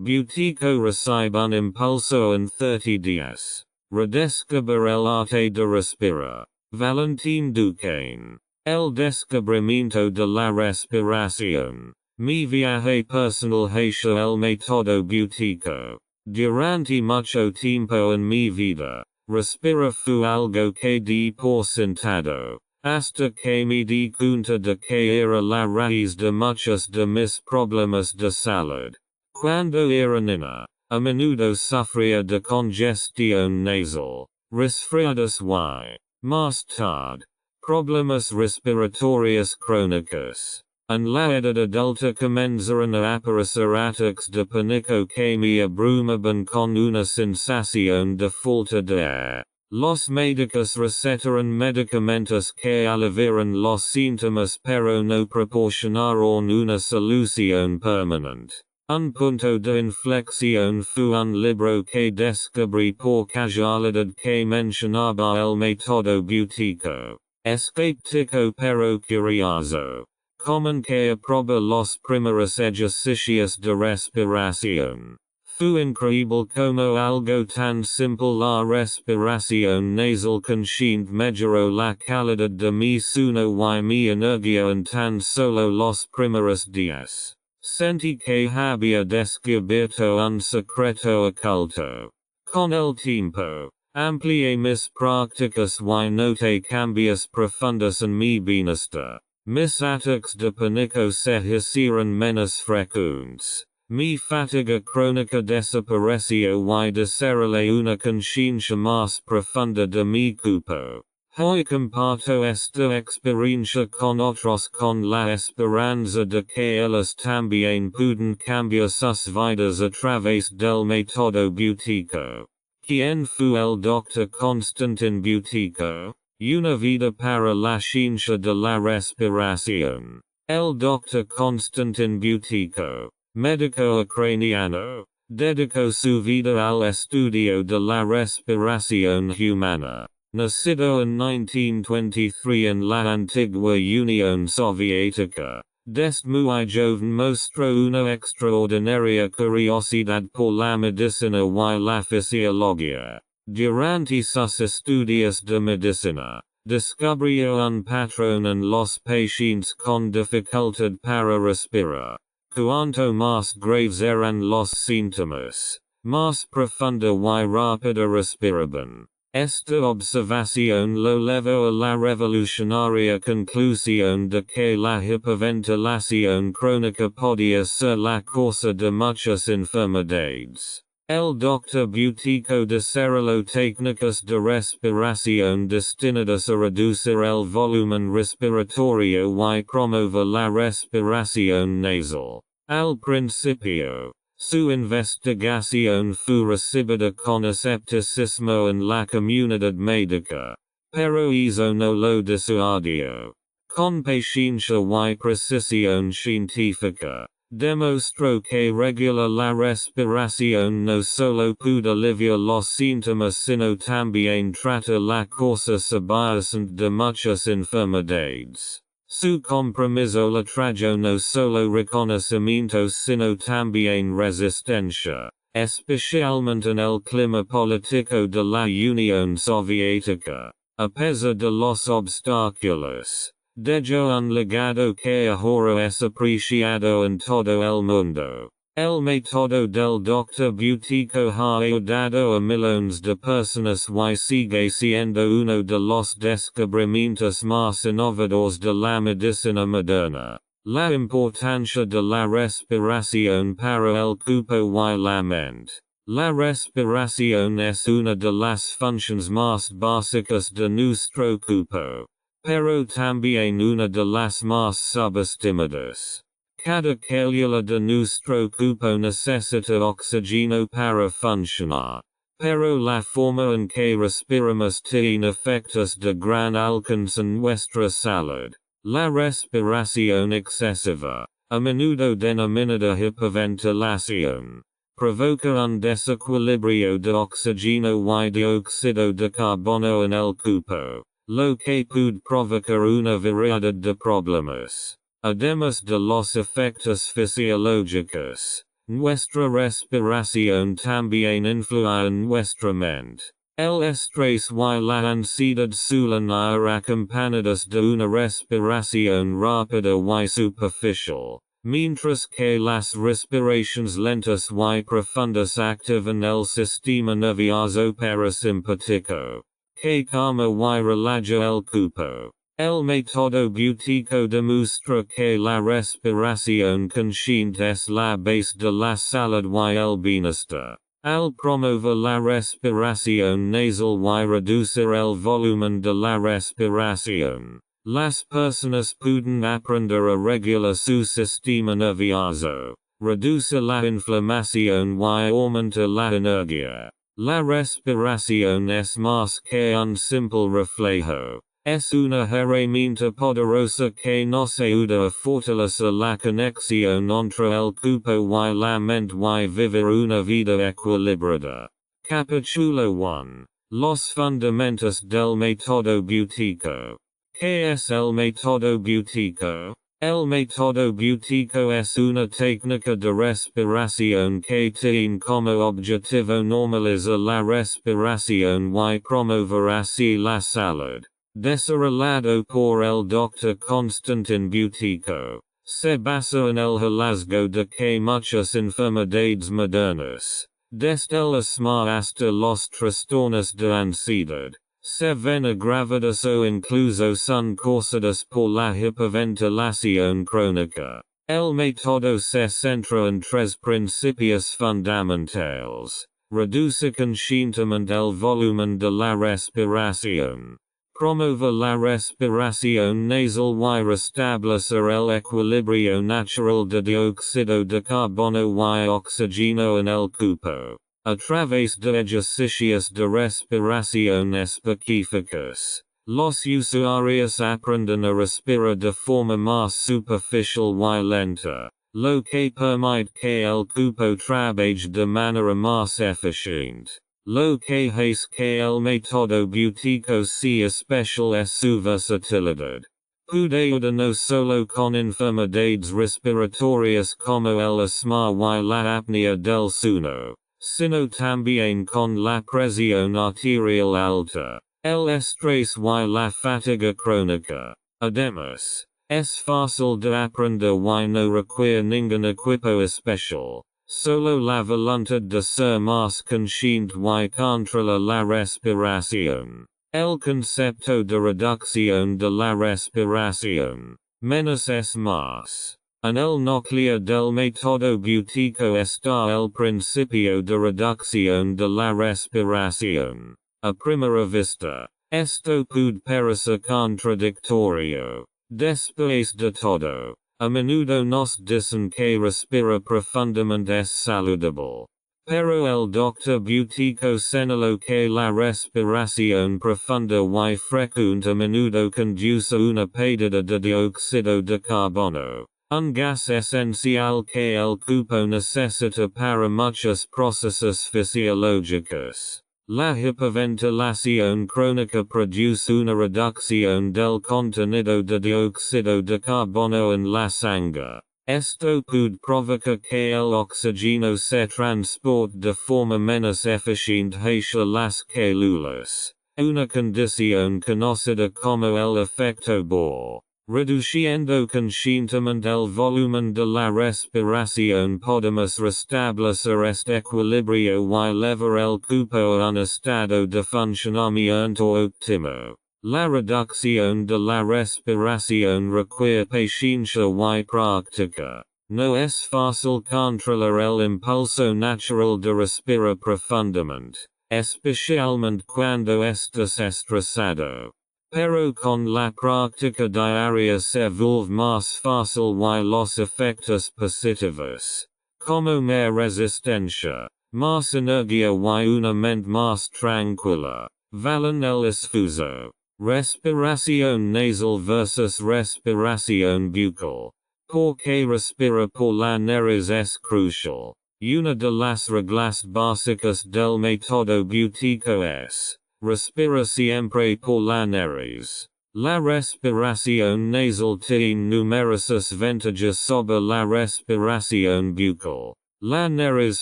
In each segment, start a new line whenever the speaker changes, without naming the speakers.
Buteyko recibe un impulso en 30 días. Redescubrir el arte de respirar. Valentín DUCANE. El descubrimiento de la respiración. Mi viaje personal hacia el método Buteyko. Durante mucho tiempo en mi vida, respirar fue algo que di por sentado, hasta que me di cuenta de que era la raíz de muchos de mis problemas de salud. Cuando era niña, a menudo sufría de congestión nasal, resfriados y, más tarde, problemas respiratorios crónicos. En la edad adulta comenzaron a aparecer ataques de pánico que me abrumaban con una sensación de falta de aire. Los médicos recetaron medicamentos que aliviaron los síntomas pero no proporcionaron una solución permanente. Un punto de inflexión fue un libro que descubrí por casualidad que mencionaba el método Buteyko. Escéptico pero curioso. Comencé a probar los primeros ejercicios de respiración. Fue increíble como algo tan simple la respiración nasal consciente mejoró la calidad de mi sueño y mi energía en tan solo los primeros días. Sentí que había descubierto un secreto oculto. Con el tiempo, amplié mis prácticas y noté cambios profundos en mi bienestar. Mis ataques de pánico se hicieron menos frecuentes. Mi fatiga crónica desapareció y desarrollé una conciencia más profunda de mi cuerpo. Hoy comparto esta experiencia con otros con la esperanza de que ellos también pueden cambiar sus vidas a través del método Buteyko. ¿Quién fue el Dr. Konstantin Buteyko? Una vida para la ciencia de la respiración. El Dr. Konstantin Buteyko, médico ucraniano, dedicó su vida al estudio de la respiración humana. Nacido en 1923 en la antigua Unión Soviética, desde muy joven mostró una extraordinaria curiosidad por la medicina y la fisiología. Durante sus estudios de medicina, descubrió un patrón en los pacientes con dificultad para respirar. Cuanto más graves eran los síntomas, más profunda y rápida respiraban. Esta observación lo llevó a la revolucionaria conclusión de que la hiperventilación crónica podía ser la causa de muchas enfermedades. El Dr. Buteyko desarrolló técnicas de respiración destinadas a reducir el volumen respiratorio y promover la respiración nasal. Al principio, su investigación fue recibida con escepticismo en la comunidad médica, pero hizo no lo deseado. Con paciencia y precisión científica, demostró que regular la respiración no solo puede aliviar los síntomas sino también tratar la causa subyacente de muchas enfermedades. Su compromiso le trajo no solo reconocimiento sino también resistencia, especialmente en el clima político de la Unión Soviética. A pesar de los obstáculos, dejó un legado que ahora es apreciado en todo el mundo. El método del Dr. Buteyko ha ayudado a millones de personas y sigue siendo uno de los descubrimientos más innovadores de la medicina moderna. La importancia de la respiración para el cuerpo y la mente. La respiración es una de las funciones más básicas de nuestro cuerpo, pero también una de las más subestimadas. Cada célula de nuestro cuerpo necesita oxígeno para funcionar, pero la forma en que respiramos tiene efectos de gran alcance en nuestra salud. La respiración excesiva, a menudo denominada hiperventilación, provoca un desequilibrio de oxígeno y dióxido de carbono en el cuerpo, lo que puede provocar una variedad de problemas. Además de los efectos fisiológicos, Nuestra respiración también influye en nuestra mente. El estrés y la ansiedad suelen ir acompañadas de una respiración rápida y superficial, mientras que las respiraciones lentas y profundas activan el sistema nervioso parasimpático, que calma y relaja el cuerpo. El método Buteyko demuestra que la respiración consciente es la base de la salud y el bienestar. Al promover la respiración nasal y reducir el volumen de la respiración, las personas pueden aprender a regular su sistema nervioso, reducir la inflamación y aumentar la energía. La respiración es más que un simple reflejo. Es una herramienta poderosa que nos ayuda a fortalecer la conexión entre el cuerpo y la mente y vivir una vida equilibrada. Capítulo 1. Los fundamentos del método Buteyko. ¿Qué es el método Buteyko? El método Buteyko es una técnica de respiración que tiene como objetivo normalizar la respiración y promover así la salud. Desarrollado por el Dr. Konstantin Buteyko, se basa en el hallazgo de que muchas enfermedades modernas, desde el asma hasta los trastornos de ansiedad, se ven agravadas o incluso son causadas por la hiperventilación crónica. El método se centra en tres principios fundamentales: reducir conscientemente el volumen de la respiración, promover la respiración nasal y restablecer el equilibrio natural de dióxido de carbono y oxígeno en el cuerpo, a través de ejercicios de respiración específicos. Los usuarios aprenden a respirar de forma más superficial y lenta, lo que permite que el cuerpo trabaje de manera más eficiente. Lo que hace que el método Buteyko sea especial es su versatilidad. Puede ayudar no solo con enfermedades respiratorias como el asma y la apnea del sueño, sino también con la presión arterial alta, el estrés y la fatiga crónica. Además, es fácil de aprender y no requiere ningún equipo especial. Solo la voluntad de ser más consciente y controlar la respiración. El concepto de reducción de la respiración. Menos es más. En el núcleo del método Buteyko está el principio de reducción de la respiración. A primera vista, esto puede parecer contradictorio. Después de todo, a menudo nos dicen que respirar profundamente es saludable. Pero el Dr. Buteyko señaló que la respiración profunda y frecuente a menudo conduce a una pérdida de dióxido de carbono, un gas esencial que el cuerpo necesita para muchos procesos fisiológicos. La hiperventilación crónica produce una reducción del contenido de dióxido de carbono en la sangre. Esto puede provocar que el oxígeno se transporte de forma menos eficiente hacia las células, una condición conocida como el efecto Bohr. Reduciendo conscientemente el volumen de la respiración podemos restablecer este equilibrio y elevar el cuerpo a un estado de funcionamiento óptimo. La reducción de la respiración requiere paciencia y práctica. No es fácil controlar el impulso natural de respirar profundamente, especialmente cuando estás estresado. Pero con la práctica diaria se vuelve más fácil y los efectos positivos, como más resistencia, más energía y una mente más tranquila, valen el esfuerzo. Respiración nasal versus respiración bucal. Porque respirar por la nariz es crucial. Una de las reglas básicas del método Buteyko es: respira siempre por la nariz. La respiración nasal tiene numerosas ventajas sobre la respiración bucal. La nariz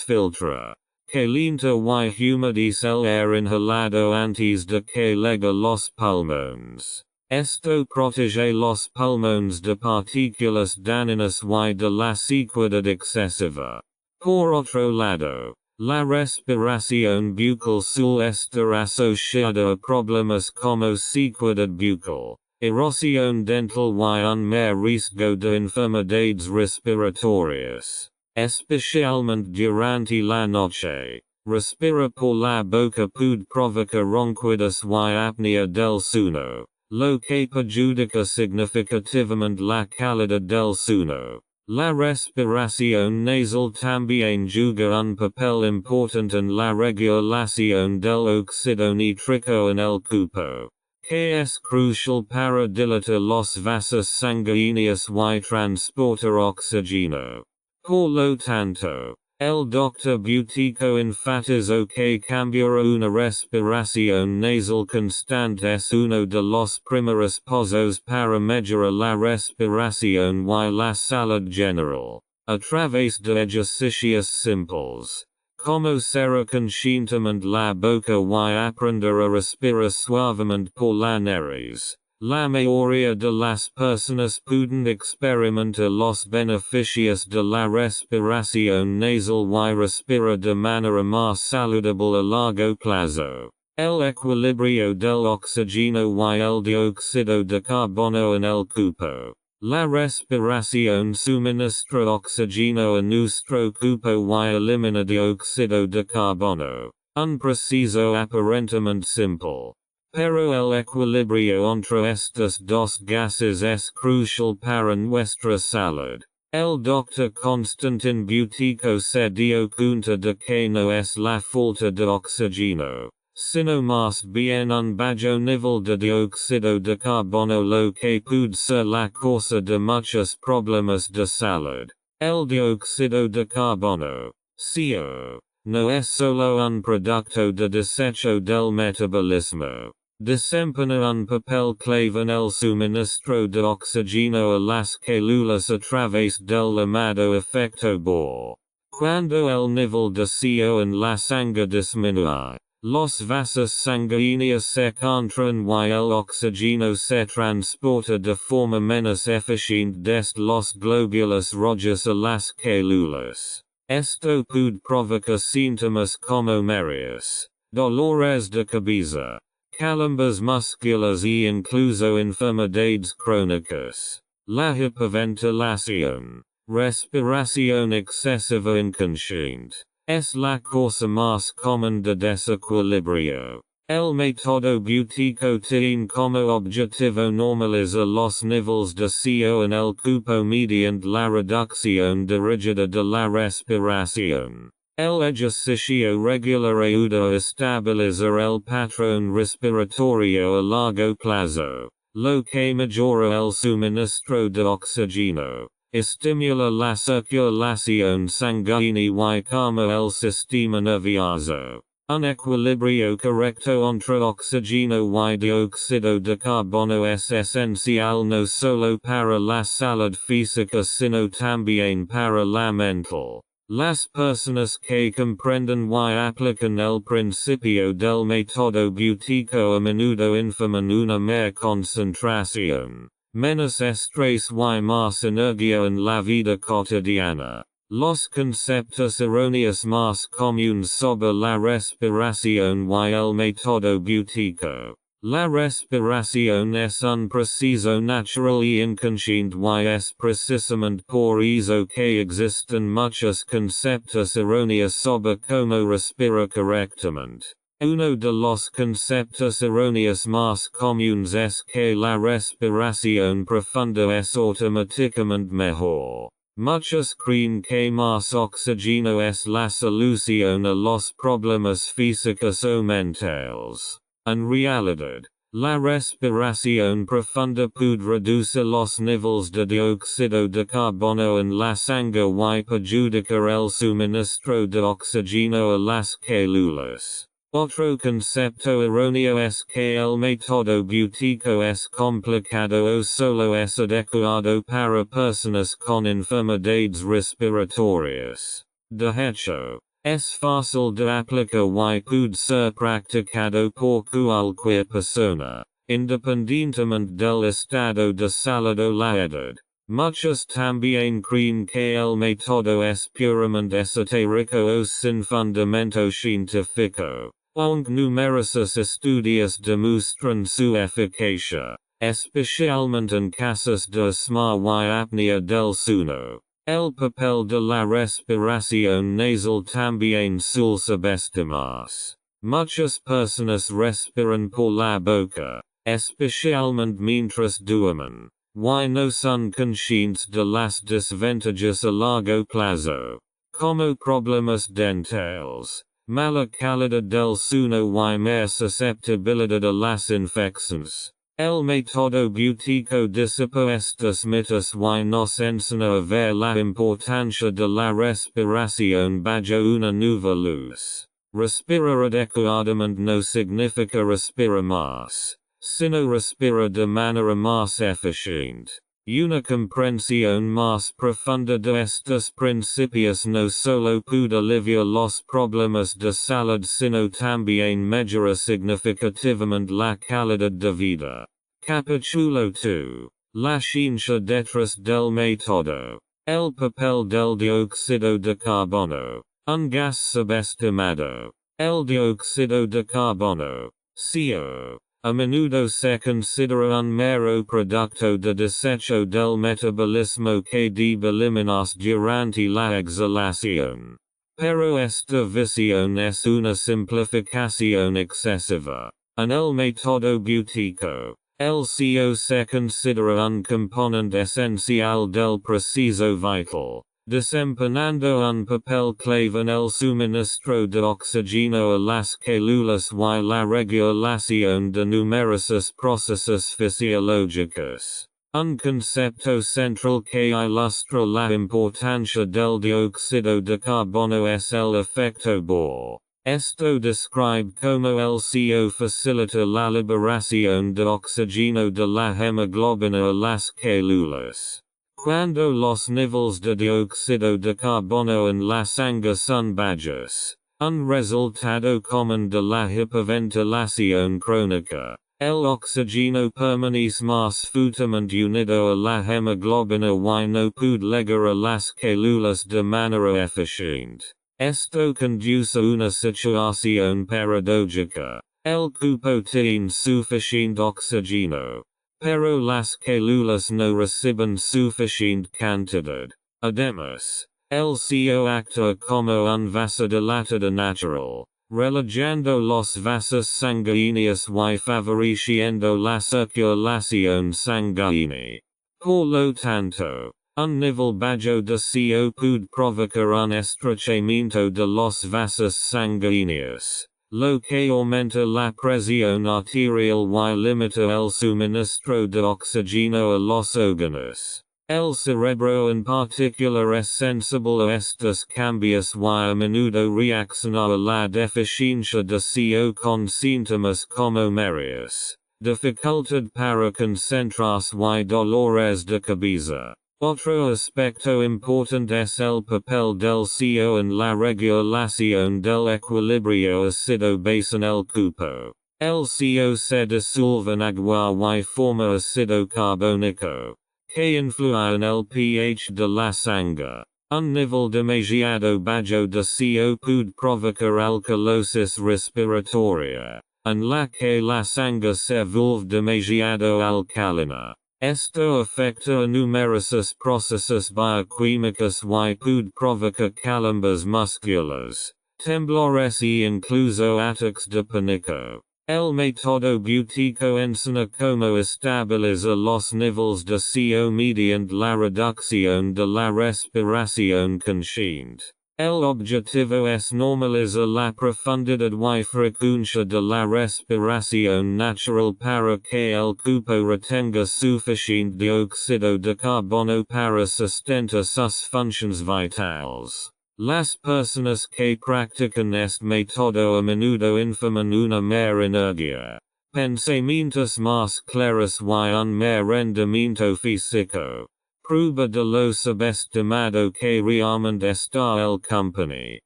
filtra. Calienta y humedis el air inhalado antes de que llegue los pulmones. Esto protege los pulmones de partículas dañinas y de la sequedad excesiva. Por otro lado, la respiración bucal suele estar asociada a problemas como sequedad bucal, erosión dental y un mayor riesgo de enfermedades respiratorias, especialmente durante la noche. Respirar por la boca puede provocar ronquidos y apnea del sueño, lo que perjudica significativamente la calidad del sueño. La respiración nasal también juega un papel importante en la regulación del óxido nítrico en el cuerpo, que es crucial para dilatar los vasos sanguíneos y transportar oxígeno. Por lo tanto, el Dr. Buteyko enfatizó que cambiar a una respiración nasal constante es uno de los primeros pasos para mejorar la respiración y la salud general, a través de ejercicios simples, como cerrar conscientemente la boca y aprender a respirar suavemente por la nariz. La mayoría de las personas pueden experimentar los beneficios de la respiración nasal y respirar de manera más saludable a largo plazo. El equilibrio del oxígeno y el dióxido de carbono en el cuerpo. La respiración suministra oxígeno a nuestro cuerpo y elimina dióxido de carbono. Un proceso aparentemente simple. Pero el equilibrio entre estos dos gases es crucial para nuestra salud. El Dr. Konstantin Buteyko se dio cuenta de que no es la falta de oxígeno, sino más bien un bajo nivel de dióxido de carbono lo que puede ser la causa de muchos problemas de salud. El dióxido de carbono, CO, no es solo un producto de desecho del metabolismo. Desempeña un papel clave en el suministro de oxígeno a las células a través del llamado efecto Bohr. Cuando el nivel de CO en la sangre disminuye, los vasos sanguíneos se contraen y el oxígeno se transporta de forma menos eficiente desde los glóbulos rojos a las células. Esto puede provocar síntomas como mareos, dolores de cabeza, calambres musculares e incluso enfermedades crónicas. La hiperventilación, respiración excesiva inconsciente, es la causa más común de desequilibrio. El método Buteyko tiene como objetivo normalizar los niveles de CO en el cuerpo mediante la reducción dirigida de la respiración. El ejercicio regular ayuda a estabilizar el patrón respiratorio a largo plazo, lo que mejora el suministro de oxígeno, estimula la circulación sanguínea y calma el sistema nervioso. Un equilibrio correcto entre oxígeno y dióxido de carbono es esencial no solo para la salud física sino también para la mental. Las personas que comprenden y aplican el principio del método Buteyko a menudo informan una mayor concentración, menos estrés y más energía en la vida cotidiana. Los conceptos erróneos más comunes sobre la respiración y el método Buteyko. La respiración es un proceso natural y inconsciente y es precisamente por eso que existen muchos conceptos erróneos sobre cómo respirar correctamente. Uno de los conceptos erróneos más comunes es que la respiración profunda es automáticamente mejor. Muchos creen que más oxígeno es la solución a los problemas físicos o mentales. En realidad, la respiración profunda puede reducir los niveles de dióxido de carbono en la sangre y perjudicar el suministro de oxígeno a las células. Otro concepto erróneo es que el método Buteyko es complicado o solo es adecuado para personas con enfermedades respiratorias. De hecho, es fácil de aplicar y puede ser practicado por cualquier persona, independientemente del estado de salud o la edad. Muchos también creen que el método es puramente esotérico o sin fundamento científico, aunque numerosos estudios demuestran su eficacia, especialmente en casos de asma y apnea del sueño. El papel de la respiración nasal también suele subestimarse. Muchas personas respiran por la boca, especialmente mientras duermen, y no son conscientes de las desventajas a largo plazo, como problemas dentales, mala calidad del sueño y mayor susceptibilidad a las infecciones. El método Buteyko disipa estos mitos y nos enseña a ver la importancia de la respiración bajo una nueva luz. Respirar adecuadamente no significa respirar más, sino respirar de manera más eficiente. Una comprensión más profunda de estos principios no solo puede aliviar los problemas de salud sino también mejora significativamente la calidad de vida. Capítulo 2. La ciencia detrás del método. El papel del dióxido de carbono. Un gas subestimado. El dióxido de carbono, CO, a menudo se considera un mero producto de desecho del metabolismo que debe eliminarse durante la exhalación. Pero esta visión es una simplificación excesiva. En el método Buteyko, el CO se considera un componente esencial del proceso vital, desempeñando un papel clave en el suministro de oxígeno a las células y la regulación de numerosos procesos fisiológicos. Un concepto central que ilustra la importancia del dióxido de carbono es el efecto Bohr. Esto describe como el CO facilita la liberación de oxígeno de la hemoglobina a las células. Cuando los niveles de dióxido de carbono en la sangre son bajos, un resultado común de la hiperventilación crónica, el oxígeno permanece más fuertemente unido a la hemoglobina y no puede llegar a las células de manera eficiente. Esto conduce a una situación paradójica. El cuerpo tiene suficiente oxígeno, pero las células no reciben suficiente cantidad. Además, el CO actúa como un vasodilatador natural, relajando los vasos sanguíneos y favoreciendo la circulación sanguínea. Por lo tanto, un nivel bajo de CO puede provocar un estrechamiento de los vasos sanguíneos, lo que aumenta la presión arterial y limita el suministro de oxígeno a los órganos. El cerebro en particular es sensible a estos cambios y a menudo reacciona a la deficiencia de CO con síntomas como mareos, dificultad para concentrarse y dolores de cabeza. Otro aspecto importante es el papel del CO en la regulación del equilibrio ácido-base en el cuerpo. El CO se disuelve en agua y forma ácido carbónico, que influye en el pH de la sangre. Un nivel demasiado bajo de CO puede provocar alcalosis respiratoria, en la que la sangre se vuelve demasiado alcalina. Esto afecta a numerosos procesos bioquímicos y puede provocar calambres musculares, temblores y incluso ataques de pánico. El método Buteyko enseña cómo estabilizar los niveles de CO mediante la reducción de la respiración consciente. El objetivo es normalizar la profundidad y frecuencia de la respiración natural para que el cuerpo retenga suficiente dióxido de carbono para sustentar sus funciones vitales. Las personas que practican este método a menudo informan una mayor energía, pensamientos más claros y un mayor rendimiento físico. prueba de lo subestimado que realmente está el company.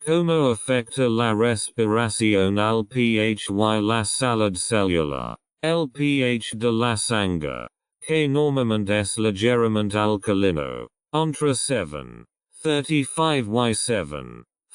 Como afecta la respiración al pH y la salud celular. El pH de la sangre, que normalmente es ligeramente alcalino, entre 7.35 y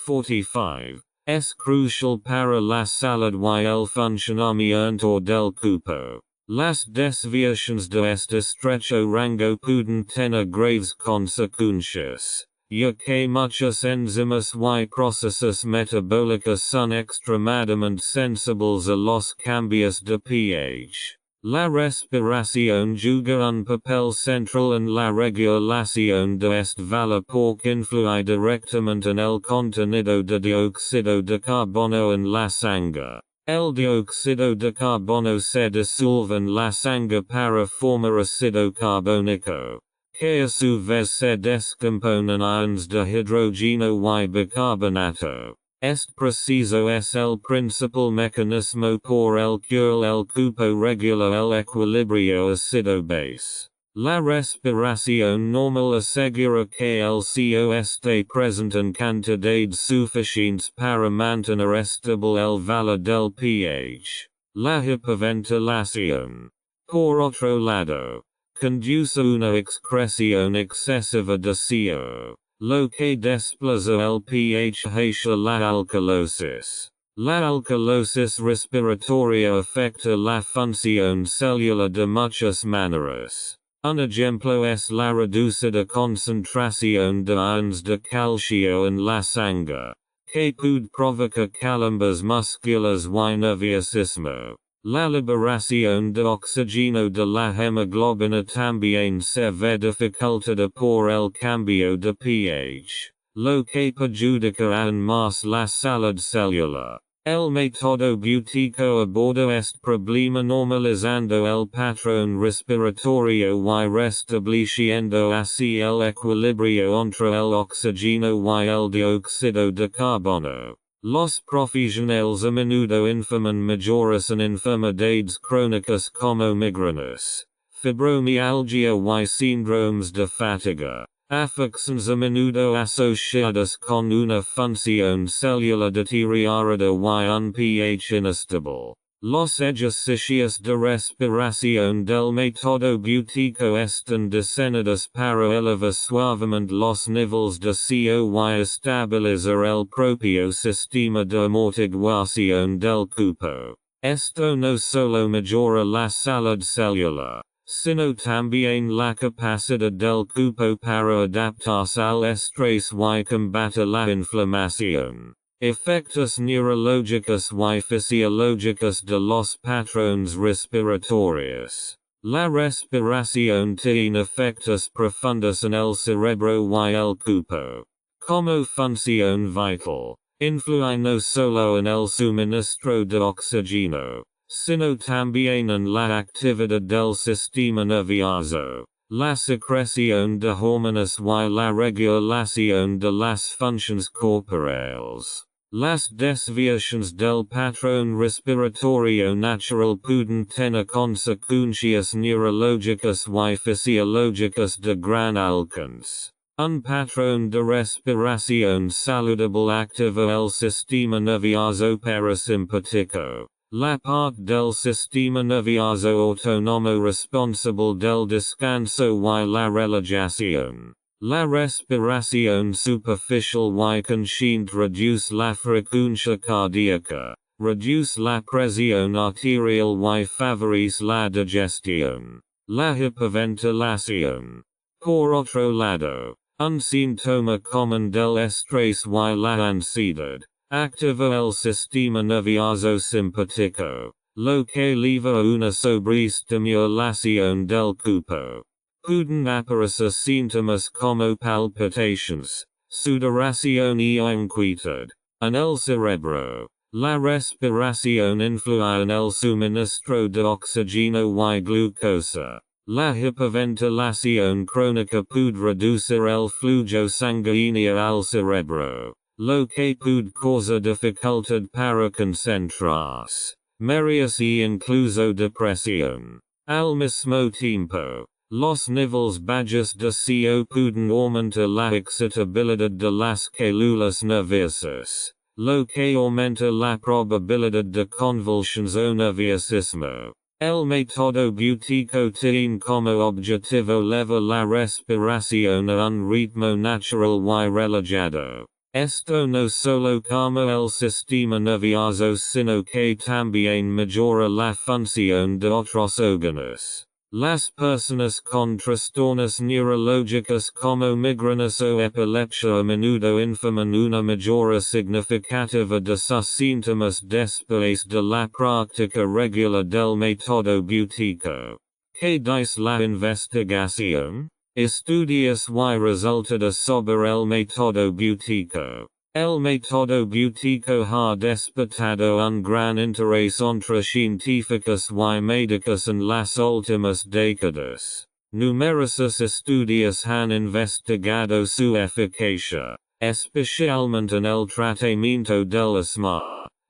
7.45, es crucial para la salud y el funcionamiento del cuerpo. Las desviaciones de este estrecho rango pueden tener graves consecuencias, ya que muchas enzimas y procesos metabólicos son extremadamente sensibles a los cambios de pH. La respiración juega un papel central en la regulación de este valor porque influye directamente en el contenido de dióxido de carbono en la sangre. El dióxido de carbono se disuelve en la sangre para formar ácido carbónico, que a su vez se descompone en ions de hidrógeno y bicarbonato. Este proceso es el principal mecanismo por el cual el cuerpo regula el equilibrio ácido-base. La respiración normal asegura que el CO esté presente en cantidades suficientes para mantener estable el valor del pH. La hiperventilación, por otro lado, conduce a una excreción excesiva de CO, lo que desplaza el pH hacia la alcalosis. La alcalosis respiratoria afecta la función celular de muchas maneras. Un ejemplo es la reducida concentración de ions de calcio en la sangre, que puede provocar calambres musculares y nerviosismo. La liberación de oxígeno de la hemoglobina también se ve dificultada por el cambio de pH, lo que perjudica aún más la salud celular. El método Buteyko aborda este problema normalizando el patrón respiratorio y restableciendo así el equilibrio entre el oxígeno y el dióxido de carbono. Los profesionales a menudo informan mayores en enfermedades crónicas como migrañas, fibromialgia y síndromes de fatiga. Afecciones a menudo asociadas con una función celular deteriorada y un pH inestable. Los ejercicios de respiración del método Buteyko están diseñados para elevar suavemente los niveles de CO y estabilizar el propio sistema de amortiguación del cuerpo. Esto no solo mejora la salud celular, sino también la capacidad del cuerpo para adaptarse al estrés y combatir la inflamación. Efectos neurológicos y fisiológicos de los patrones respiratorios. La respiración tiene efectos profundos en el cerebro y el cuerpo. Como función vital, influye no solo en el suministro de oxígeno, sino también en la actividad del sistema nervioso, la secreción de hormonas y la regulación de las funciones corporales. Las desviaciones del patrón respiratorio natural pueden tener consecuencias neurológicas y fisiológicas de gran alcance. Un patrón de respiración saludable activa el sistema nervioso parasimpático, la parte del sistema nervioso autónomo responsable del descanso y la relajación. La respiración superficial y consciente reduce la frecuencia cardíaca, reduce la presión arterial y favorece la digestión. La hiperventilación. Por otro lado, un síntoma común del estrés y la ansiedad, activa el sistema nervioso simpático, lo que lleva a una sobreestimulación del cuerpo. Pueden aparecer síntomas como palpitaciones, sudoración y inquietud. En el cerebro, la respiración influye en el suministro de oxígeno y glucosa. La hiperventilación crónica puede reducir el flujo sanguíneo al cerebro, lo que puede causar dificultad para concentrarse, mareos y incluso depresión. Al mismo tiempo, Los niveles bajos de CO pueden aumentar la excitabilidad de las células nerviosas, lo que aumenta la probabilidad de convulsiones o nerviosismo. El método Buteyko tiene como objetivo levar la respiración a un ritmo natural y relajado. Esto no solo calma el sistema nervioso sino que también mejora la función de otros órganos. Las personas con trastornos neurológicos como migrañas o epilepsia a menudo informan una mejora significativa de sus síntomas después de la práctica regular del método Buteyko. ¿Qué dice la investigación? Estudios y resultados sobre el método Buteyko. El método Buteyko ha despertado un gran interés entre científicos y médicos en las últimas décadas. Numerosos estudios han investigado su eficacia, especialmente en el tratamiento del asma,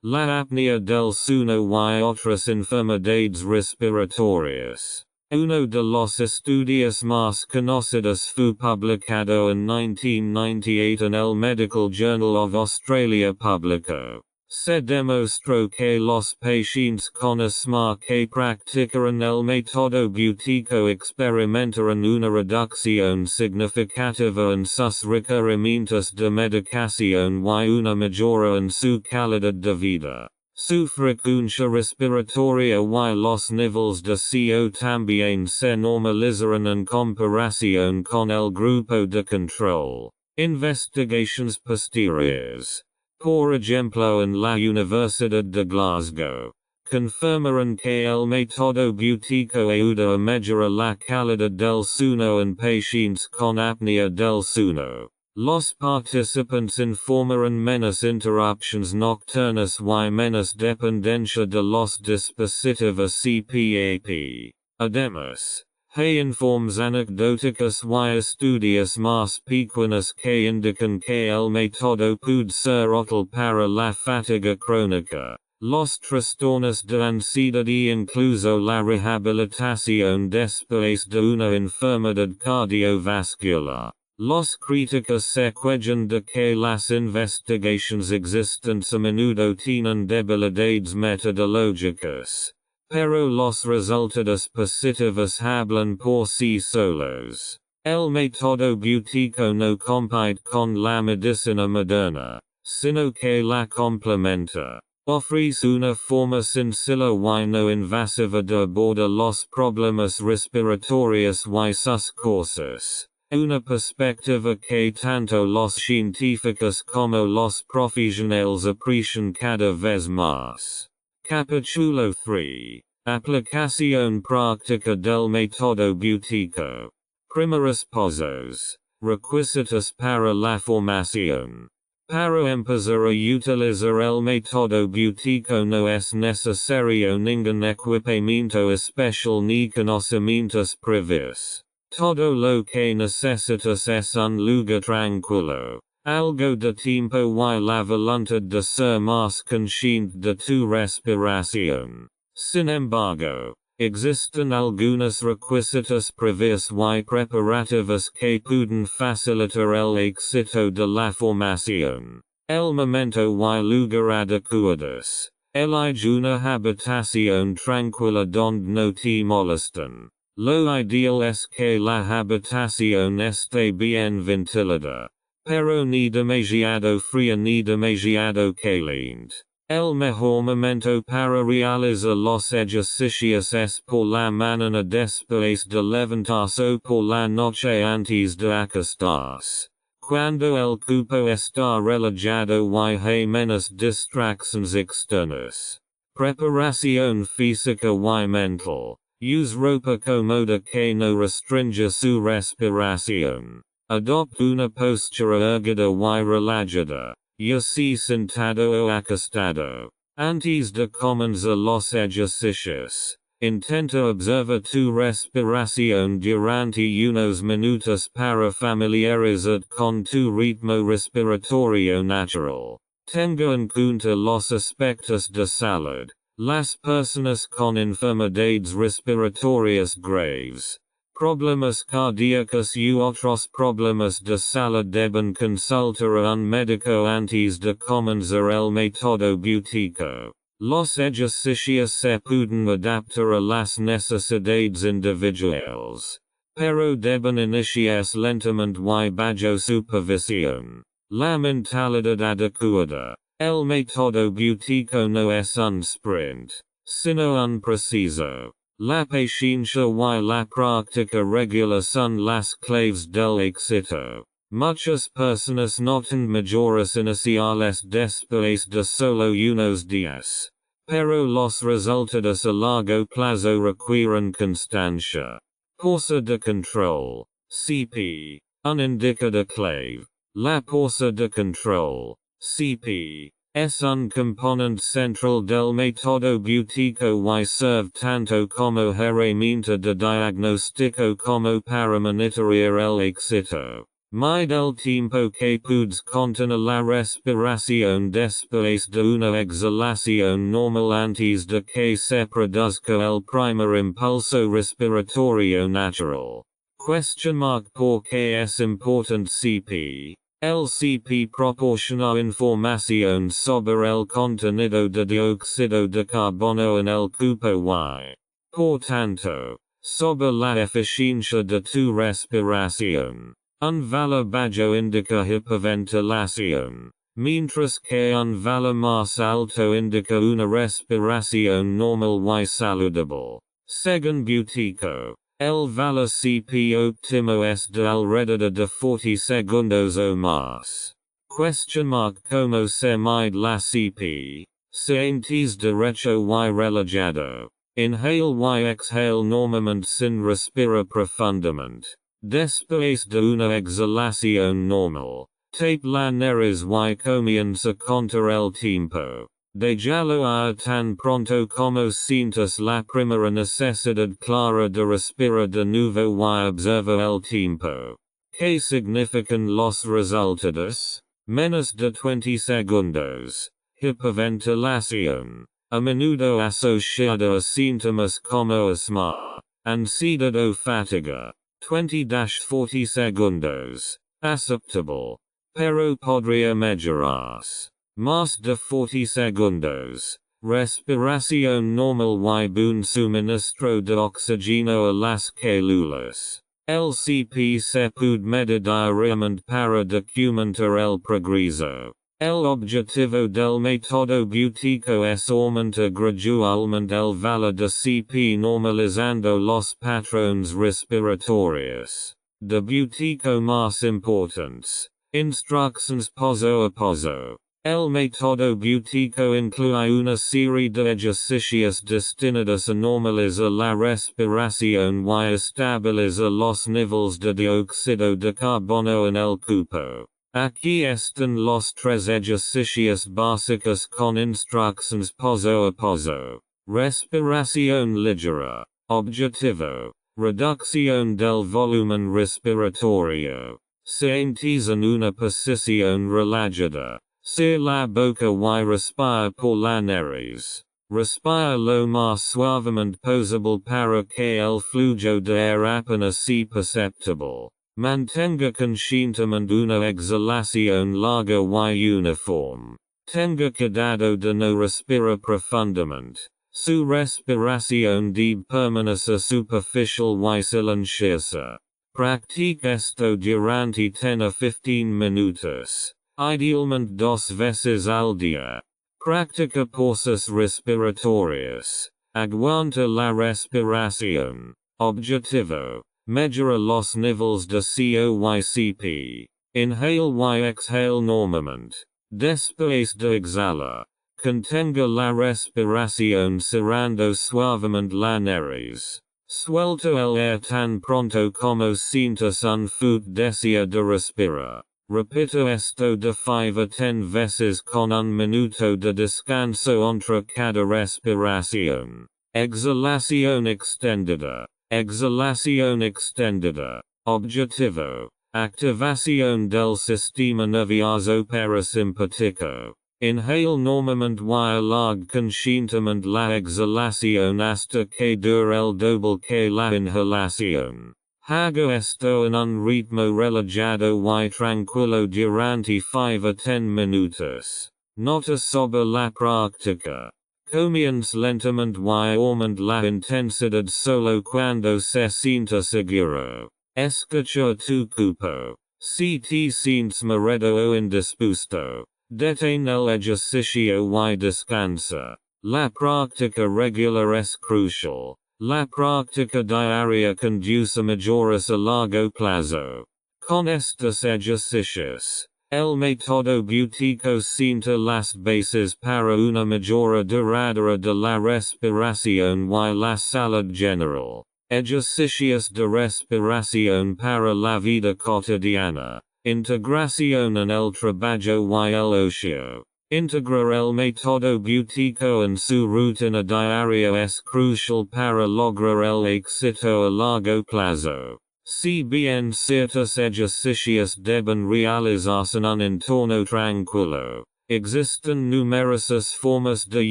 la apnea del sueño y otras enfermedades respiratorias. Uno de los estudios más conocidos fue publicado en 1998 en el Medical Journal of Australia publicó. Se demostró que los pacientes con asma que practicaron el método Buteyko experimentaron una reducción significativa en sus requerimientos de medicación y una mejora en su calidad de vida. Su frecuencia respiratoria y los niveles de CO también se normalizaron en comparación con el grupo de control. Investigaciones posteriores, por ejemplo en la Universidad de Glasgow, confirmaron que el método Buteyko ayuda a mejorar la calidad del sueño en pacientes con apnea del sueño. Los participantes informaron menos interrupciones nocturnas y menos dependencia de los dispositivos CPAP. Además, hay informes anecdóticos y estudios más pequeños que indican que el método puede ser útil para la fatiga crónica, los trastornos de ansiedad e incluso la rehabilitación después de una enfermedad cardiovascular. Los críticos se quejan de que las investigaciones existentes a menudo tienen debilidades metodológicas, pero los resultados positivos hablan por sí solos. El método Buteyko no compite con la medicina moderna, sino que la complementa. Ofrece una forma sencilla y no invasiva de abordar los problemas respiratorios y sus causas. Una perspectiva que tanto los científicos como los profesionales aprecian cada vez más. Capítulo 3. Aplicación práctica del método Buteyko. Primeros pasos. Requisitos para la formación. Para empezar a utilizar el método Buteyko no es necesario ningún equipamiento especial ni conocimientos previos. Todo lo que necesitas es un lugar tranquilo, algo de tiempo y la voluntad de ser más consciente de tu respiración. Sin embargo, existen algunos requisitos previos y preparativos que pueden facilitar el éxito de la formación. El momento y lugar adecuados. Elige una habitación tranquila donde no te molesten. Lo ideal es que la habitación esté bien ventilada, pero ni demasiado fría ni demasiado caliente. El mejor momento para realizar los ejercicios es por la mañana después de levantarse o por la noche antes de acostarse. Cuando el cuerpo está relajado y hay menos distracciones externas. Preparación física y mental. Use ropa cómoda que no restrinja su respiración. Adopte una postura erguida y relajada, ya sea sentado o acostado. Antes de comenzar los ejercicios, intenta observar tu respiración durante unos minutos para familiarizar con tu ritmo respiratorio natural. Tenga en cuenta los aspectos de salud. Las personas con enfermedades respiratorias graves Problemas cardíacas u otros problemas de salud deben consultar a un médico antes de comenzar el método Buteyko. Los ejercicios se pueden adaptar a las necesidades individuales, pero deben iniciarse lentamente y bajo supervisión. La mentalidad adecuada. El método Buteyko no es un sprint, sino un proceso. La paciencia y la práctica regular son las claves del éxito. Muchas personas notan mejoras iniciales después de solo unos días, pero los resultados a largo plazo requieren constancia. Pausa de control. CP. Un indicador clave. La pausa de control. CP. Es un componente central del método Buteyko y serve tanto como herramienta de diagnóstico como para monitorear el éxito. Mide el tiempo que puedes contener la respiración después de una exhalación normal antes de que se produzca el primer impulso respiratorio natural. ¿Por qué es importante CP? El CP proporciona información sobre el contenido de dióxido de carbono en el cuerpo y, por tanto, sobre la eficiencia de tu respiración. Un valor bajo indica hiperventilación, mientras que un valor más alto indica una respiración normal y saludable. Según Buteyko, el valor CP óptimo es de alrededor de 40 segundos o más. ¿Cómo se mide la CP? Sientes derecho y relajado. Inhale y exhale normalmente sin respirar profundamente. Después de una exhalación normal, tape la nariz y comienza a contar el tiempo. Déjalo ir tan pronto como sientas la primera necesidad clara de respirar de nuevo y observa el tiempo. ¿Qué significan los resultados? Menos de 20 segundos. Hiperventilación. A menudo asociada a síntomas como asma, ansiedad o fatiga. 20-40 segundos. Aceptable. Pero podría mejorarse. Más de 40 segundos. Respiración normal y buen suministro de oxígeno a las células. El CP se puede medir diariamente para documentar el progreso. El objetivo del método Buteyko es aumentar gradualmente el valor de CP normalizando los patrones respiratorios. De Buteyko más importantes. Instrucciones paso a paso. El método Buteyko incluye una serie de ejercicios destinados a normalizar la respiración y estabilizar los niveles de dióxido de carbono en el cuerpo. Aquí están los 3 ejercicios básicos con instrucciones paso a paso. Respiración ligera. Objetivo. Reducción del volumen respiratorio. Sientes en una posición relajada. Cierra la boca y respira por la nariz. Respira lo más suavemente posible para que el flujo de aire apenas sea perceptible. Mantenga conscientemente una exhalación larga y uniforme. Tenga cuidado de no respirar profundamente. Su respiración debe permanecer superficial y silenciosa. Practica esto durante 10 a 15 minutos. Idealmente 2 veces al día. Practica pausas respiratorias. Aguanta la respiración. Objetivo. Mejora los niveles de CO y CP. Inhale y exhale normalmente. Después de exhalar. Contenga la respiración cerrando suavemente la nariz. Suelta el aire tan pronto como sientas un fuerte deseo de respirar. Repito esto de 5 a 10 veces con un minuto de descanso entre cada respiración. Exhalación extendida. Exhalación extendida. Objetivo. Activación del sistema nervioso parasimpático. Inhale normalmente y alargue conscientemente la exhalación hasta que dure el doble que la inhalación. Hago esto en un ritmo relajado y tranquilo durante 5 a 10 minutos. Nota sobre la práctica. Comienza lentamente y aumenta la intensidad solo cuando se sienta seguro. Escucha tu cuerpo. Si te sientes mareado o indispuesto, detén el ejercicio y descansa. La práctica regular es crucial. La práctica diaria conduce a mejoras a largo plazo. Con estos ejercicios, el método Buteyko sienta las bases para una mejora duradera de la respiración y la salud general. Ejercicios de respiración para la vida cotidiana. Integración en el trabajo y el ocio. Integrar el método Buteyko en su rutina diaria es crucial para lograr el éxito a largo plazo. Si bien ciertos ejercicios deben realizarse en un entorno tranquilo, existen numerosas formas de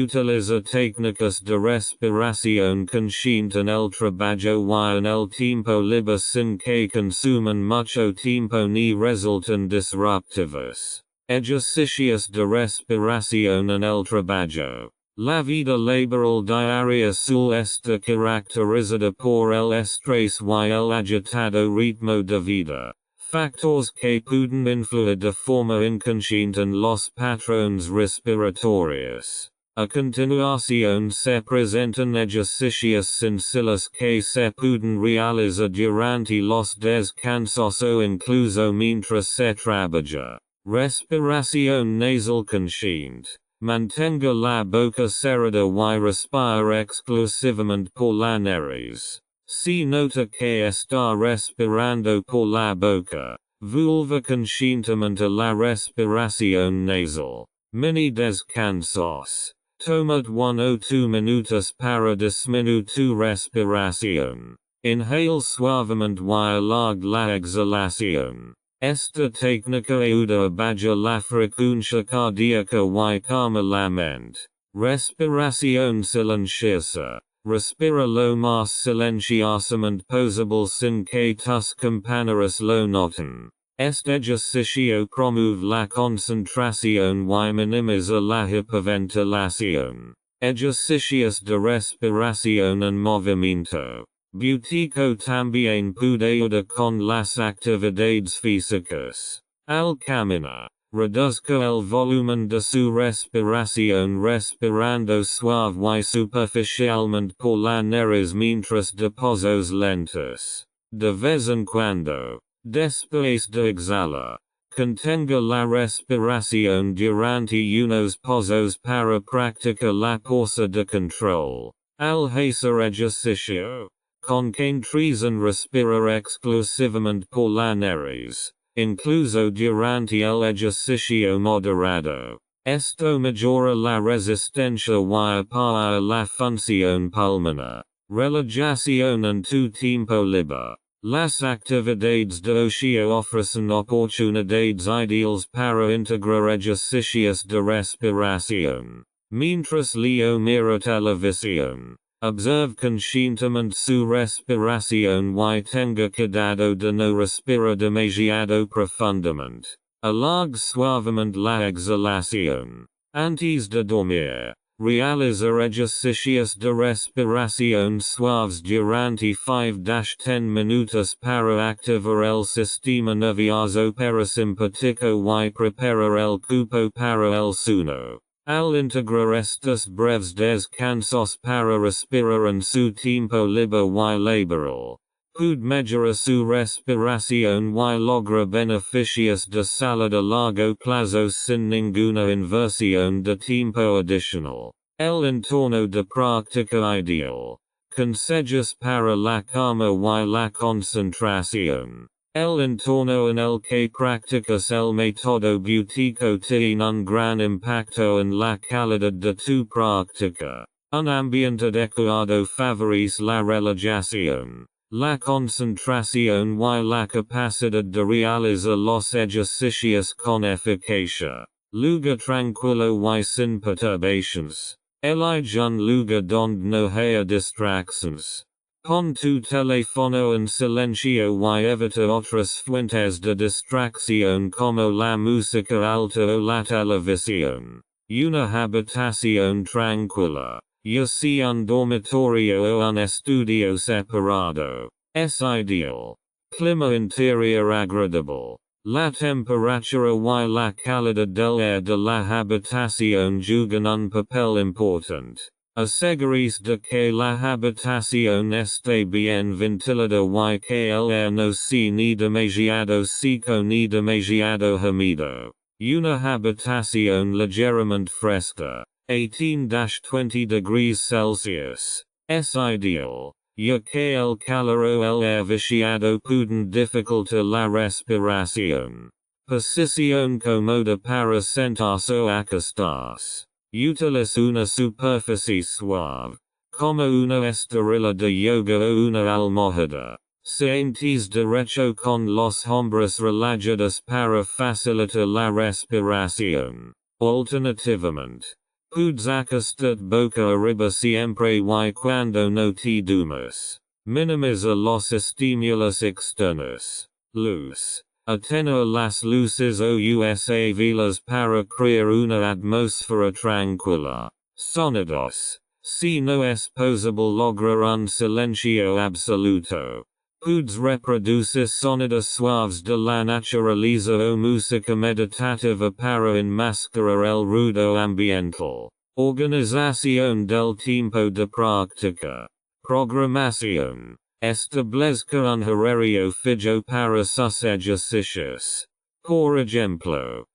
utilizar técnicas de respiración consciente en el trabajo y en el tiempo libre sin que consuman mucho tiempo ni resulten disruptivos. Ejercicios de respiración en el trabajo. La vida laboral diaria suele estar caracterizada por el estrés y el agitado ritmo de vida, factores que pueden influir de forma inconsciente en los patrones respiratorios. A continuación se presentan ejercicios sencillos que se pueden realizar durante los descansos o incluso mientras se trabaja. Respiración nasal consciente. Mantenga la boca cerrada y respira exclusivamente por la nariz. Si nota que está respirando por la boca, vuelva conscientemente la respiración nasal. Mini descansos. Tomad 1 o 2 minutos para disminuir tu respiración. Inhale suavemente y alarga la exhalación. Esta técnica ayuda a bajar la frecuencia cardíaca y calma la mente. Respiración silenciosa. Respira lo más silenciosamente posible sin que tus compañeros lo noten. Este ejercicio promueve la concentración y minimiza la hiperventilación. Ejercicios de respiración en movimiento. Buteyko también puede ayudar con las actividades físicas. Al caminar, reduzca el volumen de su respiración respirando suave y superficialmente por la nariz mientras da pasos lentos. De vez en cuando, después de exhalar, contenga la respiración durante unos pasos para practicar la pausa de control. Al hacer ejercicio, concéntrese en respirar exclusivamente por la nariz, incluso durante el ejercicio moderado. Esto mejora la resistencia y apoya la función pulmonar. Relajación en tu tiempo libre. Las actividades de ocio ofrecen oportunidades ideales para integrar ejercicios de respiración. Mientras leo mira televisión, observe conscientemente su respiración y tenga cuidado de no respirar demasiado profundamente. Alargue suavemente la exhalación. Antes de dormir, realizar ejercicios de respiración suaves durante 5-10 minutos para activar el sistema nervioso parasimpático y preparar el cuerpo para el sueño. Al integrar estos breves descansos para respirar en su tiempo libre y laboral, puede mejorar su respiración y lograr beneficios de salud a largo plazo sin ninguna inversión de tiempo adicional. El entorno de práctica ideal. Consejos para la calma y la concentración. El entorno en el que practicas el método Buteyko tiene un gran impacto en la calidad de tu práctica. Un ambiente adecuado favorece la relajación, la concentración y la capacidad de realizar los ejercicios con eficacia. Lugar tranquilo y sin perturbaciones. Elige un lugar donde no haya distracciones. Pon tu telefono en silencio y evita otras fuentes de distracción como la música alta o la televisión. Una habitación tranquila, ya sea un dormitorio o un estudio separado, es ideal. Clima interior agradable. La temperatura y la calidad del aire de la habitación juegan un papel importante. Asegúrese de que la habitación esté bien ventilada y que el aire no sea ni demasiado seco ni demasiado húmedo. Una habitación ligeramente fresca, 18-20 degrees Celsius, es ideal, ya que el calor o el aire viciado pueden dificultar la respiración. Posición cómoda para sentarse o acostarse. Utilice una superficie suave, como una esterilla de yoga o una almohada. Siéntese derecho con los hombros relajados para facilitar la respiración. Alternativamente, puedes acostar boca arriba siempre y cuando no te duermas. Minimiza los estímulos externos. Luz. Atenuar las luces o velas para crear una atmósfera tranquila. Sonidos. Si no es posible lograr un silencio absoluto, puedes reproducir sonidos suaves de la naturaleza o música meditativa para enmascarar el ruido ambiental. Organización del tiempo de práctica. Programación. Establezca un horario fijo para sus ejercicios. Por ejemplo,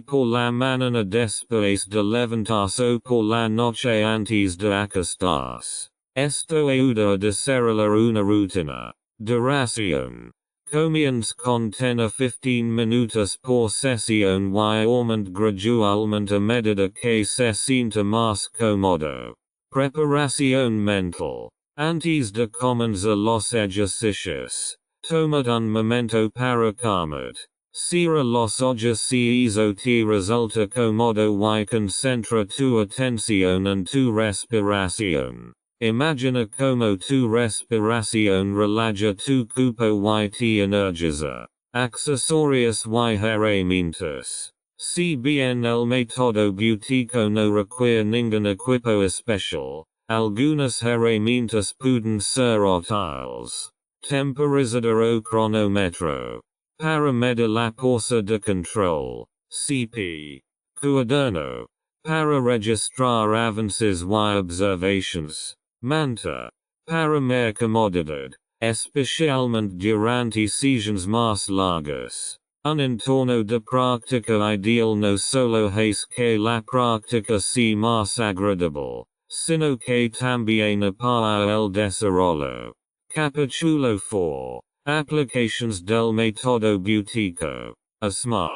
por la mañana después de levantarse o por la noche antes de acostarse. Esto ayuda a desarrollar una rutina. Duración. Comienza con 10 a 15 minutos por sesión y aumenta gradualmente a medida que se sienta más cómodo. Preparación mental. Antes de comenzar los ejercicios, tomad un momento para calmar. Cierra los ojos si eso te resulta cómodo y concentra tu atención en tu respiración. Imagina como tu respiración relaja tu cuerpo y te energiza. Accesorios y herramientas. Si bien el método Buteyko no requiere ningún equipo especial, algunas herramientas pueden ser útiles. Temporizador o cronómetro. Para medir la fuerza de control. CP. Cuaderno. Para registrar avances y observations. Manta. Para mer comodidad, especialmente durante sesiones más largas. Un entorno de práctica ideal no solo es que la práctica sea más agradable, sino que también apoya el desarrollo. Capítulo 4. Aplications del método Buteyko. ASMA.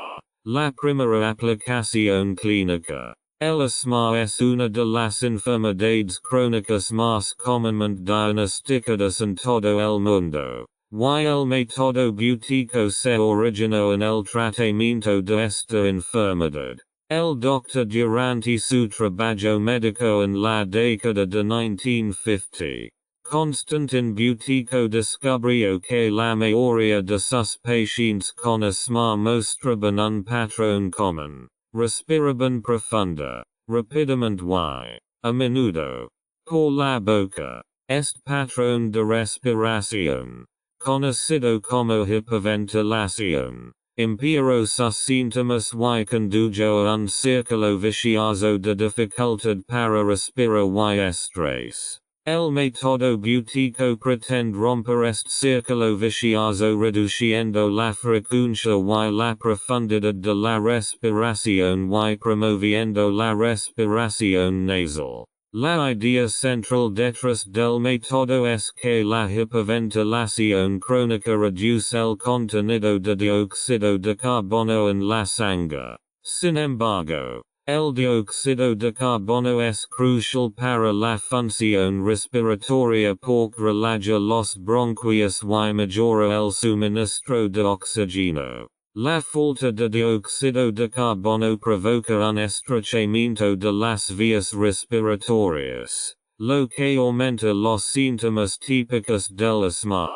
La primera aplicación clínica. El asma es una de las enfermedades crónicas más comúnmente diagnosticadas en todo el mundo. Y el método Buteyko se originó en el tratamiento de esta enfermedad. El doctor durante su trabajo médico en la década de 1950. Konstantin Buteyko descubrió que la mayoría de sus pacientes con asma mostraban un patrón común. Respiraban profunda, rápidamente y, a menudo, por la boca. Este patrón de respiración, conocido como hiperventilación, empeoró sus síntomas y condujo a un círculo vicioso de dificultad para respirar y estrés. El método Buteyko pretende romper este círculo vicioso reduciendo la frecuencia y la profundidad de la respiración y promoviendo la respiración nasal. La idea central detrás del método es que la hiperventilación crónica reduce el contenido de dióxido de carbono en la sangre. Sin embargo, el dióxido de carbono es crucial para la función respiratoria porque relaja los bronquios y mejora el suministro de oxígeno. La falta de dióxido de carbono provoca un estrechamiento de las vías respiratorias, lo que aumenta los síntomas típicos del asma,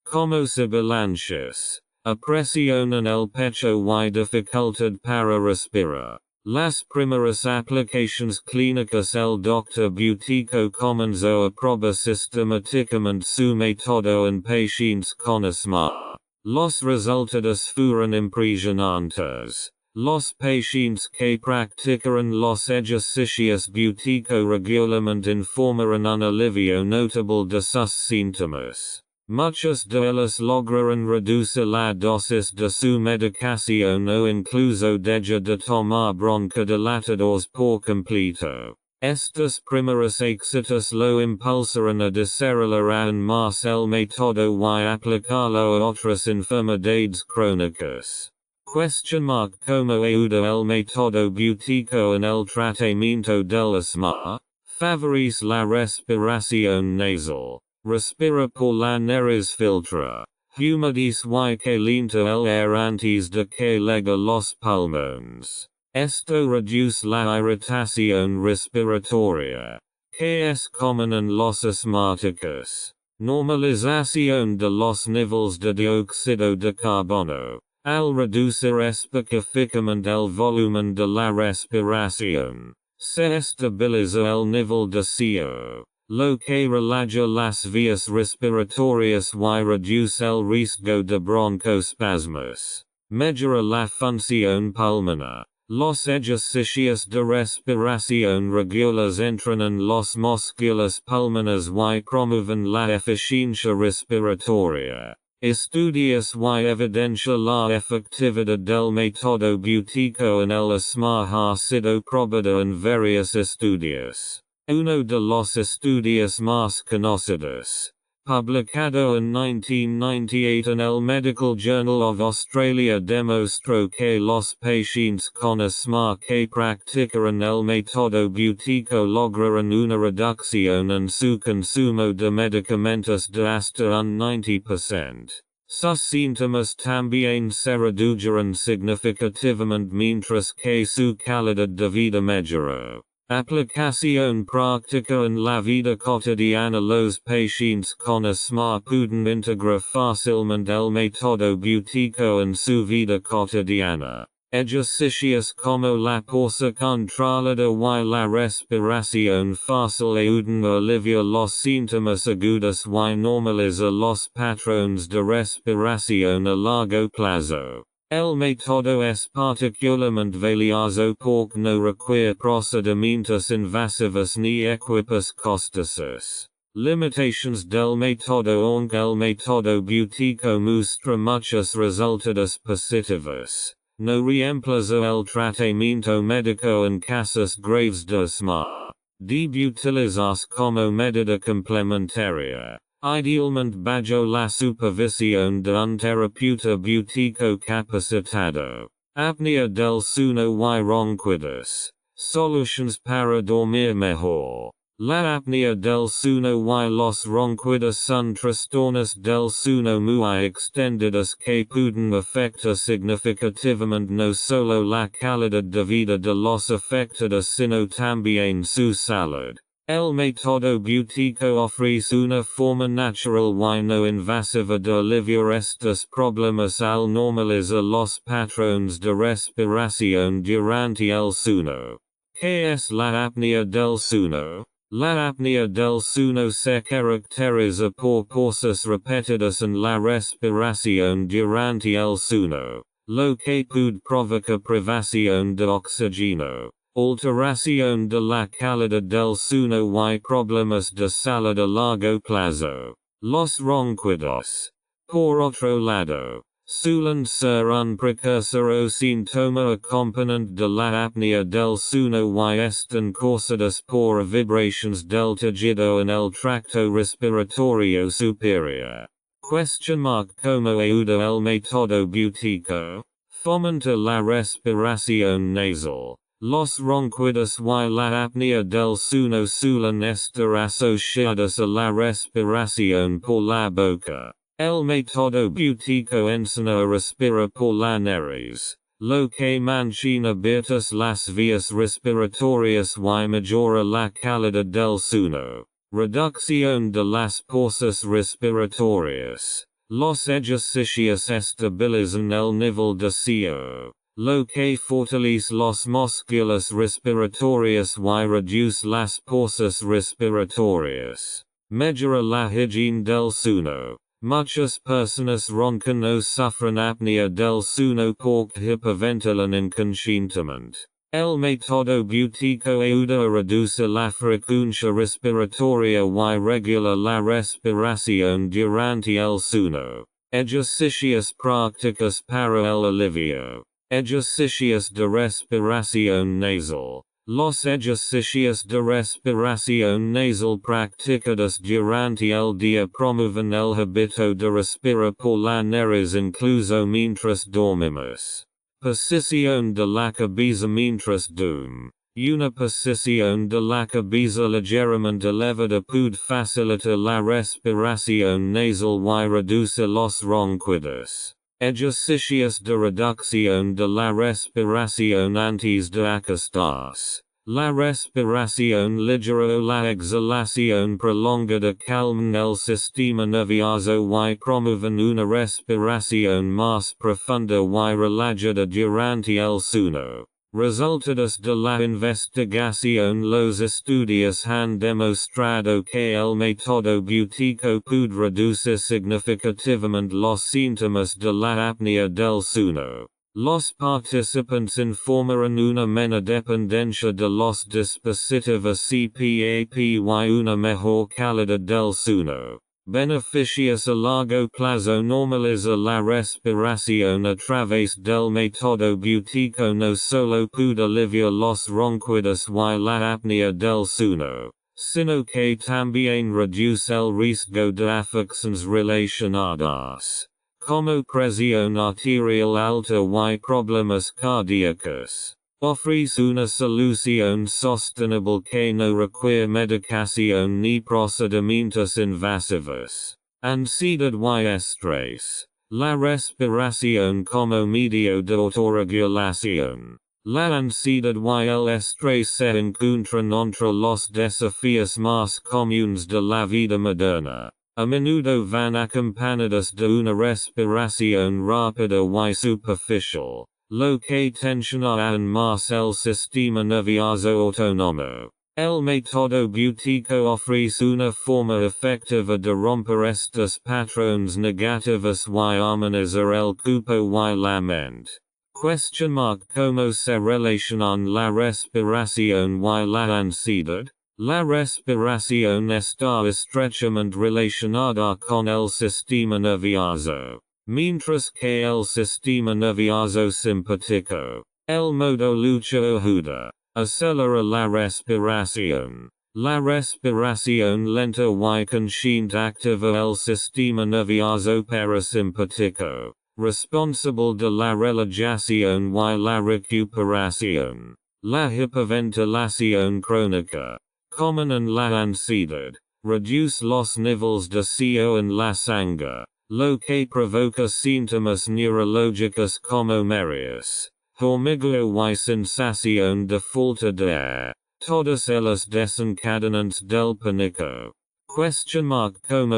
como sibilancias, presión en el pecho y dificultad para respirar. Las primeras aplicaciones clínicas el Dr. Buteyko comenzó a probar sistemáticamente su método en pacientes con asma. Los resultados fueron impresionantes. Los pacientes que practicaron los ejercicios Buteyko regularmente informaron un alivio notable de sus síntomas. Muchos de ellos lograron reducir la dosis de su medicación o incluso dejar de tomar broncodilatadores por completo. Estos primeros éxitos lo impulsaron a desarrollar aún más el método y aplicarlo a otras enfermedades crónicas. ¿Cómo ayuda el método Buteyko en el tratamiento del asma? Favorece la respiración nasal. Respira por la nariz, filtra, humedice y calienta el aire antes de que llegue los pulmones. Esto reduce la irritación respiratoria, que es común en los asmáticos. Normalización de los niveles de dióxido de carbono. Al reducir específicamente el volumen de la respiración, se estabiliza el nivel de CO. Lo que relaja las vías respiratorias y reduce el riesgo de broncospasmos. Mejora la función pulmonar. Los ejercicios de respiración regulares entrenan los músculos pulmonares y promueven la eficiencia respiratoria. Estudios y evidencia la efectividad del método Buteyko en el asma ha sido probada en varios estudios. Uno de los estudios más conocidos, publicado en 1998 en el Medical Journal of Australia, demostró que los pacientes con asma que practicaron el método Buteyko lograron una reducción en su consumo de medicamentos de hasta un 90%. Sus síntomas también se redujeron significativamente mientras que su calidad de vida mejoró. Aplicación práctica en la vida cotidiana. Los pacientes con asma pueden integrar fácilmente el método Buteyko en su vida cotidiana. Ejercicios como la pausa controlada y la respiración fácil ayudan a aliviar los síntomas agudos y normalizar los patrones de respiración a largo plazo. El método es particularmente valioso porque no requiere procedimientos invasivos ni equipos costosos. Limitations del método. Aunque el método Buteyko muestra muchos resultados positivos, no reemplaza el tratamiento médico en casos graves de asma. Debe utilizarse como medida complementaria. Idealmente bajo la supervisión de un terapeuta Buteyko capacitado. Apnea del sueño y ronquidos. Soluciones para dormir mejor. La apnea del sueño y los ronquidos son trastornos del sueño muy extendidos que pueden afectar significativamente no solo la calidad de vida de los afectados sino también su salud. El método Buteyko ofrece una forma natural y no invasiva de aliviar estos problemas al normalizar los patrones de respiración durante el sueño. ¿Qué es la apnea del sueño? La apnea del sueño se caracteriza por pausas repetidas en la respiración durante el sueño, lo que puede provocar privación de oxígeno. Alteración de la calidad del sueño y problemas de salud a largo plazo. Los ronquidos, por otro lado, suelen ser un precursor o síntoma acompañante de la apnea del sueño y están causados por vibraciones del tejido en el tracto respiratorio superior. ¿Cómo ayuda el método Buteyko? Fomenta la respiración nasal. Los ronquidos y la apnea del sueño suelen estar asociados a la respiración por la boca. El método Buteyko enseña a respirar por la nariz, lo que mantiene abiertas las vías respiratorias y mejora la calidad del sueño. Reducción de las pausas respiratorias. Los ejercicios estabilizan el nivel de CO, lo que fortalece los músculos respiratorios y reduce las pausas respiratorias. Mejora la higiene del sueño. Muchas personas roncan o sufren apnea del sueño porque hiperventilan inconscientemente. El método Buteyko ayuda a reducir la frecuencia respiratoria y regula la respiración durante el sueño. Ejercicios prácticos para el alivio. Ejercicios de respiración nasal. Los ejercicios de respiración nasal practicados durante el día promueven el hábito de respirar por la nariz incluso mientras dormimos. Posición de la cabeza mientras duerme. Una posición de la cabeza ligeramente elevada puede facilitar la respiración nasal y reducir los ronquidos. Ejercicios de reducción de la respiración antes de acostarse. La respiración ligera o la exhalación prolongada calman el sistema nervioso y promueven una respiración más profunda y relajada durante el sueño. Resultados de la investigación. Los estudios han demostrado que el método Buteyko puede reducir significativamente los síntomas de la apnea del sueño. Los participantes informaron una menor dependencia de los dispositivos CPAP y una mejor calidad del sueño. Beneficios a largo plazo. Normaliza la respiración a través del método Buteyko no solo puede aliviar los ronquidos y la apnea del sueño, sino que también reduce el riesgo de afecciones relacionadas, como presión arterial alta y problemas cardíacos. Ofrece una solución sostenible que no requiere medicación ni procedimientos invasivos. Ansiedad y estrés. La respiración como medio de autorregulación. La ansiedad y el estrés se encuentran entre los desafíos más comunes de la vida moderna. A menudo van acompañados de una respiración rápida y superficial, lo que tensiona aún más el sistema nervioso autónomo. El método Buteyko ofrece una forma efectiva de romper estos patrones negativos y armonizar el cuerpo y la mente. ¿Cómo se relacionan la respiración y la ansiedad? La respiración está estrechamente relacionada con el sistema nervioso, mientras que el sistema nervioso simpático, el modo lucha ayuda, acelera la respiración. La respiración lenta y consciente activa el sistema nervioso parasimpático, responsable de la relajación y la recuperación. La hiperventilación crónica, común en la ansiedad, reduce los niveles de CO en la sangre, lo que provoca síntomas neurológicos como mareos, hormigueo y sensación de falta de aire, todos ellos desencadenantes del pánico. ¿Cómo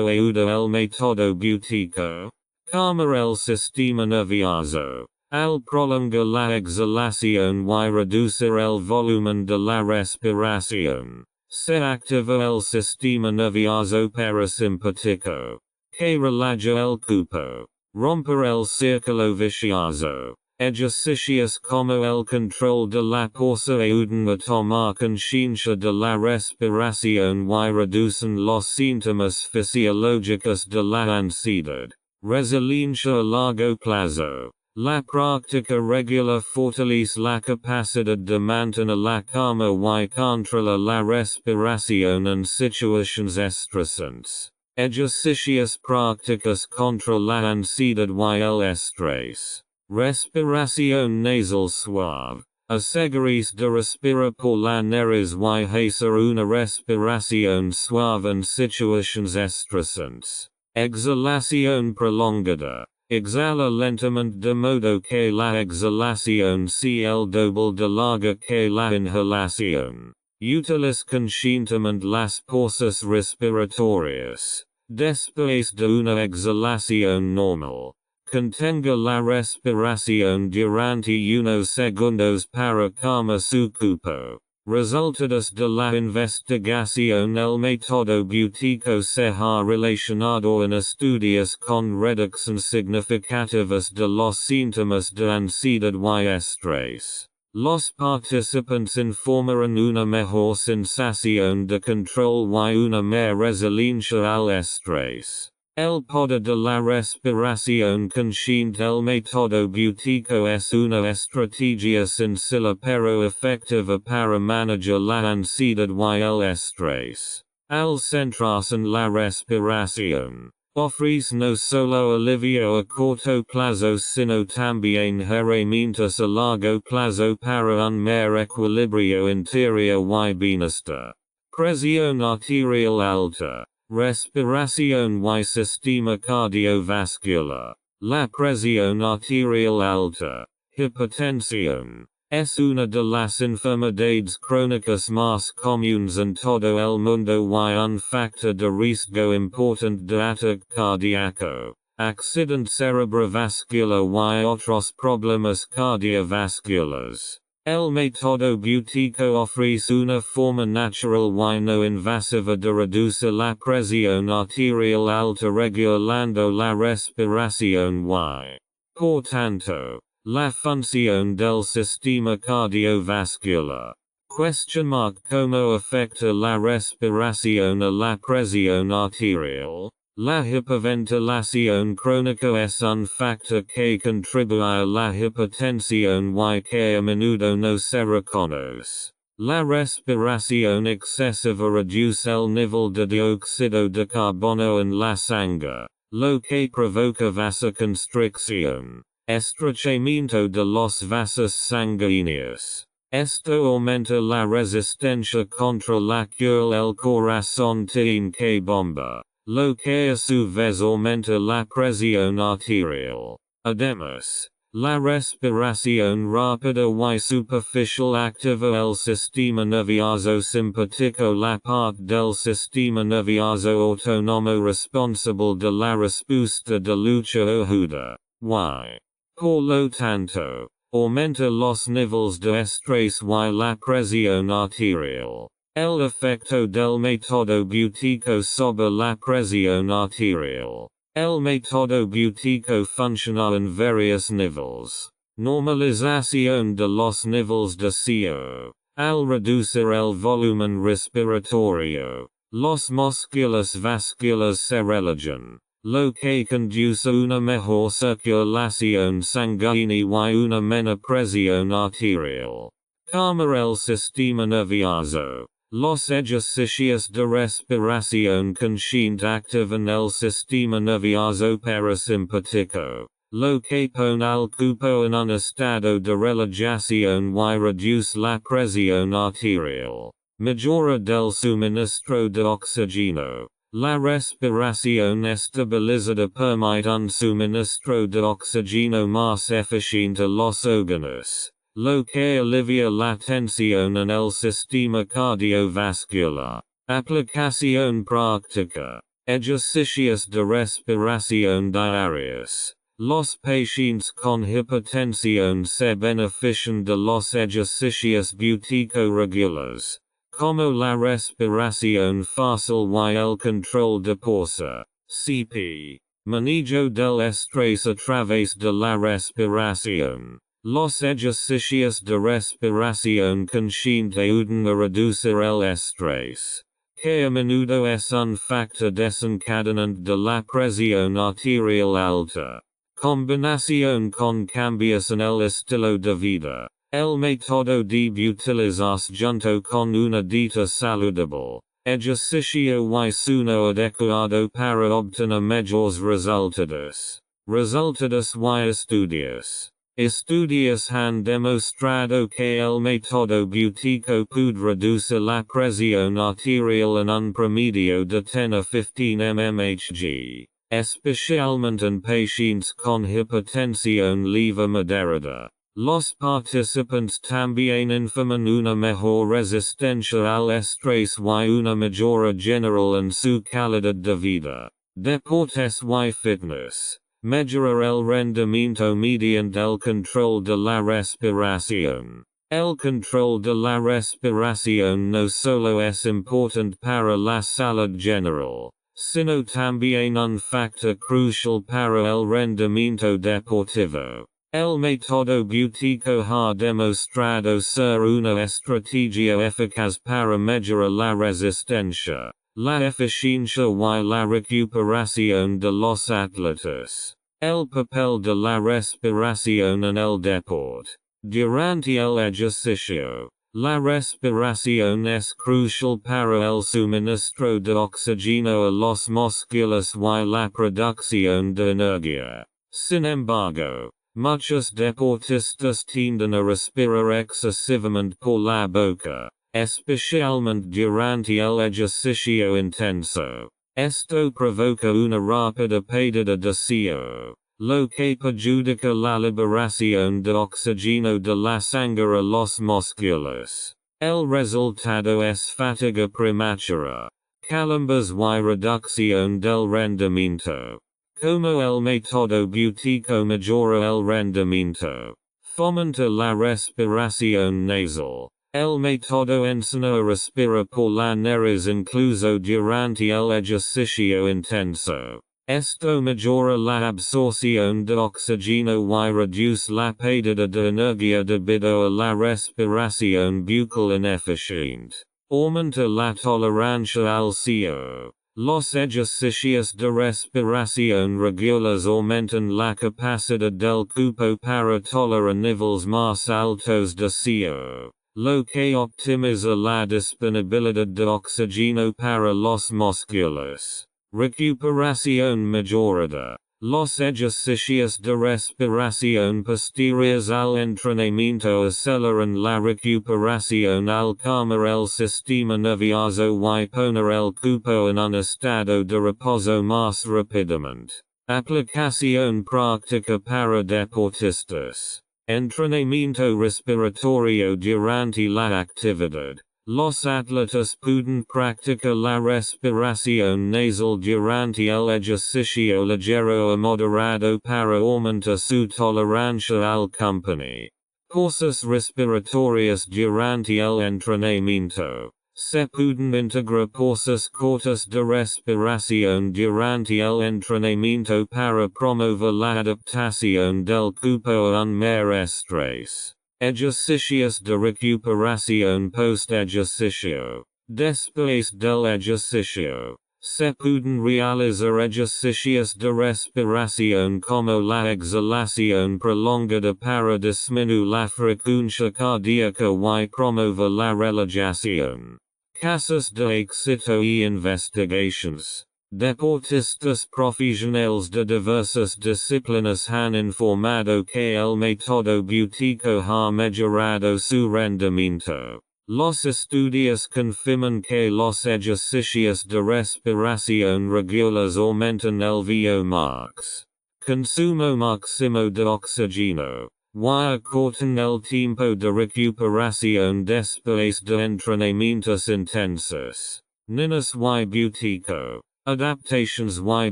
ayuda el método Buteyko? Calmar el sistema nervioso. Al prolongar la exhalación y reducir el volumen de la respiración, se activa el sistema nervioso parasimpático, que relaja el cuerpo, romper el círculo vicioso. Ejercicios como el control de la pausa ayudan a tomar conciencia de la respiración y reducen los síntomas fisiológicos de la ansiedad. Resiliencia a largo plazo. La práctica regular fortalece la capacidad de mantener la calma y controlar la respiración en situaciones estresantes. Ejercicios prácticos contra la ansiedad y el estrés. Respiración nasal suave. Asegúrese de respirar por la nariz y hacer una respiración suave en situaciones estresantes. Exhalación prolongada. exhala lentamente de modo que la exhalación sea el doble de larga que la inhalación. Utiliza conscientemente las pausas respiratorias. Después de una exhalación normal, contenga la respiración durante unos segundos para calmar su cuerpo. Resultados de la investigación. El método Buteyko se ha relacionado en estudios con reducciones significativas de los síntomas de ansiedad y estrés. Los participantes informan una mejor sensación de control y una mayor resiliencia al estrés. El poder de la respiración consciente. El método Buteyko es una estrategia sencilla pero efectiva para manejar la ansiedad y el estrés. Al centrarse en la respiración, ofrece no solo alivio a corto plazo sino también herramientas a largo plazo para un mayor equilibrio interior y bienestar. Presión arterial alta, respiración y sistema cardiovascular. La presión arterial alta, hipertensión, es una de las enfermedades crónicas más comunes en todo el mundo y un factor de riesgo importante de ataque cardíaco, accidente cerebrovascular y otros problemas cardiovasculares. El método Buteyko ofrece una forma natural y no invasiva de reducir la presión arterial alta regulando la respiración y, por tanto, la función del sistema cardiovascular. ¿Cómo afecta la respiración a la presión arterial? La hiperventilación crónica es un factor que contribuye a la hipertensión y que a menudo no se reconoce. La respiración excesiva reduce el nivel de dióxido de carbono en la sangre, lo que provoca vasoconstricción, estrechamiento de los vasos sanguíneos. Esto aumenta la resistencia contra la cual el corazón tiene que bomba, lo que a su vez aumenta la presión arterial. Además, la respiración rápida y superficial activa el sistema nervioso simpático, la parte del sistema nervioso autónomo responsable de la respuesta de lucha o huida, y, por lo tanto, aumenta los niveles de estrés y la presión arterial. El efecto del método Buteyko sobre la presión arterial. El método Buteyko funciona en varios niveles. Normalización de los niveles de CO. Al reducir el volumen respiratorio, los músculos vasculares se relajan, lo que conduce a una mejor circulación sanguínea y una menor presión arterial. Calmar el sistema nervioso. Los ejercicios de respiración consciente activan el sistema nervioso parasimpático, lo que pone al cuerpo en un estado de relajación y reduce la presión arterial. Mejora del suministro de oxígeno. La respiración estabilizada permite un suministro de oxígeno más eficiente a los órganos, lo que alivia la tensión en el sistema cardiovascular. Aplicación práctica. Ejercicios de respiración diarios. Los pacientes con hipertensión se benefician de los ejercicios Buteyko regulares, como la respiración fácil y el control de pausa. CP. Manejo del estrés a través de la respiración. Los ejercicios de respiración consciente ayudan a reducir el estrés, que a menudo es un factor desencadenante de la presión arterial alta. Combinación con cambios en el estilo de vida. El método debe utilizarse junto con una dieta saludable, ejercicio y sueño adecuado para obtener mejores resultados. Resultados y estudios. Estudios han demostrado que el método Buteyko puede reducir la presión arterial en un promedio de 10 a 15 mmHg. especialmente en pacientes con hipertensión leve moderada. Los participantes también informan una mejor resistencia al estrés y una mejora general en su calidad de vida. Deportes y fitness. Mejorar el rendimiento mediante el control de la respiración. El control de la respiración no solo es importante para la salud general, sino también un factor crucial para el rendimiento deportivo. El método Buteyko ha demostrado ser una estrategia eficaz para mejorar la resistencia, la eficiencia y la recuperación de los atletas. El papel de la respiración en el deporte. Durante el ejercicio, la respiración es crucial para el suministro de oxígeno a los músculos y la producción de energía. Sin embargo, muchos deportistas tienden a respirar excesivamente por la boca, especialmente durante el ejercicio intenso. Esto provoca una rápida pérdida de CO, lo que perjudica la liberación de oxígeno de la sangre a los músculos. El resultado es fatiga prematura, calambres y reducción del rendimiento. Como el método Buteyko mejora el rendimiento, fomenta la respiración nasal. El método enseña a respirar por la nariz incluso durante el ejercicio intenso. Esto mejora la absorción de oxígeno y reduce la pérdida de energía debido a la respiración bucal ineficiente. Aumenta la tolerancia al CO. Los ejercicios de respiración regulares aumentan la capacidad del cuerpo para tolerar niveles más altos de CO, lo que optimiza la disponibilidad de oxígeno para los músculos. Recuperación mejorada. Los ejercicios de respiración posteriores al entrenamiento aceleran la recuperación al calmar el sistema nervioso y poner el cuerpo en un estado de reposo más rápidamente. Aplicación práctica para deportistas. Entrenamiento respiratorio durante la actividad. Los atletas pueden practicar la respiración nasal durante el ejercicio ligero a moderado para aumentar su tolerancia al company. Pausas respiratorias durante el entrenamiento. Se pueden integrar pausas cortas de respiración durante el entrenamiento para promover la adaptación del cuerpo a un mayor estrés. Ejercicios de recuperación post-ejercicio. Después del ejercicio, se pueden realizar ejercicios de respiración como la exhalación prolongada para disminuir la frecuencia cardíaca y promover la relajación. Casos de éxito y investigations. Deportistas profesionales de diversas disciplinas han informado que el método Buteyko ha mejorado su rendimiento. Los estudios confirman que los ejercicios de respiración regulares aumentan el VO2max, consumo máximo de oxígeno, y acortan el tiempo de recuperación después de entrenamientos intensos. Ninas y Buteyko. Adaptations y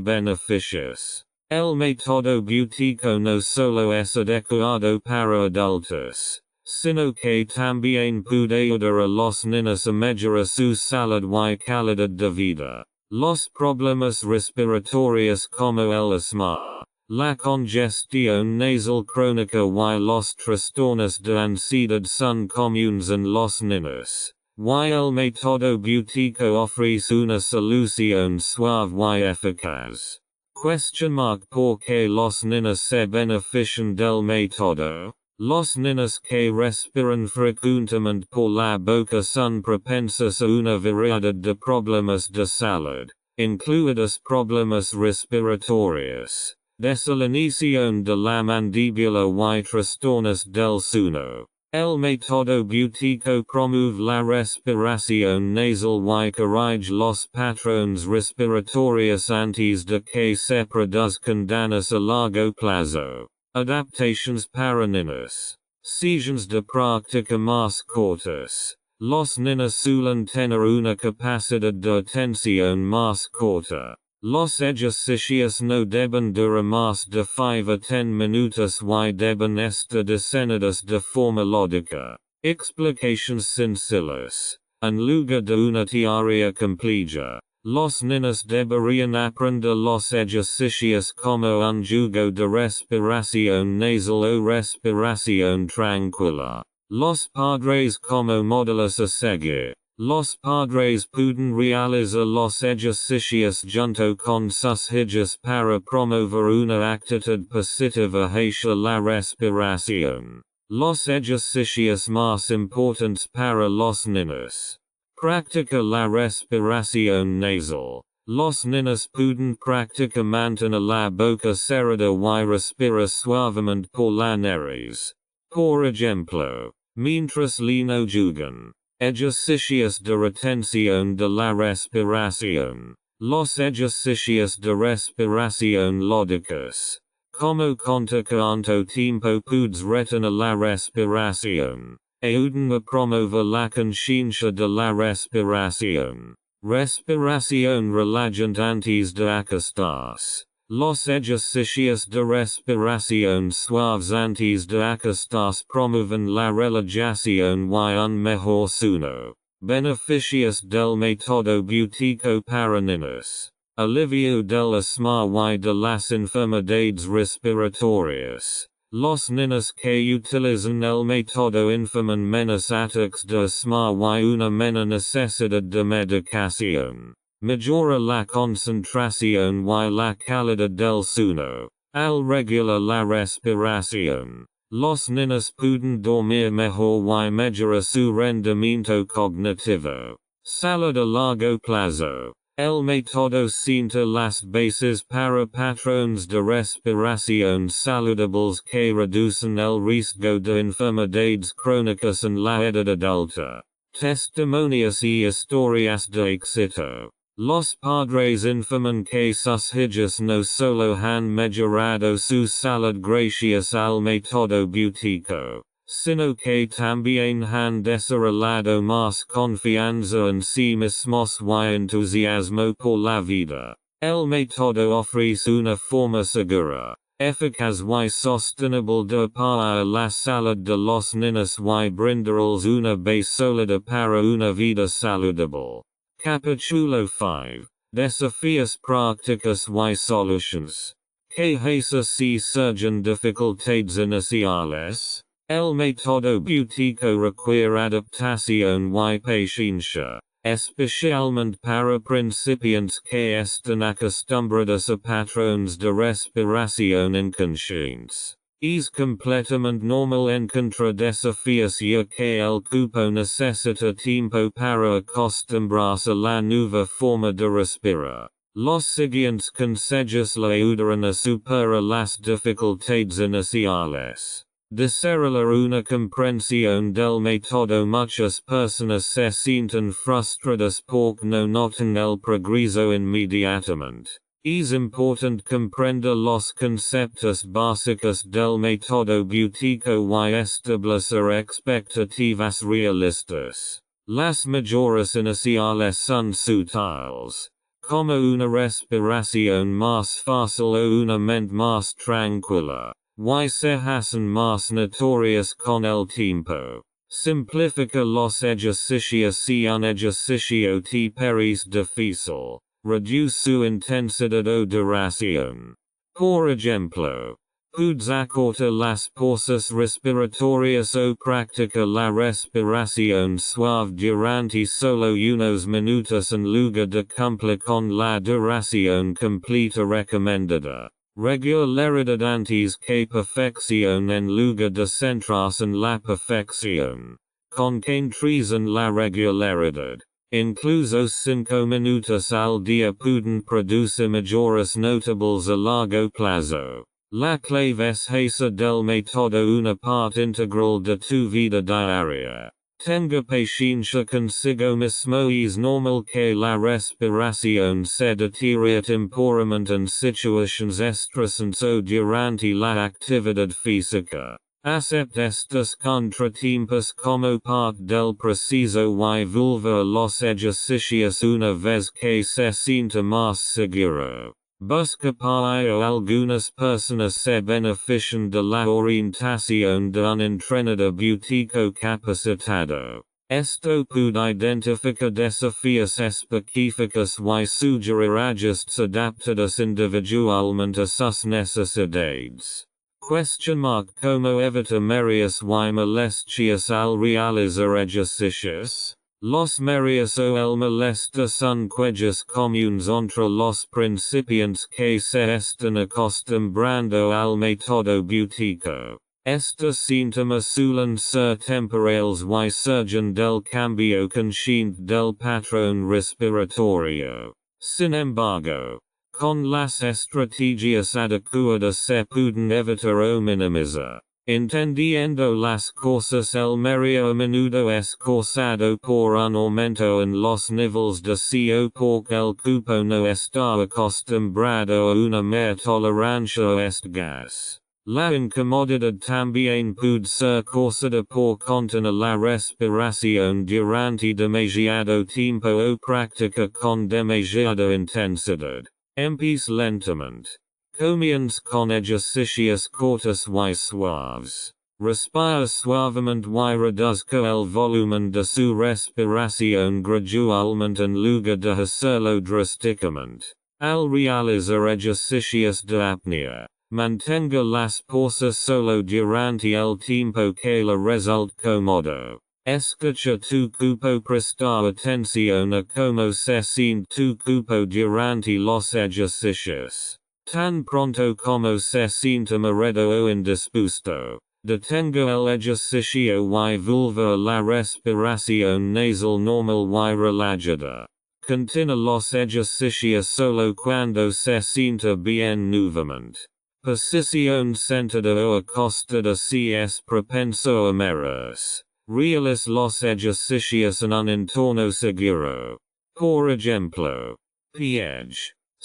beneficios. El método Buteyko no solo es adecuado para adultos, sino que también puede ayudar a los niños a mejorar su salud y calidad de vida. Los problemas respiratorios como el asma, la congestión nasal crónica y los trastornos de ansiedad son comunes en los niños. Y el método Buteyko ofrece una solución suave y eficaz. ¿Por qué los niños se benefician del método? Los niños que respiran frecuentemente por la boca son propensos a una variedad de problemas de salud, incluidos problemas respiratorios, desalinización de la mandíbula y trastornos del sueño. El método Buteyko promueve la respiración nasal y corrige los patrones respiratorios antes de que se produzcan daños a largo plazo. Adaptations para niños. Sesiones de práctica más cortas. Los niños suelen tener una capacidad de atención más corta. Los ejercicios no deben durar más de 5 a 10 minutos y deben estar diseñados de forma lógica. Explications sencillas. En lugar de una teoría compleja, los niños deberían aprender los ejercicios como un juego de respiración nasal o respiración tranquila. Los padres como modelos a seguir. Los padres pueden realizar los ejercicios junto con sus hijos para promover una actitud positiva hacia la respiración. Los ejercicios más importantes para los niños. Practica la respiración nasal. Los niños pueden practicar mantener la boca cerrada y respirar suavemente por la nariz. Por ejemplo, mientras no jugan. Ejercicios de retención de la respiración. Los ejercicios de respiración lógicos. Como contar cuánto tiempo puedes retener la respiración. Ayudan a promover la conciencia de la respiración. Respiración relajante antes de acostarse. Los ejercicios de respiración suaves antes de acostarse promueven la relajación y un mejor sueño. Beneficios del método Buteyko para niños. Alivio del asma y de las enfermedades respiratorias. Los niños que utilizan el método informan menos ataques de asma y una menor necesidad de medicación. Mejora la concentración y la calidad del sueño. Al regular la respiración. Los niños pueden dormir mejor y mejorar su rendimiento cognitivo. Salud a largo plazo. El método sienta las bases para patrones de respiración saludables que reducen el riesgo de enfermedades crónicas en la edad adulta. Testimonios y historias de éxito. Los padres informan que sus hijos no solo han mejorado su salud gracias al método Buteyko, sino que también han desarrollado más confianza en sí mismos y entusiasmo por la vida. El método ofrece una forma segura, eficaz y sostenible de apoyar la salud de los niños y brindarles una base sólida para una vida saludable. Capítulo 5. Desafíos prácticos y soluciones. ¿Qué hacer si surgen dificultades iniciales? El método Buteyko requiere adaptación y paciencia, especialmente para principiantes que están acostumbrados a patrones de respiración inconscientes. Es completamente normal encontrar desafíos ya que el cuerpo necesita tiempo para acostumbrarse a la nueva forma de respirar. Los siguientes consejos le ayudarán a superar las dificultades iniciales. Desarrollar una comprensión del método. Muchas personas se sienten frustradas porque no notan el progreso inmediatamente. Es importante comprender los conceptos básicos del método Buteyko y establecer expectativas realistas. Las mejoras iniciales son sutiles, como una respiración más fácil o una mente más tranquila, y se hacen más notorias con el tiempo. Simplifica los ejercicios. Si un ejercicio te parece difícil, reduce su intensidad o duración. Por ejemplo, puedes acortar las pausas respiratorias o practicar la respiración suave durante solo unos minutos en lugar de cumplir con la duración completa recomendada. Regularidad antes que perfección en lugar de centrarse en la perfección. Concéntrese en la regularidad. Incluso 5 minutos al día pueden producir mejoras notables a largo plazo. La clave es hesa del método una parte integral de tu vida diaria. Tenga paciencia consigo mismo es normal que la respiración se deteriore temporalmente en situaciones estresantes o durante la actividad física. Acept estos contratiempos como parte del proceso y volver a los ejercicios una vez que se sienta más seguro. Busca para ello algunas personas se benefician de la orientación de un entrenador Buteyko capacitado. Esto puede identificar desafíos específicos y sugerir ajustes adaptados individualmente a sus necesidades. Como evitar mareos y molestias al realizar ejercicios? Los mareos o el malestar son quejas comunes entre los principiantes que se están acostumbrando al método Buteyko. Estos síntomas suelen ser temporales y surgen del cambio consciente del patrón respiratorio. Sin embargo, con las estrategias adecuadas se pueden evitar o minimizar. Entendiendo las cosas el mareo a menudo es causado por un aumento en los niveles de CO porque el cuerpo no está acostumbrado a una mayor tolerancia a este gas. La incomodidad también puede ser causada por contener la respiración durante demasiado tiempo o práctica con demasiada intensidad. Empiece lentamente. Comienza con ejercicios cortos y suaves. Respira suavemente y reduzca el volumen de su respiración gradualmente en lugar de hacerlo drásticamente. Al realizar ejercicios de apnea, mantenga las pausas solo durante el tiempo que le resulte cómodo. Escucha tu cuerpo, presta atención a cómo se siente tu cuerpo durante los ejercicios. Tan pronto como se sienta mareado o indispuesto, detenga el ejercicio y vuelva a la respiración nasal normal y relajada. Continúa los ejercicios solo cuando se sienta bien nuevamente. Posición sentada o acostada si es propenso a mareos. Realiza los ejercicios en un entorno seguro. Por ejemplo, pie.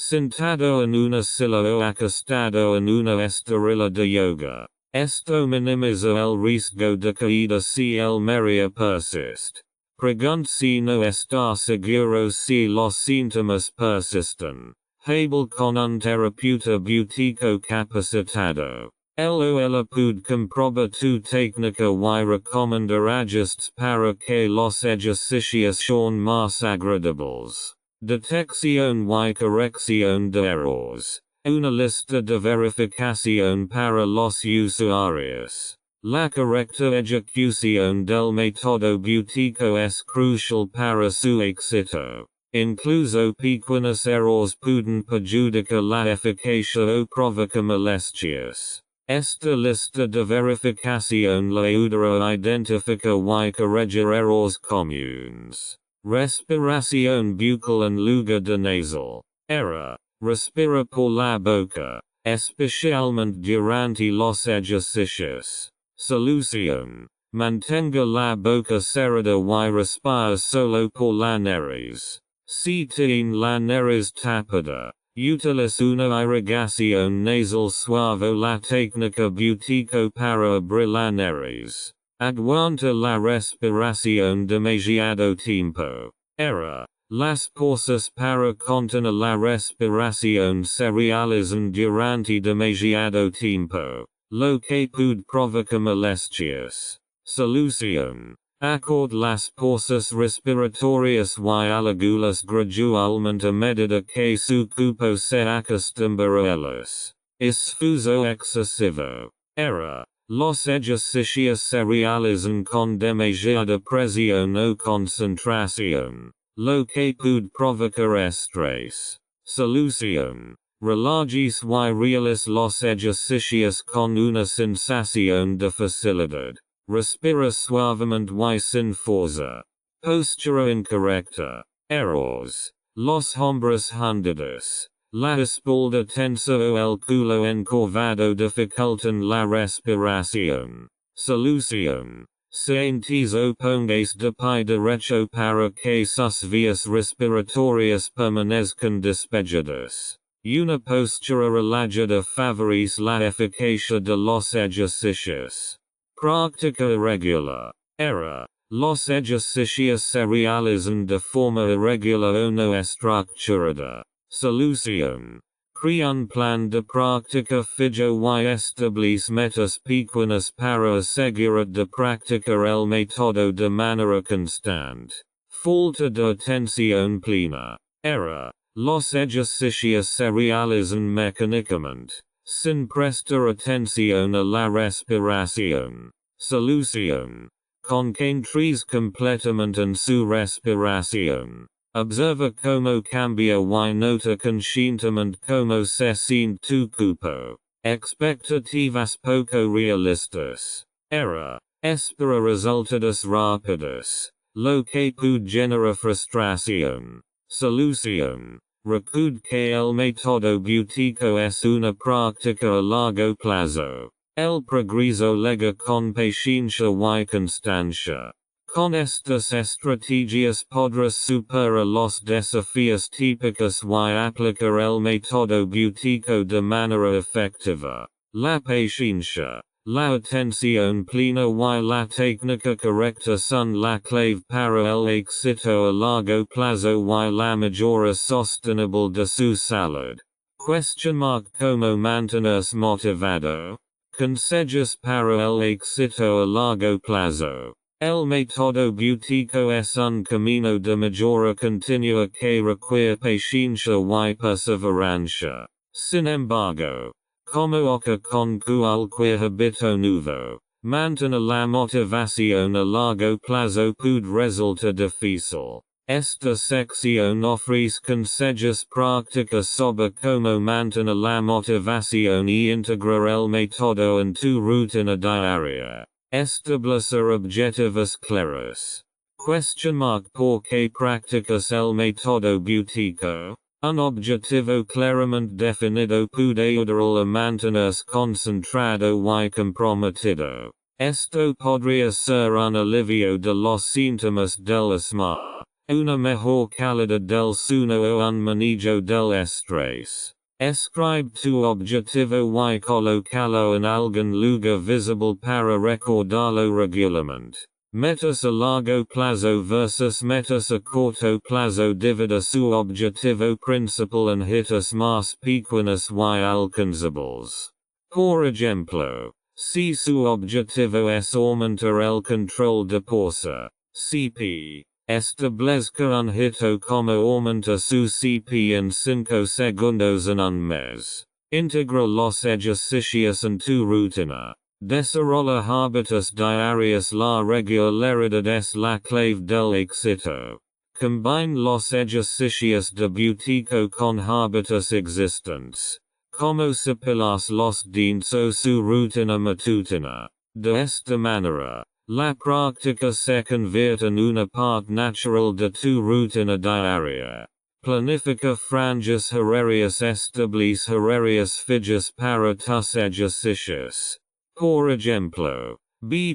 Sentado en una silla o acostado en una esterilla de yoga. Esto minimiza el riesgo de caída si el mareo persiste. Pregunta si no está seguro si los síntomas persisten. Habla con un terapeuta Buteyko capacitado. Él o ella puede comprobar tu técnica y recomendar ajustes para que los ejercicios sean más agradables. Detección y corrección de errores. Una lista de verificación para los usuarios. La correcta ejecución del método Buteyko es crucial para su éxito. Incluso pequeños errores pueden perjudicar la eficacia o provocar molestias. Esta lista de verificación le ayudará a identificar y corregir errores comunes. Respiración bucal en lugar de nasal. Error. Respira por la boca, especialmente durante los ejercicios. Solución. Mantenga la boca cerrada y respira solo por la nariz. Si tiene la nariz tapada, utiliza una irrigación nasal suave o la técnica Buteyko para abrir la nariz. Aguanta la respiración demasiado tiempo. Error. Las pausas para contener la respiración se realizan durante demasiado tiempo, lo que puede provocar molestias. Solución. Acorde las pausas respiratorias y alargulas gradualmente a medida que su cuerpo se acostumbra a ellas. Esfuerzo excesivo. Error. Los ejercicios se realizan con demasiada presión o concentración, lo que puede provocar estrés. Solución. Relajes y realiza los ejercicios con una sensación de facilidad. Respira suavemente y sin fuerza. Postura incorrecta. Errores. Los hombros hundidos. la espalda tensa o el culo encorvado dificultan la respiración. Solución. Sientes opongas de pie derecho para que sus vías respiratorias permanezcan despejadas. Una postura relajada favorece la eficacia de los ejercicios. Práctica irregular. Error. Los ejercicios se realizan de forma irregular o no estructurada. Solución. Crea un plan de práctica fijo y establece metas pequeñas para asegurar de practicar el método de manera constante. Falta de atención plena. Error. Los ejercicios se realizan mecánicamente, sin prestar atención a la respiración. Solución. Concentres completamente en su respiración. Observa cómo cambia y nota conscientemente cómo se siente tu cuerpo. Expectativas poco realistas. Error. Espera resultados rápidos, lo que puede generar frustración. Solución. Recuerda que el método Buteyko es una práctica a largo plazo. El progreso llega con paciencia y constancia. Con estas estrategias podrás superar los desafíos típicos y aplicar el método Buteyko de manera efectiva. La paciencia, la atención plena y la técnica correcta son la clave para el éxito a largo plazo y la mejora sostenible de su salud. ¿Cómo mantenerse motivado? Consejos para el éxito a largo plazo. El método Buteyko es un camino de mejora continua que requiere paciencia y perseverancia. Sin embargo, como ocurre con cualquier hábito nuevo, mantener la motivación a largo plazo puede resultar difícil. Esta sección ofrece consejos prácticos sobre cómo mantener la motivación y integrar el método en tu rutina diaria. Establecer objetivos claros. ¿Por qué practicas el método Buteyko? Un objetivo claramente definido puede ayudar a mantenerse concentrado y comprometido. Esto podría ser un alivio de los síntomas del asma, una mejor calidad del sueño o un manejo del estrés. Escribe tu objetivo y colócalo en algún lugar visible para recordarlo regularmente. Metas a largo plazo versus metas a corto plazo. Divida su objetivo principal en hitos más pequeños y alcanzables. Por ejemplo, si su objetivo es aumentar el control de peso, CP, establezca un hito como aumenta su CP en 5 segundos en un mes. Integra los ejercicios en tu rutina. Desarrolla hábitos diarios. La regularidad es la clave del éxito. Combine los ejercicios de Buteyko con hábitos existentes, como cepillas los dientes o su rutina matutina. De esta manera, la práctica se convierte en una parte natural de tu rutina diaria. Planifica franjas horarias. Establece horarios fijos para tus ejercicios. Por ejemplo,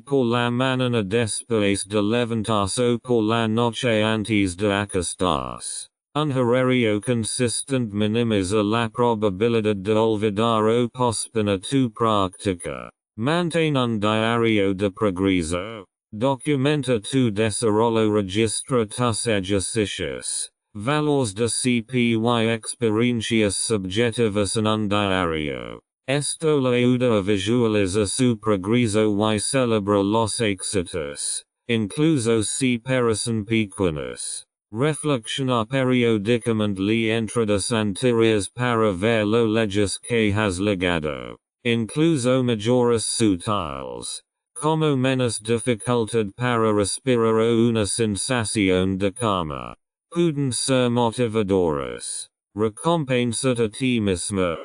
por la mañana después de levantarse o por la noche antes de acostarse. Un horario consistente minimiza la probabilidad de olvidar o posponer tu práctica. Mantén un diario de progreso. Documenta tu desarrollo. Registra tus ejercicios, valores de CP y experiencias subjetivas en un diario. Esto le ayuda a visualizar su progreso y celebra los éxitos, incluso si parecen pequeños. Reflexiona periódicamente las entradas anteriores para ver lo lejos que has llegado. Incluso mejoras sutiles, como menos dificultad para respirar o una sensación de calma, pueden ser motivadoras. Recompensate a ti mismo.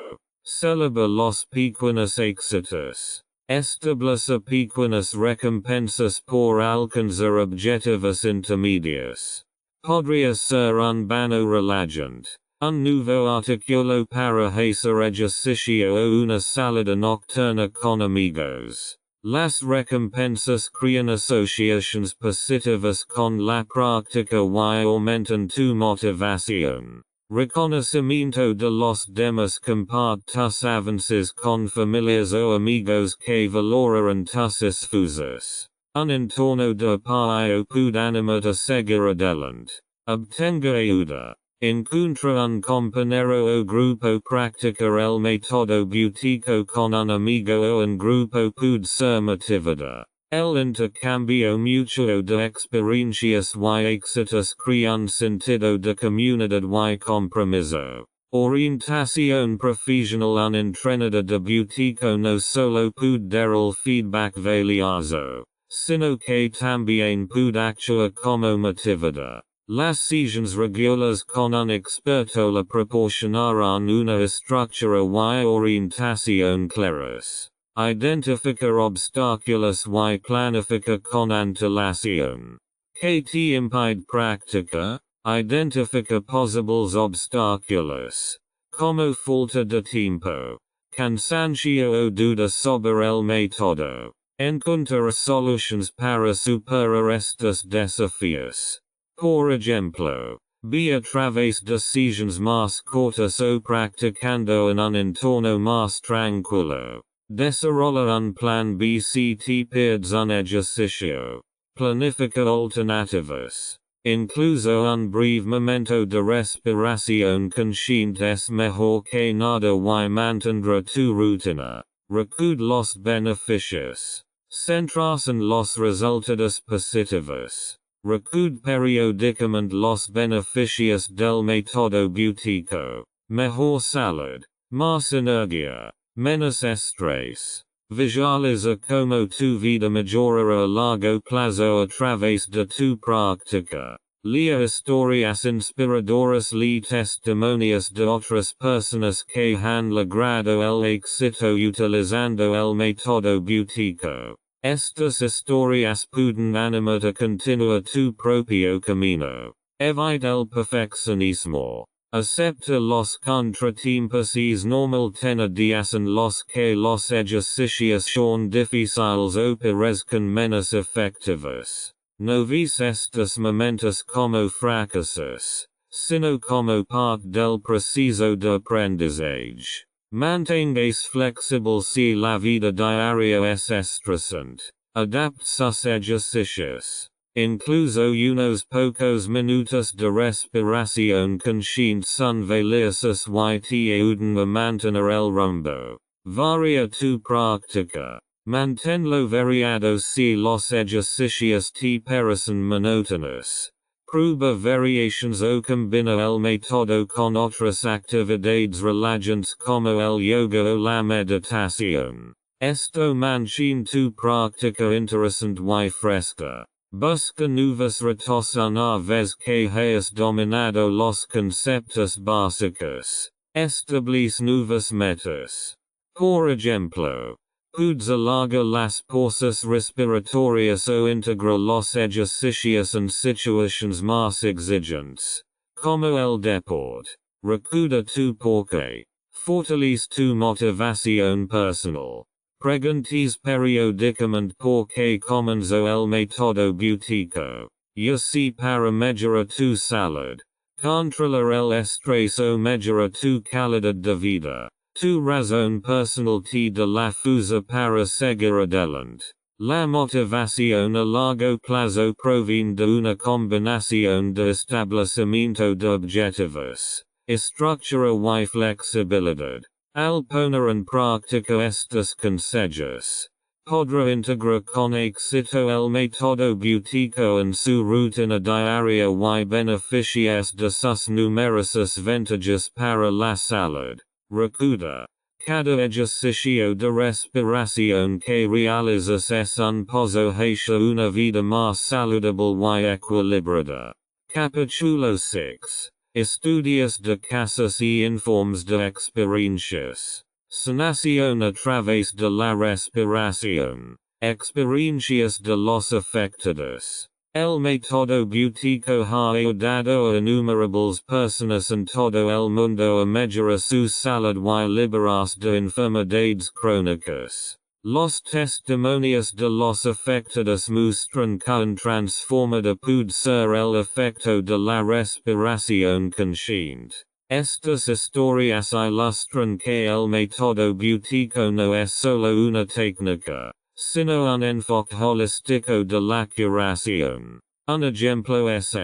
Celebra los pequeños éxitos. Establece pequeñas recompensas por alcanzar objetivos intermedios. Podría ser un baño relajante, Un nuevo artículo para hacer ejercicio o una salida nocturna con amigos. Las recompensas crean asociaciones positivas con la práctica y aumentan tu motivación. Reconocimiento de los demás, comparte tus avances con familiares o amigos que valoran tus esfuerzos. Un entorno de apoyo puede animarte a seguir adelante. Obtenga ayuda. Encuentra un compañero o grupo, practicar el método Buteyko con un amigo o un grupo puede ser motivador. El intercambio mutuo de experiencias y éxitos crea un sentido de comunidad y compromiso. Orientación profesional. Un entrenador de Buteyko no solo puede dar el feedback valioso, sino que también puede actuar como motivador. Las sesiones regulares con un experto le proporcionarán una estructura y orientación claras. Identificar obstáculos y planificar con antelación. Que te impide practicar. Identifica posibles obstáculos, como falta de tiempo, cansancio o duda sobre el método. Encontrar soluciones para superar estos desafíos. Por ejemplo, be a través de sesiones más cortas o practicando en un entorno más tranquilo. Desarrolla un plan B si te pierdes un ejercicio. Planifica alternativas. Incluso un breve momento de respiración consciente es mejor que nada y mantendrá tu rutina. Recuerda los beneficios. Centrarse en los resultados positivos. Recuerda periódicamente los beneficios del método Buteyko. Mejor salud. Más energía. Menos estrés. Visualiza como tu vida mejorará a largo plazo a través de tu práctica. Lea historias inspiradoras, lee testimonios de otras personas que han logrado el éxito utilizando el método Buteyko. Estas historias pueden animarte a continuar tu propio camino. Evita el perfeccionismo. Acepta los contratiempos. Es normal tener días en los que los ejercicios son difíciles o parezcan menos efectivos. No ves estos momentos como fracasos, sino como parte del proceso de aprendizaje. Manténgase flexible si la vida diaria es estresante. Adapte sus ejercicios. Incluso unos pocos minutos de respiración consciente son valiosos y te ayudan a mantener el rumbo. Varía tu práctica. Manténlo variado si los ejercicios te parecen monótonos. Prueba variations o combina el método con otras actividades relajantes como el yoga o la meditación. Esto mantén tu práctica interesante y fresca. Busca nuevos retos una vez que hayas dominado los conceptos básicos. Establece nuevas metas. Por ejemplo, puedes alargar las pausas respiratorias o integrar los ejercicios en situaciones más exigentes, como el deporte. Recuerda tu porqué. Fortalece tu motivación personal. Preguntes periódicamente por qué comenzó el método Buteyko, ya sea para mejorar tu salud, controlar el estrés o mejorar tu calidad de vida. Tu razón personal te da la fuerza para seguir adelante. La motivación a largo plazo proviene de una combinación de establecimiento de objetivos, estructura y flexibilidad. Al poner en práctica estos consejos, podrá integrar con éxito el método Buteyko en su rutina diaria y beneficiarse de sus numerosas ventajas para la salud. Recuerda, cada ejercicio de respiración que realizas es un paso hacia una vida más saludable y equilibrada. Capítulo 6. Estudios de casos y informes de experiencias. Sanación a través de la respiración. Experiencias de los afectados. El método Buteyko ha ayudado a innumerables personas en todo el mundo a mejorar su salud y liberarse de enfermedades crónicas. Los testimonios de los afectados muestran que un transformada puede ser el efecto de la respiración consciente. Estas historias ilustran que el método Buteyko no es solo una técnica, sino un enfoque holístico de la curación. Un ejemplo es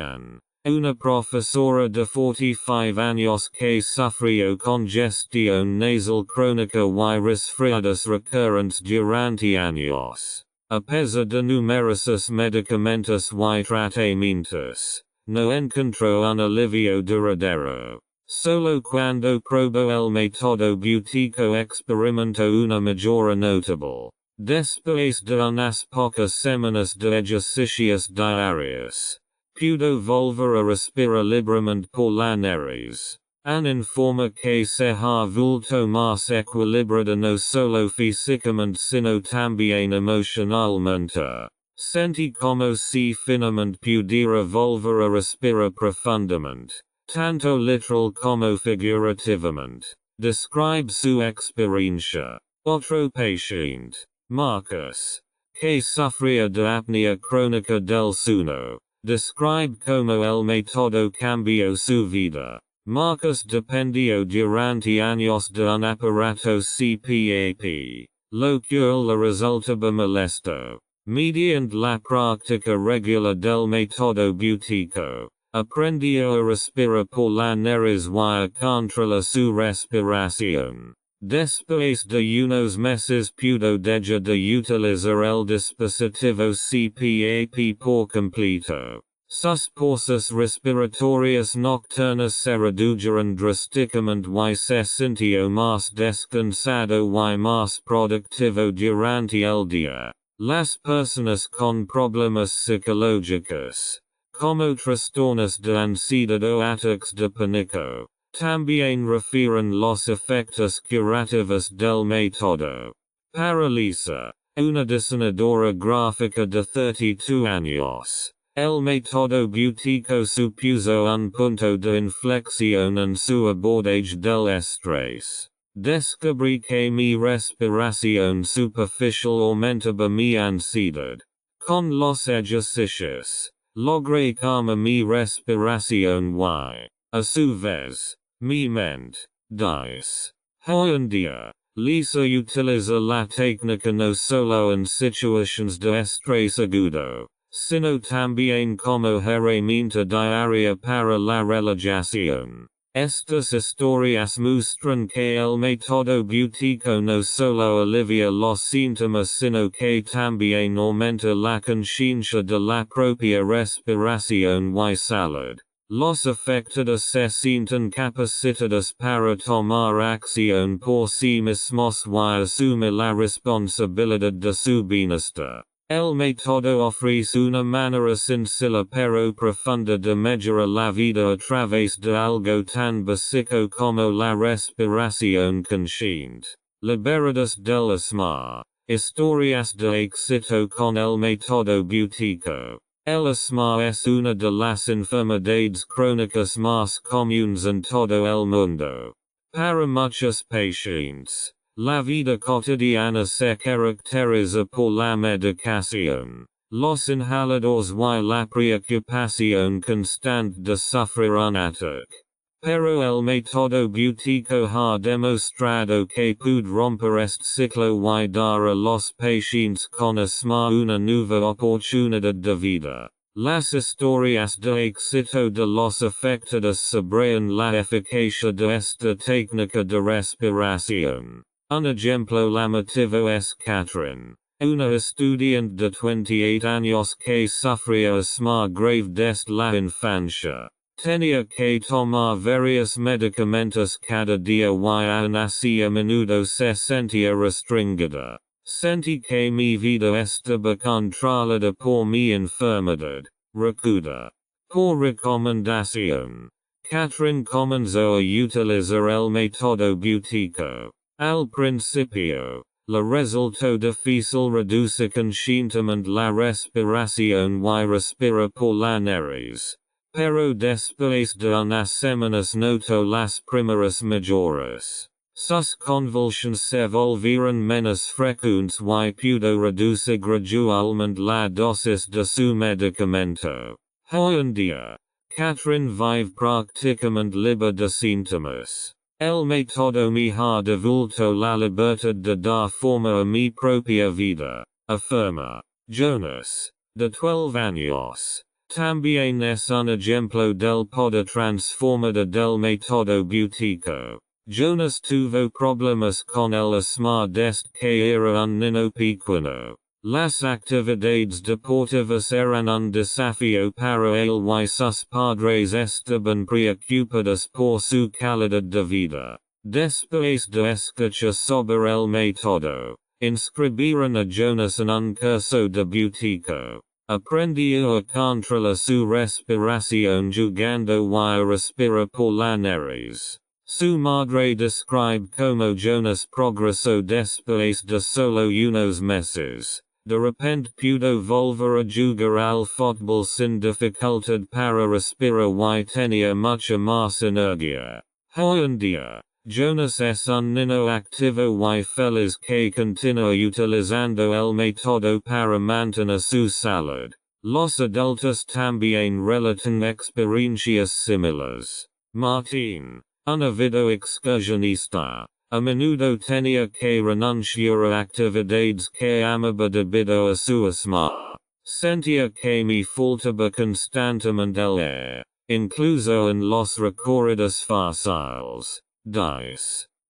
una profesora de 45 años que sufrió congestión nasal crónica y resfriados recurrentes durante años. A pesar de numerosos medicamentos y tratamientos, no encontró un alivio duradero. Solo cuando probó el método Buteyko experimentó una mejora notable. Después de unas pocas semanas de ejercicios diarios, pudo volver a respirar libremente por la nariz. An informa que se ha vuelto más equilibrada no solo físicamente sino también emocionalmente. Sentí como si finalmente pudiera volver a respirar profundamente, tanto literal como figurativamente. Describe su experiencia. Otro paciente, Marcus, que sufría de apnea crónica del sueño, describe como el método cambió su vida. Marcus dependió durante años de un aparato CPAP, lo cual le resultaba molesto. Mediante la práctica regular del método Buteyko, aprendió a respirar por la nariz y a controlar su respiración. Después de unos meses pudo dejar de utilizar el dispositivo CPAP por completo. Sus pausas respiratorias nocturnas se redujeron drásticamente y se sintió más descansado y más productivo durante el día. Las personas con problemas psicológicos, como trastornos de ansiedad o ataques de pánico, también refieren los efectos curativos del método. Para Lisa, una diseñadora gráfica de 32 años, el método Buteyko supuso un punto de inflexión en su abordaje del estrés. Descubrí que mi respiración superficial aumentaba mi ansiedad. Con los ejercicios, logré calmar mi respiración y, a su vez, mi mente. Dice. Hoy en día, Lisa utiliza la técnica no solo en situaciones de estrés agudo, sino también como herramienta diaria para la relajación. Estas historias muestran que el método Buteyko no solo alivia los síntomas sino que también aumenta la conciencia de la propia respiración y salud. Los afectados se sienten capacitados para tomar acción por sí mismos y asumir la responsabilidad de su bienestar. El método ofrece una manera sencilla pero profunda de mejorar la vida a través de algo tan básico como la respiración consciente. Liberados del asma. Historias de éxito con el método Buteyko. El asma es una de las enfermedades crónicas más comunes en todo el mundo. Para muchos pacientes, la vida cotidiana se caracteriza por la medicación, los inhaladores y la preocupación constante de sufrir un ataque. Pero el método Buteyko ha demostrado que puede romper este ciclo y dar a los pacientes con asma una nueva oportunidad de vida. Las historias de éxito de los afectados subrayan la eficacia de esta técnica de respiración. Un ejemplo llamativo es Catherine, una estudiante de 28 años que sufría asma grave desde la infancia. Tenía que tomar varios medicamentos cada día y aún así a menudo se sentía restringida. Sentí que mi vida estaba controlada por mi enfermedad. Recuda. Por recomendación, Catherine comenzó a utilizar el método Buteyko. Al principio, Le resultado difícil reduce conscientemente la respiración y respira por la nariz. Pero después de unas semanas noto las primeras mejoras. Sus convulsions se volvieron menos frecuentes y pudo reducir gradualmente la dosis de su medicamento. Hoy en día, Catherine vive prácticamente libre de síntomas. El método me ha devuelto la libertad de dar forma a mi propia vida, afirma. Jonas, de 12 años. También es un ejemplo del poder transformador del método Buteyko. Jonas tuvo problemas con el asma desde que era un niño pequeño. Las actividades deportivas eran un desafío para él y sus padres estaban preocupados por su calidad de vida. Después de escuchar sobre el método, inscribieron a Jonas en un curso de Buteyko. Aprendió a controlar su respiración jugando y a respirar por la nariz. Su madre describe cómo Jonas progresó después de solo unos meses. De repente pudo volver a jugar al fútbol sin dificultad para respirar y tenía mucha más energía. Hoy en día, Jonas es un niño activo y feliz que continúa utilizando el método para mantener su salud. Los adultos también relatan experiencias similares. Martín, un ávido excursionista, a menudo tenía que renunciar a actividades que amaba debido a su asma. Sentía que me faltaba constantemente el aire, incluso en los recorridos fáciles.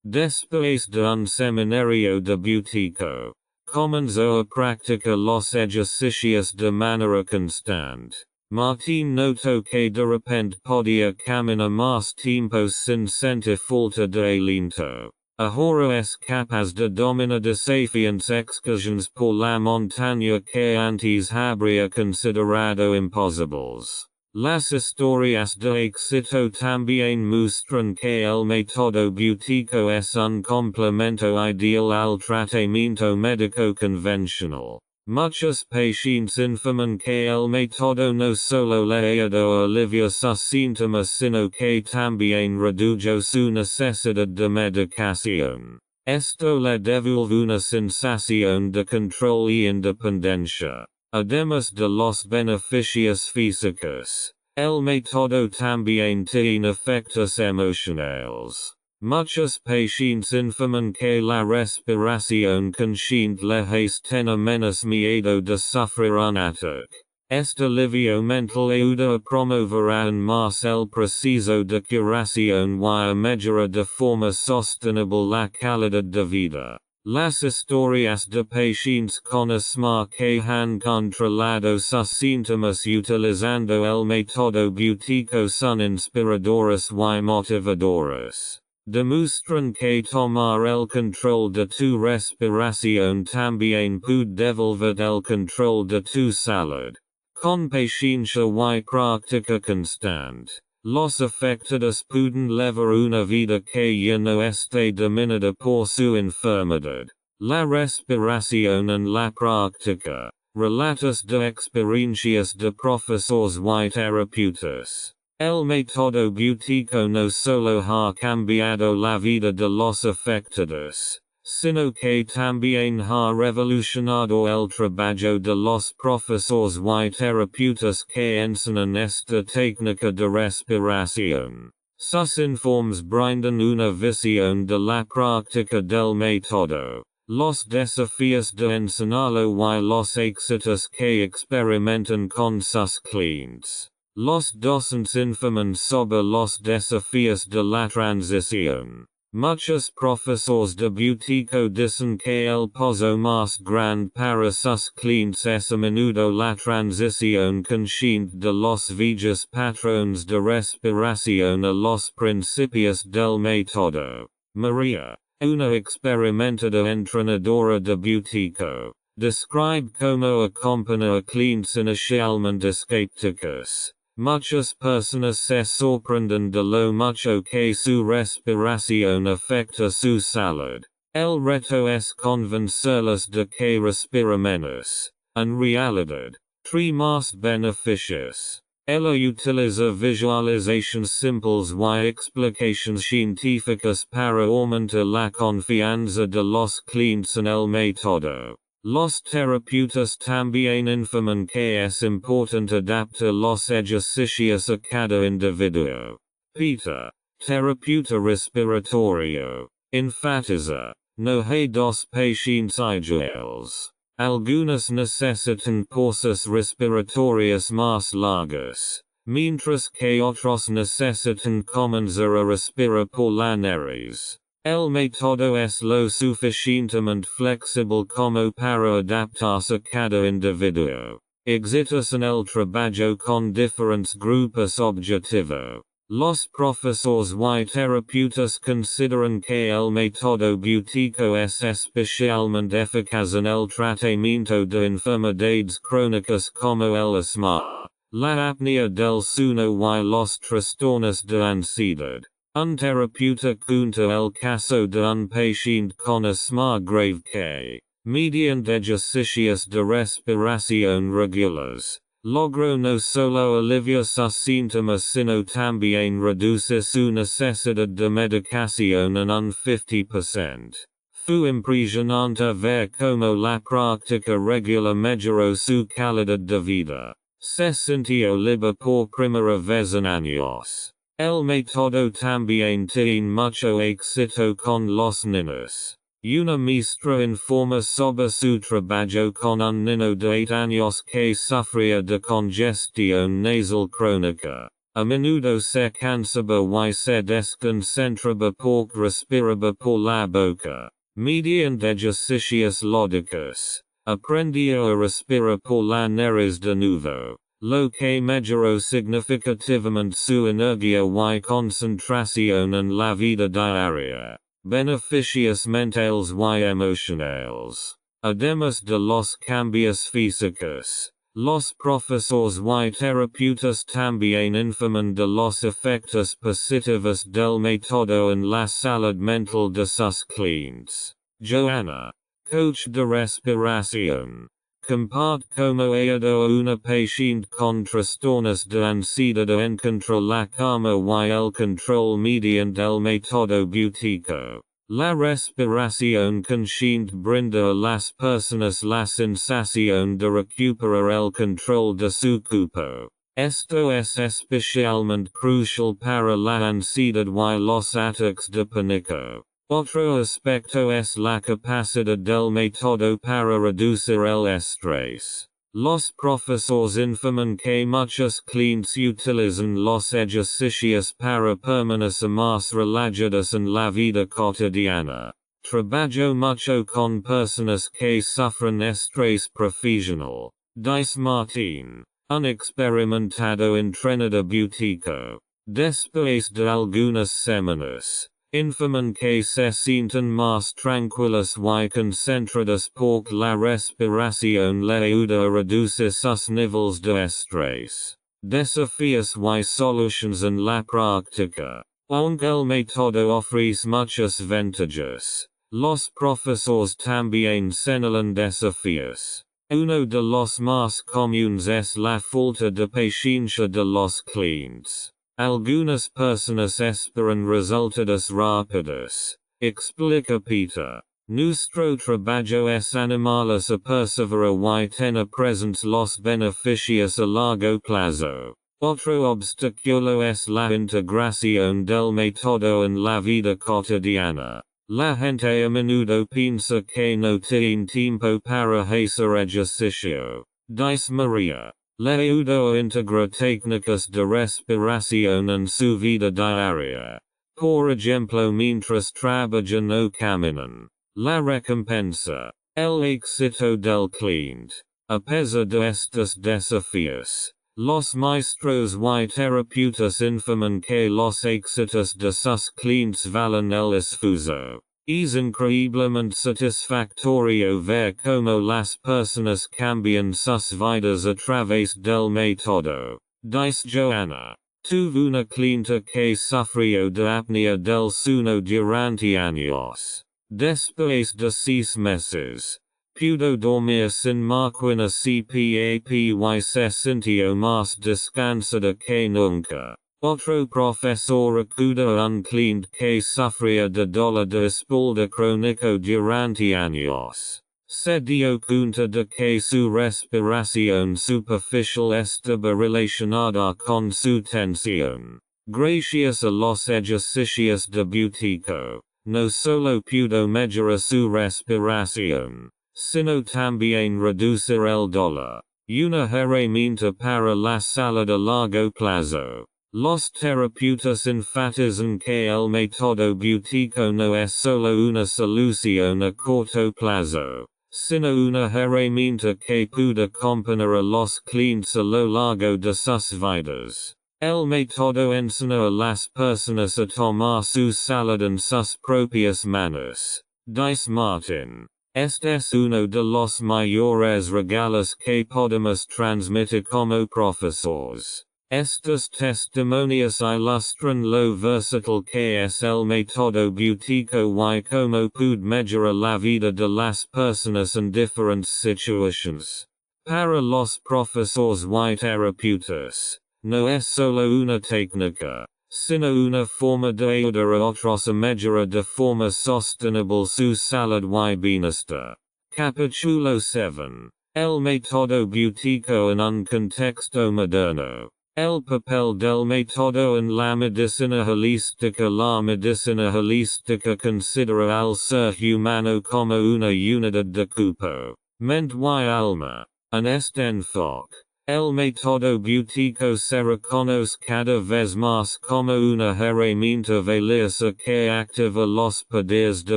Después de un seminario de Buteyko, comenzó a practicar los ejercicios de manera constante. Martín notó que de repente podía caminar más tiempo sin sentir falta de aliento. Ahora es capaz de dominar desafiantes excursiones por la montaña que antes habría considerado imposibles. Las historias de éxito también muestran que el método Buteyko es un complemento ideal al tratamiento médico convencional. Muchos pacientes informan que el método no solo le ayudó a aliviar sus síntomas sino que también redujo su necesidad de medicación. Esto le devuelve una sensación de control y independencia. Además de los beneficios físicos, el método también tiene efectos emocionales. Muchos pacientes informan que la respiración consciente les tiene menos miedo de sufrir un ataque. Este alivio mental ayuda a promover aún más el proceso de curación y a mejorar de forma sostenible la calidad de vida. Las historias de pacientes con asma que han controlado sus síntomas utilizando el método Buteyko son inspiradoras y motivadoras. Demuestran que tomar el control de tu respiración también puede devolver el control de tu salud. Con paciencia y práctica constante, los afectados pueden llevar una vida que ya no esté dominada por su enfermedad. La respiración en la práctica. Relatos de experiencias de profesores y terapeutas. El método Buteyko no solo ha cambiado la vida de los afectados, sino que también ha revolucionado el trabajo de los profesores y terapeutas que enseñan esta técnica de respiración. Sus informes brindan una visión de la práctica del método, los desafíos de enseñarlo y los éxitos que experimentan con sus clientes. Los docentes informan sobre los desafíos de la transición. Muchos profesores de Buteyko dicen que el pozo más grande para sus clientes es a menudo la transición consciente de los viejos patrones de respiración a los principios del método. María, una experimentada entrenadora de Buteyko, describe cómo acompaña a clientes inicialmente escépticos. Muchas personas se sorprenden de lo mucho que su respiración afecta su salud. el reto es convencerlos de que respira menos, en realidad, tres más beneficios. Ella utiliza visualizations simples y explicaciones científicas para aumentar la confianza de los clientes en el método. Los terapeutas también informan que es importante adaptar los ejercicios a cada individuo. Peter, terapeuta respiratorio, enfatiza, no hay dos pacientes iguales. Algunos necesitan pausas respiratorias más largas, mientras que otros necesitan comenzar a respirar por la nariz. El método es lo suficientemente flexible como para adaptarse a cada individuo. Éxitos en el trabajo con diferentes grupos objetivo. Los profesores y terapeutas consideran que el método Buteyko es especialmente eficaz en el tratamiento de enfermedades crónicas como el asma, la apnea del sueño y los trastornos de ansiedad. Un terapeuta cuenta el caso de un paciente con asma grave que, mediante ejercicios de respiración regulares, logró no solo aliviar sus síntomas sino también reducir su necesidad de medicación en un 50%. Fue impresionante ver cómo la práctica regular mejoró su calidad de vida. Se sintió libre por primera vez en años. El método también tiene mucho éxito con los niños. Una maestra informa sobre su trabajo con un niño de 8 años que sufría de congestión nasal crónica. A menudo se cansaba y se desconcentraba porque respiraba por la boca. Mediante ejercicios lógicos, aprendió a respirar por la nariz de nuevo, lo que mejoró significativamente su energía y concentración en la vida diaria. Beneficios mentales y emocionales. Además de los cambios físicos, los profesores y terapeutas también informan de los efectos positivos del método en la salud mental de sus clientes. Joanna, coach de respiración, comparte cómo ayudó a una paciente con trastornos de ansiedad a encontrar la calma y el control mediante el método Buteyko. La respiración consciente brinda a las personas la sensación de recuperar el control de su cuerpo. Esto es especialmente crucial para la ansiedad y los ataques de pánico. Otro aspecto es la capacidad del método para reducir el estrés. Los profesores informan que muchos clientes utilizan los ejercicios para permanecer más relajados en la vida cotidiana. Trabajo mucho con personas que sufren estrés profesional. Dice Martín, un experimentado entrenador Buteyko. Después de algunas semanas, informan que se sienten más tranquilos y concentrados porque la respiración le ayuda a reducir sus niveles de estrés. Desafíos y soluciones en la práctica. Aunque el método ofrece muchas ventajas, los profesores también señalan desafíos. Uno de los más comunes es la falta de paciencia de los clientes. Algunas personas esperan resultados rápidos. Explica Peter. Nuestro trabajo es animarles a perseverar y tener presentes los beneficios a largo plazo. Otro obstáculo es la integración del método en la vida cotidiana. La gente a menudo piensa que no tiene tiempo para hacer ejercicio. Dice María. Le ayuda a integrar técnicas de respiración en su vida diaria. Por ejemplo, mientras trabajan o caminan. La recompensa. El éxito del cliente. A pesar de estos desafíos, los maestros y terapeutas informan que los éxitos de sus clientes valen el esfuerzo. Es increíblemente satisfactorio ver cómo las personas cambian sus vidas a través del método. Dice Joanna. Tuve una clienta que sufrió de apnea del sueño durante años. Después de 6 meses, pudo dormir sin máquina CPAPY se sintió más descansada que nunca. Otro profesor acudió un cliente que sufría de dolor de espalda crónico durante años. Se dio cuenta de que su respiración superficial estaba relacionada con su tensión. Gracias a los ejercicios de Buteyko, no solo pudo mejorar su respiración, sino también reducir el dolor. Una herramienta para la salud a largo plazo. Los terapeutas enfatizan que el método Buteyko no es solo una solución a corto plazo, sino una herramienta que puede acompañar a los clientes a lo largo de sus vidas. El método enseña a las personas a tomar su salud en sus propias manos. Dice Martin. Este es uno de los mayores regalos que podemos transmitir como profesores. Estos testimonios ilustran lo versátil que es el método Buteyko y cómo puede mejorar la vida de las personas en diferentes situaciones. Para los profesores y terapeutas, no es solo una técnica, sino una forma de ayudar a otros a mejorar de forma sostenible su salud y bienestar. Capítulo 7. El método Buteyko en un contexto moderno. El papel del método en la medicina holística. La medicina holística considera al ser humano como una unidad de cuerpo, mente y alma. En este enfoque, el método Buteyko se reconoce cada vez más como una herramienta valiosa que activa los poderes de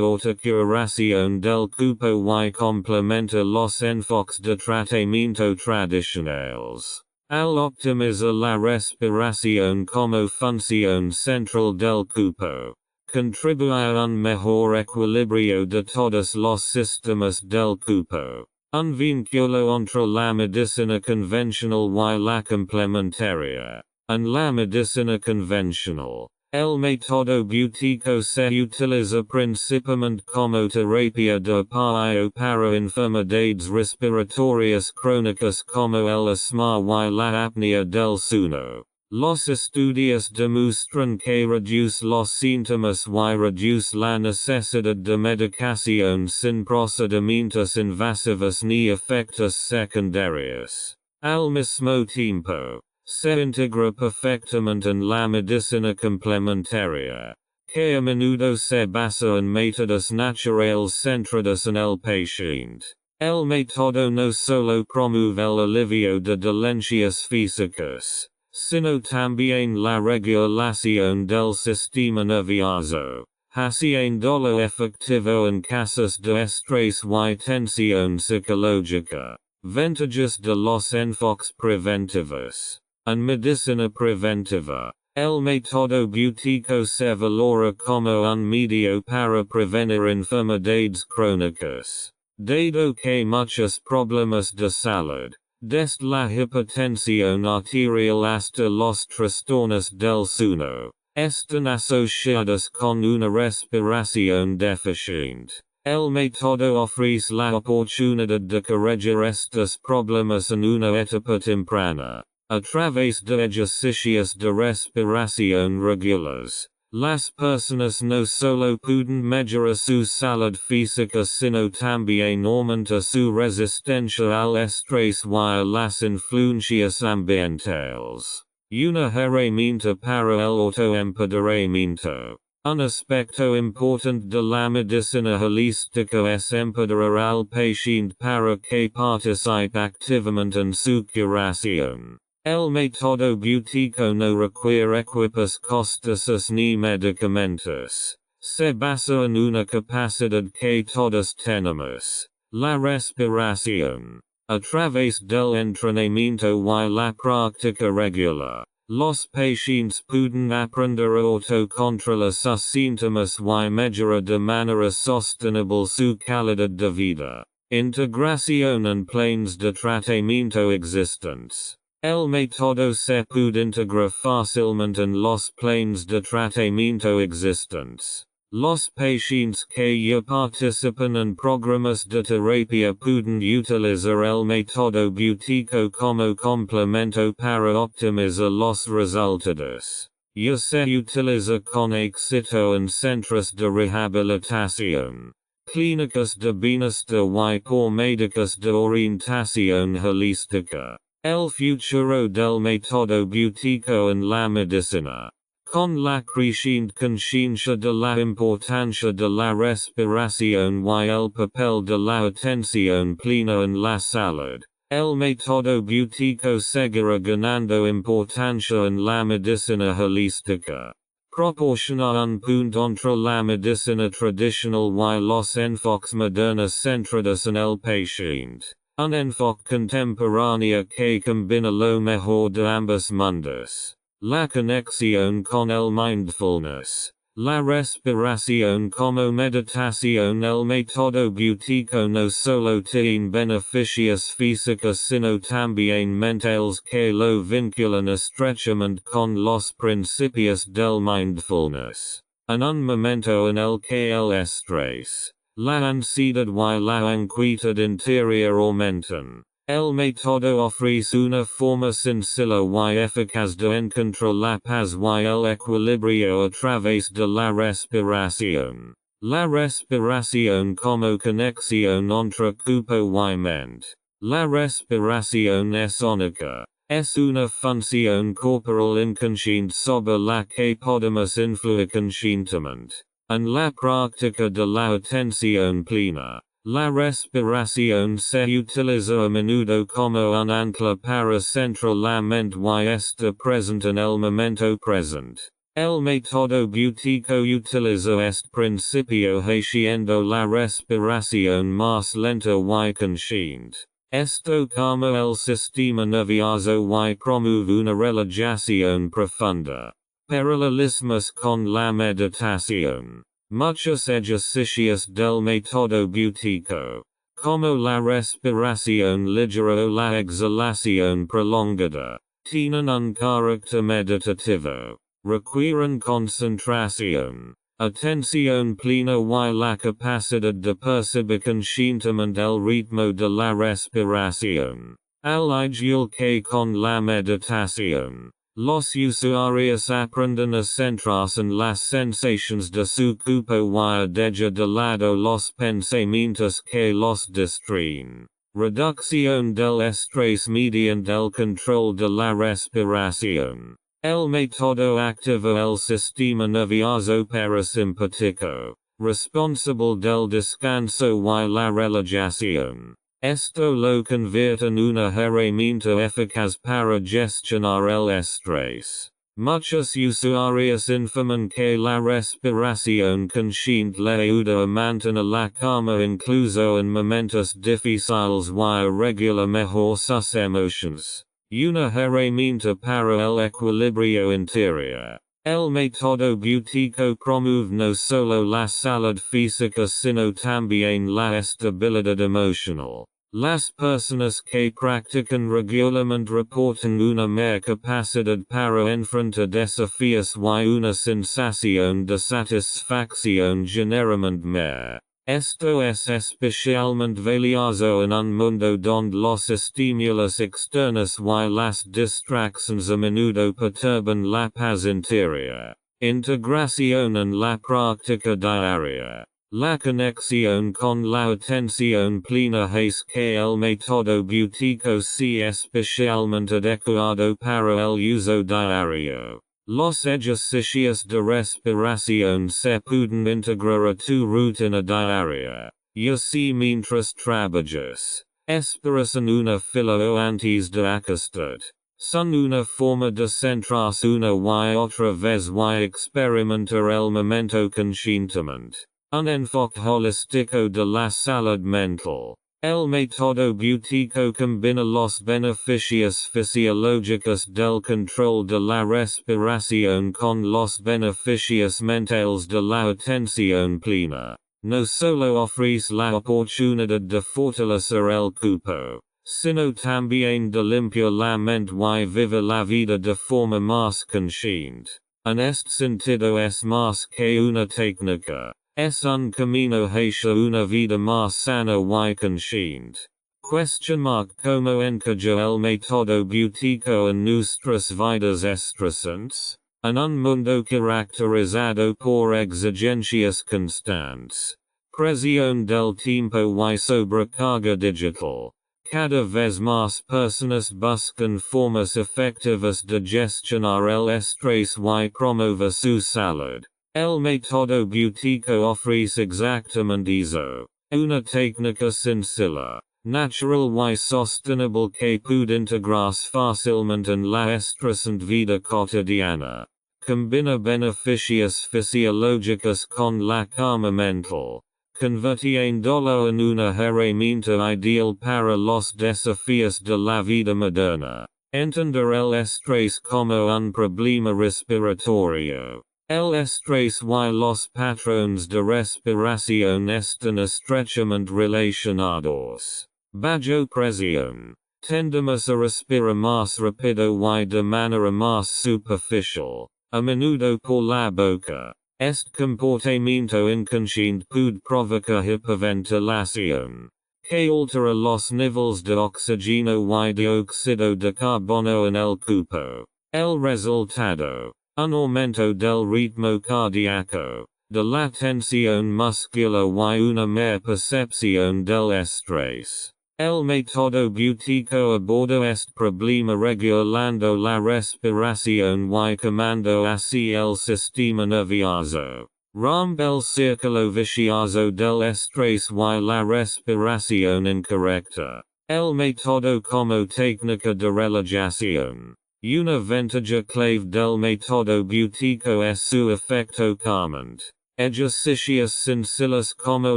autocuración del cuerpo y complementa los enfoques de tratamiento tradicionales. Al optimizar la respiración como función central del cuerpo, contribuye a un mejor equilibrio de todos los sistemas del cuerpo. Un vínculo entre la medicina convencional y la complementaria. En la medicina convencional, el método Buteyko se utiliza principalmente como terapia de apoyo para enfermedades respiratorias crónicas como el asma y la apnea del sueño. Los estudios demuestran que reduce los síntomas y reduce la necesidad de medicación sin procedimientos invasivos ni efectos secundarios. Al mismo tiempo, se integra perfectamente en la medicina complementaria, que a menudo se basa en métodos naturales centrados en el paciente. El método no solo promueve el alivio de dolencias físicas, sino también la regulación del sistema nervioso, haciéndolo efectivo en casos de estrés y tensión psicológica. Ventajas de los enfoques preventivos. En medicina preventiva, el método Buteyko se valora como un medio para prevenir enfermedades crónicas, dado que muchos problemas de salud, desde la hipertensión arterial hasta los trastornos del sueño, están asociados con una respiración deficiente. El método ofrece la oportunidad de corregir estos problemas en una etapa temprana. A través de ejercicios de respiración regulares, las personas no solo pueden mejorar su salud física sino también aumentar su resistencia al estrés y a las influencias ambientales. Una herramienta para el autoempoderamiento. Un aspecto importante de la medicina holística es empoderar al paciente para que participe activamente en su curación. El método Buteyko no requiere equipos costosos ni medicamentos. Se basa en una capacidad que todos tenemos, la respiración. A través del entrenamiento y la práctica regular, los pacientes pueden aprender a autocontrolar sus síntomas y mejorar de manera sostenible su calidad de vida. Integración en planes de tratamiento existentes. El método se puede integrar fácilmente en los planes de tratamiento existentes. Los pacientes que ya participan en programas de terapia pueden utilizar el método Buteyko como complemento para optimizar los resultados. Ya se utiliza con éxito en centros de rehabilitación, clínicas de bienestar y por médicos de orientación holística. El futuro del método Buteyko en la medicina. Con la creciente conciencia de la importancia de la respiración y el papel de la atención plena en la salud, el método Buteyko seguirá ganando importancia en la medicina holística. Proporciona un punto entre la medicina tradicional y los enfoques modernos centrados en el paciente. Un enfoque contemporáneo que combina lo mejor de ambos mundos. La conexión con el mindfulness. La respiración como meditación. El método Buteyko no solo tiene beneficios físicos sino también mentales que lo vinculan estrechamente con los principios del mindfulness. En un momento en el que el estrés, la ansiedad y la inquietud interior aumentan, el método ofrece una forma sencilla y eficaz de encontrar la paz y el equilibrio a través de la respiración. La respiración como conexión entre cuerpo y mente. La respiración es única. Es una función corporal inconsciente sobre la que podemos influir conscientemente. En la práctica de la atención plena, la respiración se utiliza a menudo como un ancla para centrar la mente y estar presente en el momento presente. El método Buteyko utiliza este principio haciendo la respiración más lenta y consciente. Esto calma el sistema nervioso y promueve una relajación profunda. Paralelismos con la meditación. Muchos ejercicios del método Buteyko, como la respiración ligera o la exhalación prolongada, tienen un carácter meditativo, requieren concentración, atención plena y la capacidad de percibir conscientemente el ritmo de la respiración. Al igual que con la meditación, los usuarios aprenden a centrarse en las sensaciones de su cuerpo y a dejar de lado los pensamientos que los distraen. Reducción del estrés mediante el control de la respiración. El método activa el sistema nervioso parasimpático, responsable del descanso y la relajación. Esto lo convierte en una herramienta eficaz para gestionar el estrés. Muchos usuarios informan que la respiración consciente le ayuda a mantener la calma incluso en momentos difíciles y a regular mejor sus emociones. Una herramienta para el equilibrio interior. El método Buteyko promueve no solo la salud física sino también la estabilidad emocional. Las personas que practican regularmente reportan una mayor capacidad para enfrentar desafíos y una sensación de satisfacción generalmente mayor. Esto es especialmente valioso en un mundo donde los estímulos externos y las distracciones a menudo perturban la paz interior. Integración en la práctica diaria. La conexión con la atención plena hace que el método Buteyko sea especialmente adecuado para el uso diario. Los ejercicios de respiración se pueden integrar a tu rutina diaria, ya sea mientras trabajas, esperas en una fila o antes de acostar. Son una forma de centrarse una y otra vez y experimentar el momento conscientemente. Un enfoque holístico de la salud mental. El método Buteyko combina los beneficios fisiológicos del control de la respiración con los beneficios mentales de la atención plena. No solo ofrece la oportunidad de fortalecer el cuerpo, sino también de limpiar la mente y vivir la vida de forma más consciente. en est sentido es más que una técnica, es un camino hacia una vida más sana y consciente. Como encaja el método Buteyko en nuestras vidas estresantes, en un mundo caracterizado por exigencias constantes, presión del tiempo y sobrecarga digital. Cada vez más personas buscan formas efectivas de gestionar el estrés y promover su salud. El método Buteyko ofrece exactamente eso. Una técnica sencilla, natural y sostenible que puede integrarse fácilmente en la estresante vida cotidiana. Combina beneficios fisiológicos con la calma mental, convirtiéndolo en una herramienta ideal para los desafíos de la vida moderna. Entender el estrés como un problema respiratorio. El estrés y los patrones de respiración están estrechamente relacionados. Bajo presión, tendemos a respirar más rápido y de manera más superficial, a menudo por la boca. Este comportamiento inconsciente puede provocar hiperventilación, que altera los niveles de oxígeno y de óxido de carbono en el cuerpo. El resultado, un aumento del ritmo cardíaco, de la tensión muscular y una mayor percepción del estrés. El método Buteyko aborda este problema regulando la respiración y cambiando así el sistema nervioso. Rompe el círculo vicioso del estrés y la respiración incorrecta. El método como técnica de relajación. Una ventaja clave del método Buteyko es su efecto calmante. Ejercicios sencillos como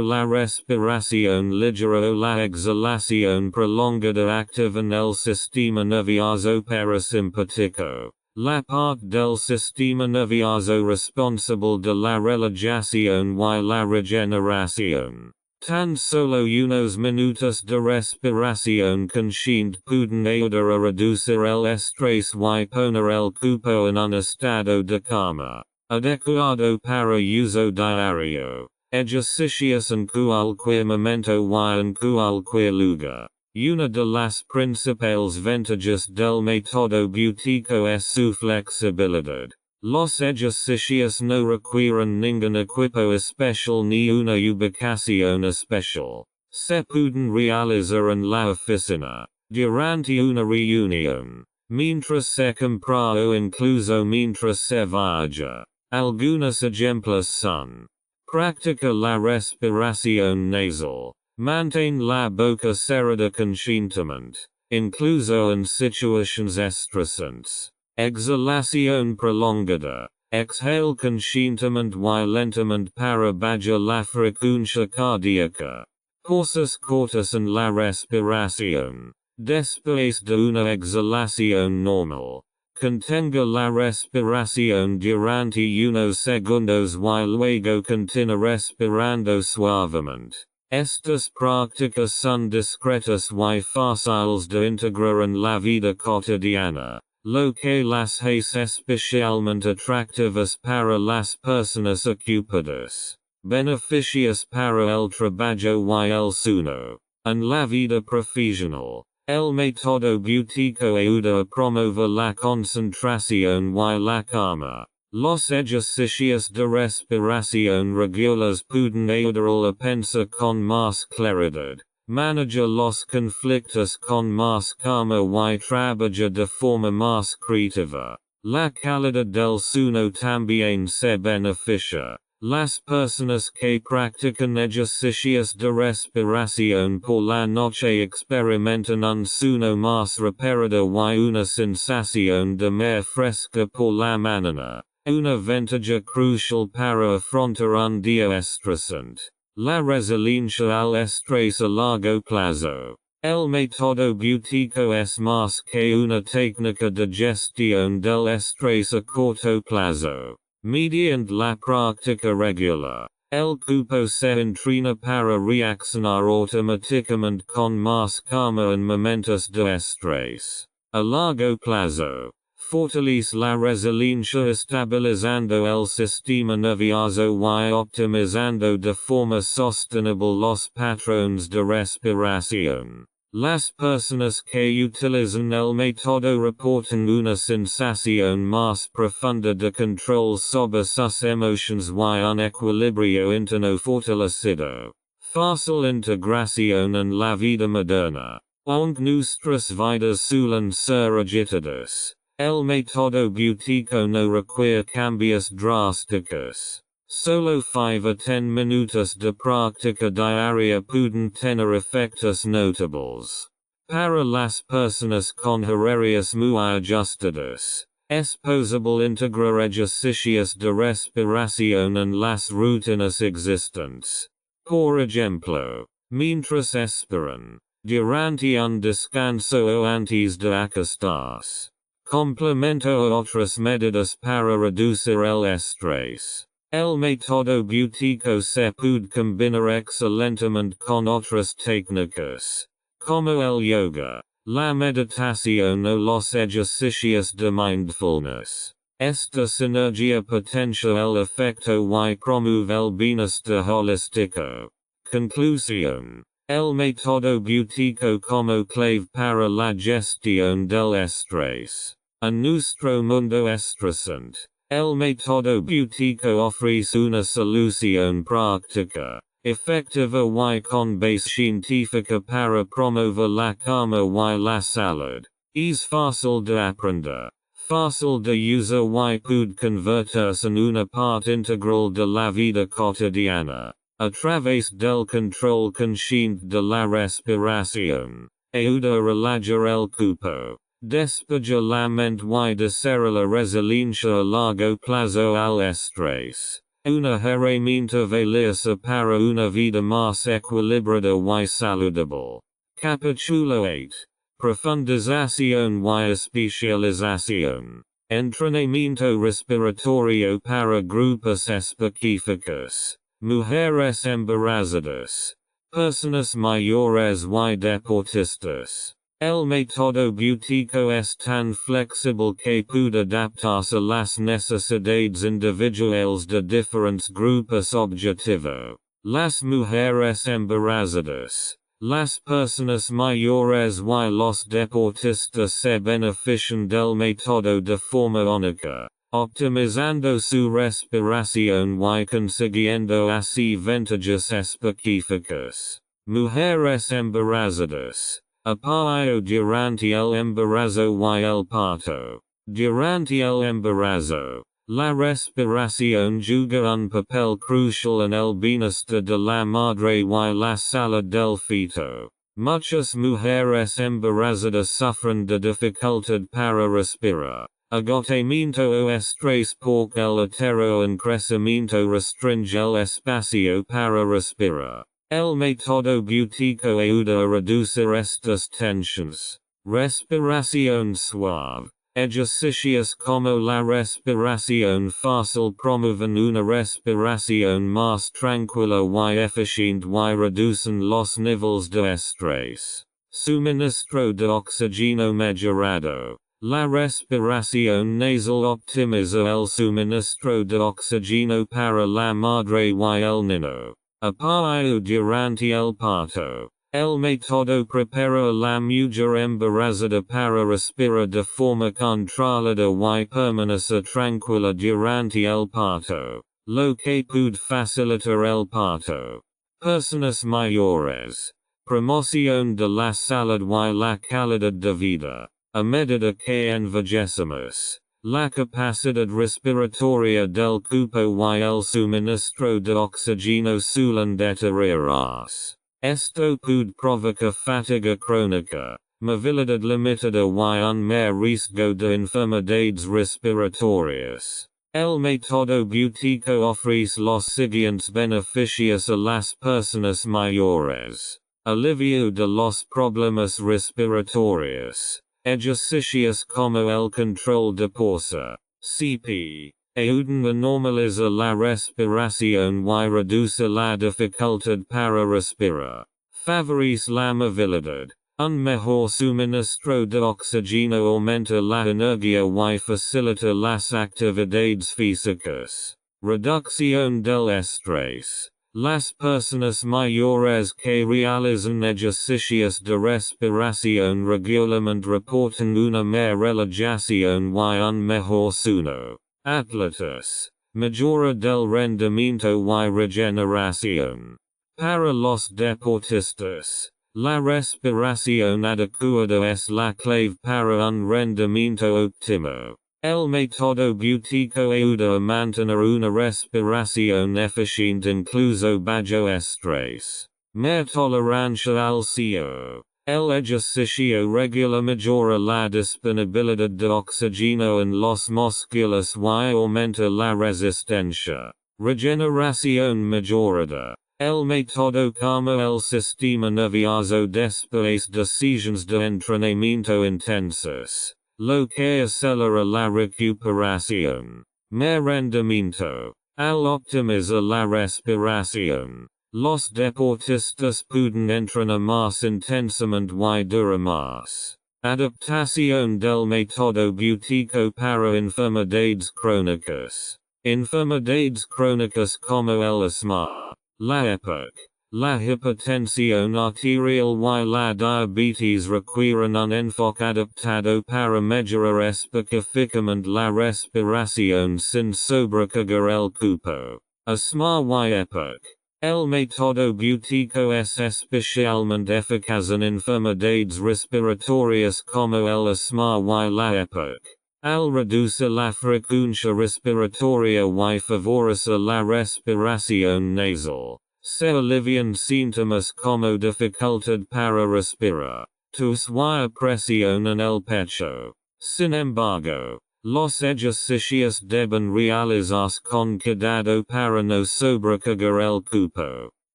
la respiración ligera o la exhalación prolongada activan el sistema nervioso parasimpático, la parte del sistema nervioso responsable de la relajación y la regeneración. Tan solo unos minutos de respiración consciente pueden ayudar a reducir el estrés y poner el cuerpo en un estado de calma. Adecuado para uso diario. Ejercicios en cualquier momento y en cualquier lugar. Una de las principales ventajas del método Buteyko es su flexibilidad. Los ejercicios no requieren ningún equipo especial ni una ubicación especial. Se pueden realizar en la oficina, durante una reunión, mientras se compra o incluso mientras se viaja. Algunos ejemplos son: practica la respiración nasal, mantén la boca cerrada conscientemente, incluso en situaciones estresantes. Exhalación prolongada, exhale conscientemente y lentamente para bajar la frecuencia cardíaca. Pausas cortas en la respiración. Después de una exhalación normal, contenga la respiración durante unos segundos y luego continúa respirando suavemente. Estas prácticas son discretas y fáciles de integrar en la vida cotidiana, lo que las hace especialmente atractivas para las personas ocupadas. Beneficios para el trabajo y el sueño. En la vida profesional, el método Buteyko ayuda a promover la concentración y la calma. Los ejercicios de respiración regulares pueden ayudar a pensar con más claridad, manejar los conflictos con más calma y trabajar de forma más creativa. La calidad del sueño también se beneficia. Las personas que practican ejercicios de respiración por la noche experimentan un sueño más rápido y una sensación de mer fresca por la mañana, una ventaja crucial para afrontar un día estresante. La resiliencia al estrés a largo plazo. El método Buteyko es más que una técnica de gestión del estrés a corto plazo. Mediante la práctica regular, el cuerpo se entrena para reaccionar automáticamente con más calma en momentos de estrés. A largo plazo, fortalece la resiliencia estabilizando el sistema nervioso y optimizando de forma sostenible los patrones de respiración. Las personas que utilizan el método reportan una sensación más profunda de control sobre sus emociones y un equilibrio interno fortalecido. Fácil integración en la vida moderna. Aunque nuestras vidas suelen ser agitadas, el método Buteyko no requiere cambios drásticos. Solo 5 a 10 minutos de práctica diaria pueden tener efectos notables. Para las personas con horarios muy ajustados, es posible integrar ejercicios de respiración en las rutinas existentes. Por ejemplo, mientras esperan, durante un descanso o antes de acostarse. Complemento a otras medidas para reducir el estrés. El método Buteyko se puede combinar excelentemente con otras técnicas, como el yoga, la meditación o los ejercicios de mindfulness. Esta sinergia potencia el efecto y promueve el bienestar holístico. Conclusión. El método Buteyko como clave para la gestión del estrés. En nuestro mundo estresante, el método Buteyko ofrece una solución práctica, efectiva y con base científica para promover la calma y la salud. Es fácil de aprender, fácil de usar y puede convertirse en una parte integral de la vida cotidiana. A través del control consciente de la respiración, ayuda a relajar el cuerpo, despejar la mente y desarrollar la resiliencia a largo plazo al estrés. Una herramienta valiosa para una vida más equilibrada y saludable. Capítulo 8. Profundización y especialización. Entrenamiento respiratorio para grupos específicos. Mujeres embarazadas, personas mayores y deportistas. El método Buteyko es tan flexible que puede adaptarse a las necesidades individuales de diferentes grupos objetivo. Las mujeres embarazadas, las personas mayores y los deportistas se benefician del método de forma única, optimizando su respiración y consiguiendo así ventajas específicas. Mujeres embarazadas. Apoyo durante el embarazo y el parto. Durante el embarazo, la respiración juega un papel crucial en el bienestar de la madre y la salud del feto. Muchas mujeres embarazadas sufren de dificultad para respirar. Agotamiento o estrés porque el útero en crecimiento restringe el espacio para respirar. El método Buteyko ayuda a reducir estas tensiones. Respiración suave. Ejercicios como la respiración fácil promueven una respiración más tranquila y eficiente y reducen los niveles de estrés. Suministro de oxígeno mejorado. La respiración nasal optimiza el suministro de oxígeno para la madre y el niño. Apoyo durante el parto. El método prepara a la mujer embarazada para respirar de forma controlada y permanecer tranquila durante el parto, lo que puede facilitar el parto. Personas mayores. Promoción de la salud y la calidad de vida. A medida que envejecemos, la capacidad respiratoria del cuerpo y el suministro de oxígeno suelen deteriorarse. Esto puede provocar fatiga crónica, movilidad limitada y un mayor riesgo de enfermedades respiratorias. El método Buteyko ofrece los siguientes beneficios a las personas mayores. Alivio de los problemas respiratorios. Ejercicios como el control de porsa, CP, ayudan a normalizar la respiración y reducir la dificultad para respirar. Favorece la movilidad. Un mejor suministro de oxígeno aumenta la energía y facilita las actividades físicas. Reducción del estrés. Las personas mayores que realizan ejercicios de respiración regularmente reportan una mayor relajación y un mejor sueño. Atletas. Mejora del rendimiento y regeneración. Para los deportistas, la respiración adecuada es la clave para un rendimiento óptimo. El método Buteyko ayuda a mantener una respiración eficiente incluso bajo estrés. Mayor tolerancia al CO. El ejercicio regular mejora la disponibilidad de oxígeno en los músculos y aumenta la resistencia. Regeneración mejorada. El método como el sistema nervioso después de sesiones de entrenamiento intensos. Lo que acelera la recuperación. Mayor rendimiento. Al optimizar la respiración, los deportistas pueden entrenar más intensamente y durar más. Adaptación del método Buteyko para enfermedades crónicas. Enfermedades crónicas como el asma, la EPOC, la hipertensión arterial y la diabetes requieren un enfoque adaptado para mejorar específicamente la respiración sin sobrecargar el cuerpo. Asma y EPOC. El método Buteyko es especialmente eficaz en enfermedades respiratorias como el asma y la EPOC. Al reducir la frecuencia respiratoria y favorecer la respiración nasal, se alivian síntomas como dificultad para respirar, tos y presión en el pecho. Sin embargo, los ejercicios deben realizarse con cuidado para no sobrecargar el cuerpo.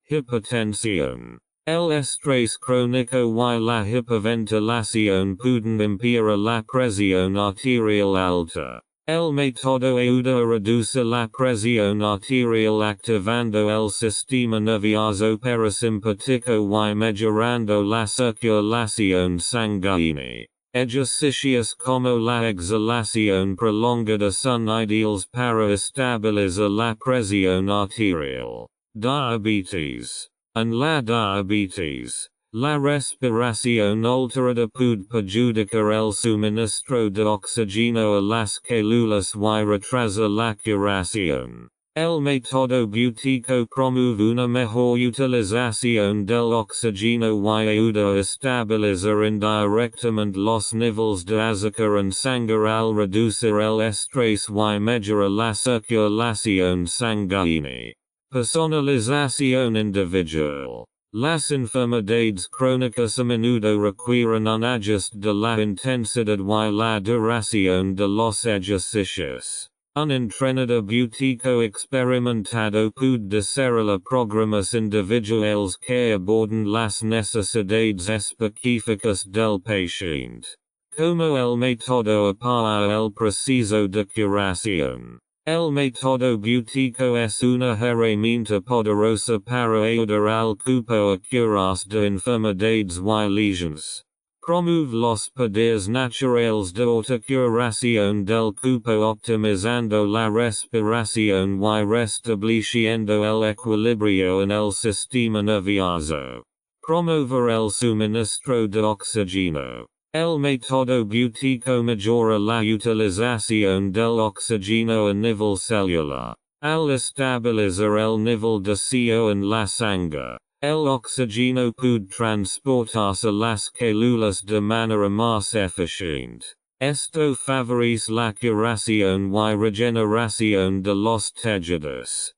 Hipertensión. El estrés crónico y la hiperventilación pueden empeorar la presión arterial alta. El método ayuda a reducir la presión arterial activando el sistema nervioso parasimpático y mejorando la circulación sanguínea. Ejercicios como la exhalación prolongada son ideales para estabilizar la presión arterial. Diabetes. En la diabetes, la respiración alterada puede perjudicar el suministro de oxígeno a las células y retrasar la curación. El método Buteyko promueve una mejor utilización del oxígeno y ayuda a estabilizar indirectamente los niveles de azúcar en sangre al reducir el estrés y mejorar la circulación sanguínea. Personalización individual. Las enfermedades crónicas a menudo requieren un ajuste de la intensidad y la duración de los ejercicios. Un entrenador Buteyko experimentado puede desarrollar programas individuales que aborden las necesidades específicas del paciente, como el método para el proceso de curación. El método Buteyko es una herramienta poderosa para ayudar al cuerpo a curarse de enfermedades y lesiones. Promueve los poderes naturales de autocuración del cuerpo optimizando la respiración y restableciendo el equilibrio en el sistema nervioso. Promover el suministro de oxígeno. El método Buteyko mejora la utilización del oxígeno a nivel celular. Al estabilizar el nivel de CO en la sangre, el oxígeno puede transportarse a las células de manera más eficiente. Esto favorece la curación y regeneración de los tejidos.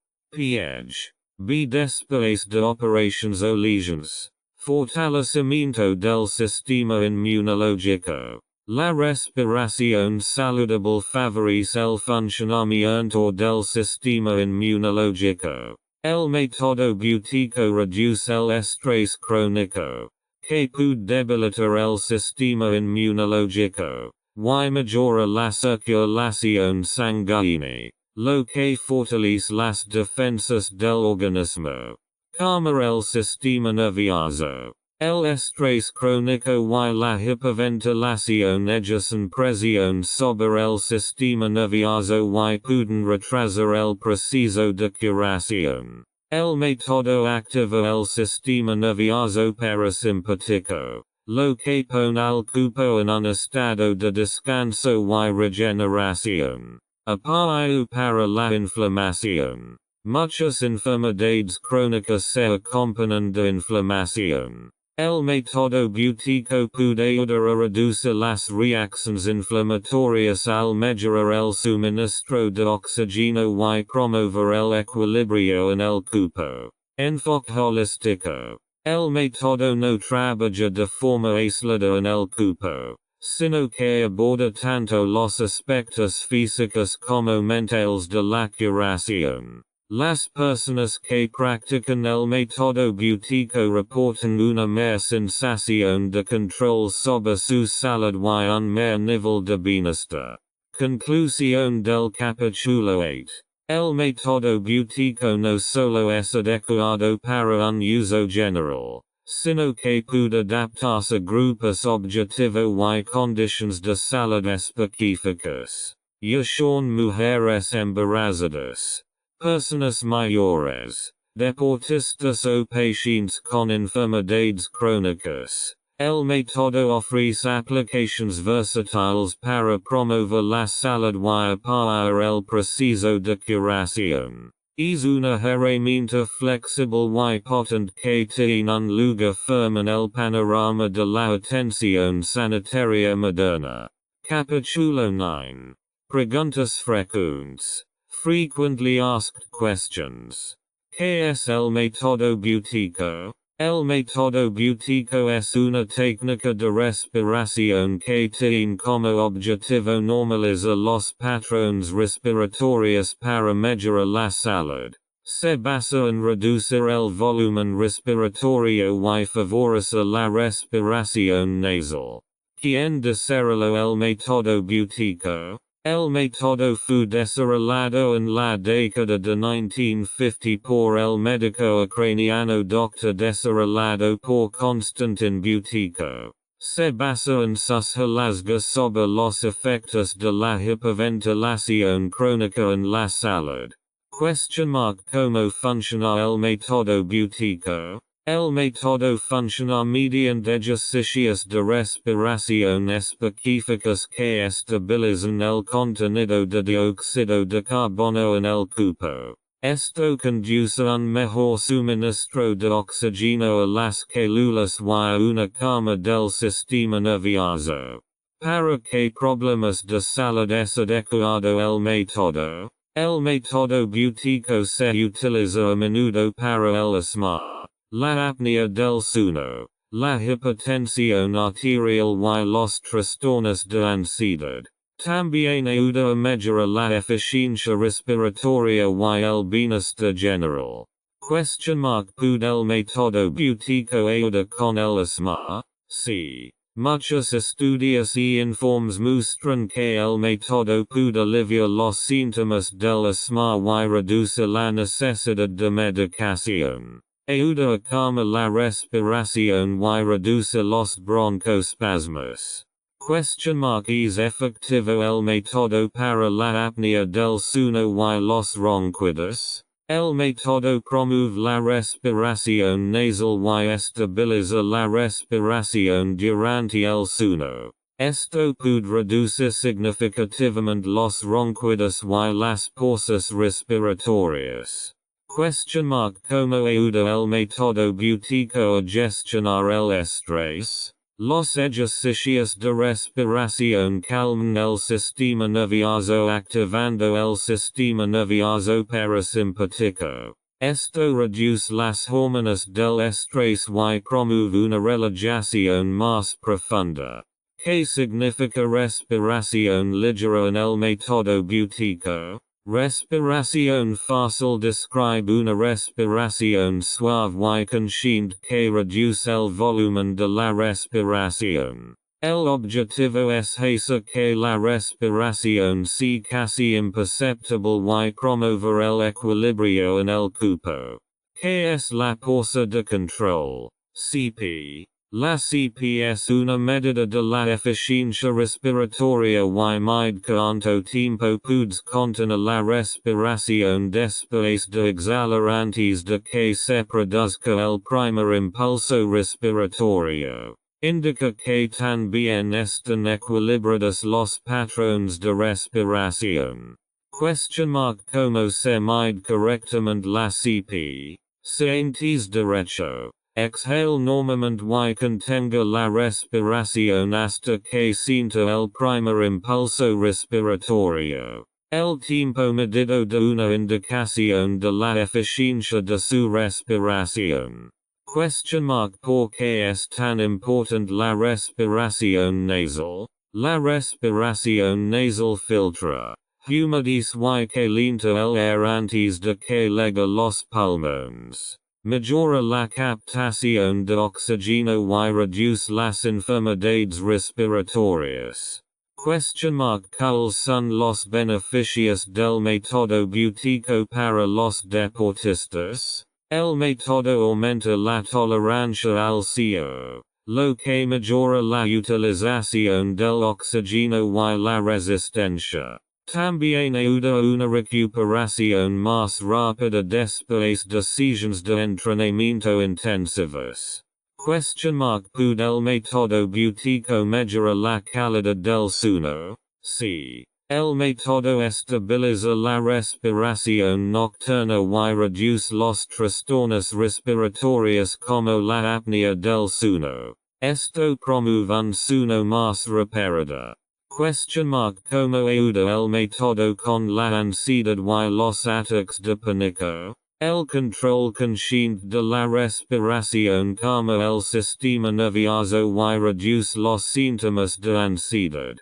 B. Después de operaciones o lesiones. Fortalecimiento del sistema inmunológico. La respiración saludable favorece el funcionamiento del sistema inmunológico. El método Buteyko reduce el estrés crónico, que puede debilitar el sistema inmunológico, y mejora la circulación sanguínea, lo que fortalece las defensas del organismo. Calmar el sistema nervioso. El estrés crónico y la hiperventilación ellos presión sobre el sistema nervioso y pueden retrasar el proceso de curación. El método activa el sistema nervioso parasimpático, lo que pone al cuerpo en un estado de descanso y regeneración. Apoyo para la inflamación. Muchas enfermedades crónicas se acompañan de inflamación. El método Buteyko puede ayudar a reducir las reacciones inflamatorias al mejorar el suministro de oxígeno y promover el equilibrio en el cuerpo. Enfoque holístico. El método no trabaja de forma aislada en el cuerpo, sino que aborda tanto los aspectos físicos como mentales de la curación. Las personas que practican el método Buteyko reportan una mayor sensación de control sobre su salud y un mayor nivel de bienestar. Conclusión del capítulo 8. El método Buteyko no solo es adecuado para un uso general, sino que puede adaptarse a grupos objetivo y condiciones de salud específicas. Ya sean mujeres embarazadas, personas mayores, deportistas o pacientes con enfermedades crónicas. El método ofrece aplicaciones versátiles para promover la salud y apoyar el proceso de curación. Es una herramienta flexible y potente que tiene un lugar firme en el panorama de la atención sanitaria moderna. Capítulo 9. Preguntas frecuentes. Frequently asked questions. ¿Qué es el método Buteyko? El método Buteyko es una técnica de respiración que tiene como objetivo normalizar los patrones respiratorios para mejorar la salud. Se basa en reducir el volumen respiratorio y favorecer la respiración nasal. ¿Quién desarrolló el método Buteyko? El método fue desarrollado en la década de 1950 por el médico ucraniano Dr. desarrollado por Konstantin Buteyko. Se basa en sus hallazgos sobre los efectos de la hiperventilación crónica en la salud. ¿Cómo funciona el método Buteyko? El método funciona mediante ejercicios de respiración específicos que estabilizan el contenido de dióxido de carbono en el cuerpo. Esto conduce a un mejor suministro de oxígeno a las células y a una calma del sistema nervioso. ¿Para qué problemas de salud es adecuado el método? El método Buteyko se utiliza a menudo para el asma, la apnea del sueño, la hipertensión arterial y los trastornos de ansiedad. También ayuda a mejorar la eficiencia respiratoria y el bienestar general. ¿Puede el método Buteyko ayudar con el asma? Sí. Muchos estudios y informes muestran que el método puede aliviar los síntomas del asma y reducir la necesidad de medicación. Ayuda a calmar la respiración y reducir los broncoespasmos. ¿Es efectivo el método para la apnea del sueño y los ronquidos? El método promueve la respiración nasal y estabiliza la respiración durante el sueño. Esto puede reducir significativamente los ronquidos y las pausas respiratorias. ¿Cómo ayuda el método Buteyko a gestionar el estrés? Los ejercicios de respiración calman el sistema nervioso activando el sistema nervioso parasimpático. Esto reduce las hormonas del estrés y promueve una relajación más profunda. ¿Qué significa respiración ligera en el método Buteyko? Respiración fácil describe una respiración suave y consciente que reduce el volumen de la respiración. El objetivo es hacer que la respiración sea casi imperceptible y promover el equilibrio en el cuerpo. ¿Qué es la pausa de control? CP. La CPS una medida de la eficiencia respiratoria y mide cuanto tiempo pudes contener la respiración después de exhalar antes de que se produzca el primer impulso respiratorio. Indica que también están equilibrados los patrones de respiración. ¿Cómo se mide correctamente la CP? Sientes derecho. Exhale normalmente y contenga la respiración hasta que sienta el primer impulso respiratorio. El tiempo medido de una indicación de la eficiencia de su respiración. ¿Por qué es tan importante la respiración nasal? La respiración nasal filtra, humidice y calienta el aire antes de que llegue los pulmones. Mejora la captación de oxígeno y reduce las enfermedades respiratorias. ¿Cuáles son los beneficios del método Buteyko para los deportistas? El método aumenta la tolerancia al CO, lo que mejora la utilización del oxígeno y la resistencia. También ayuda a una recuperación más rápida después de sesiones de entrenamiento intensivas. ¿Puede el método Buteyko mejorar la calidad del sueño? Sí. El método estabiliza la respiración nocturna y reduce los trastornos respiratorios como la apnea del sueño. Esto promueve un sueño más reparado. ¿Cómo ayuda el método con la ansiedad y los ataques de pánico? El control consciente de la respiración calma el sistema nervioso y reduce los síntomas de ansiedad.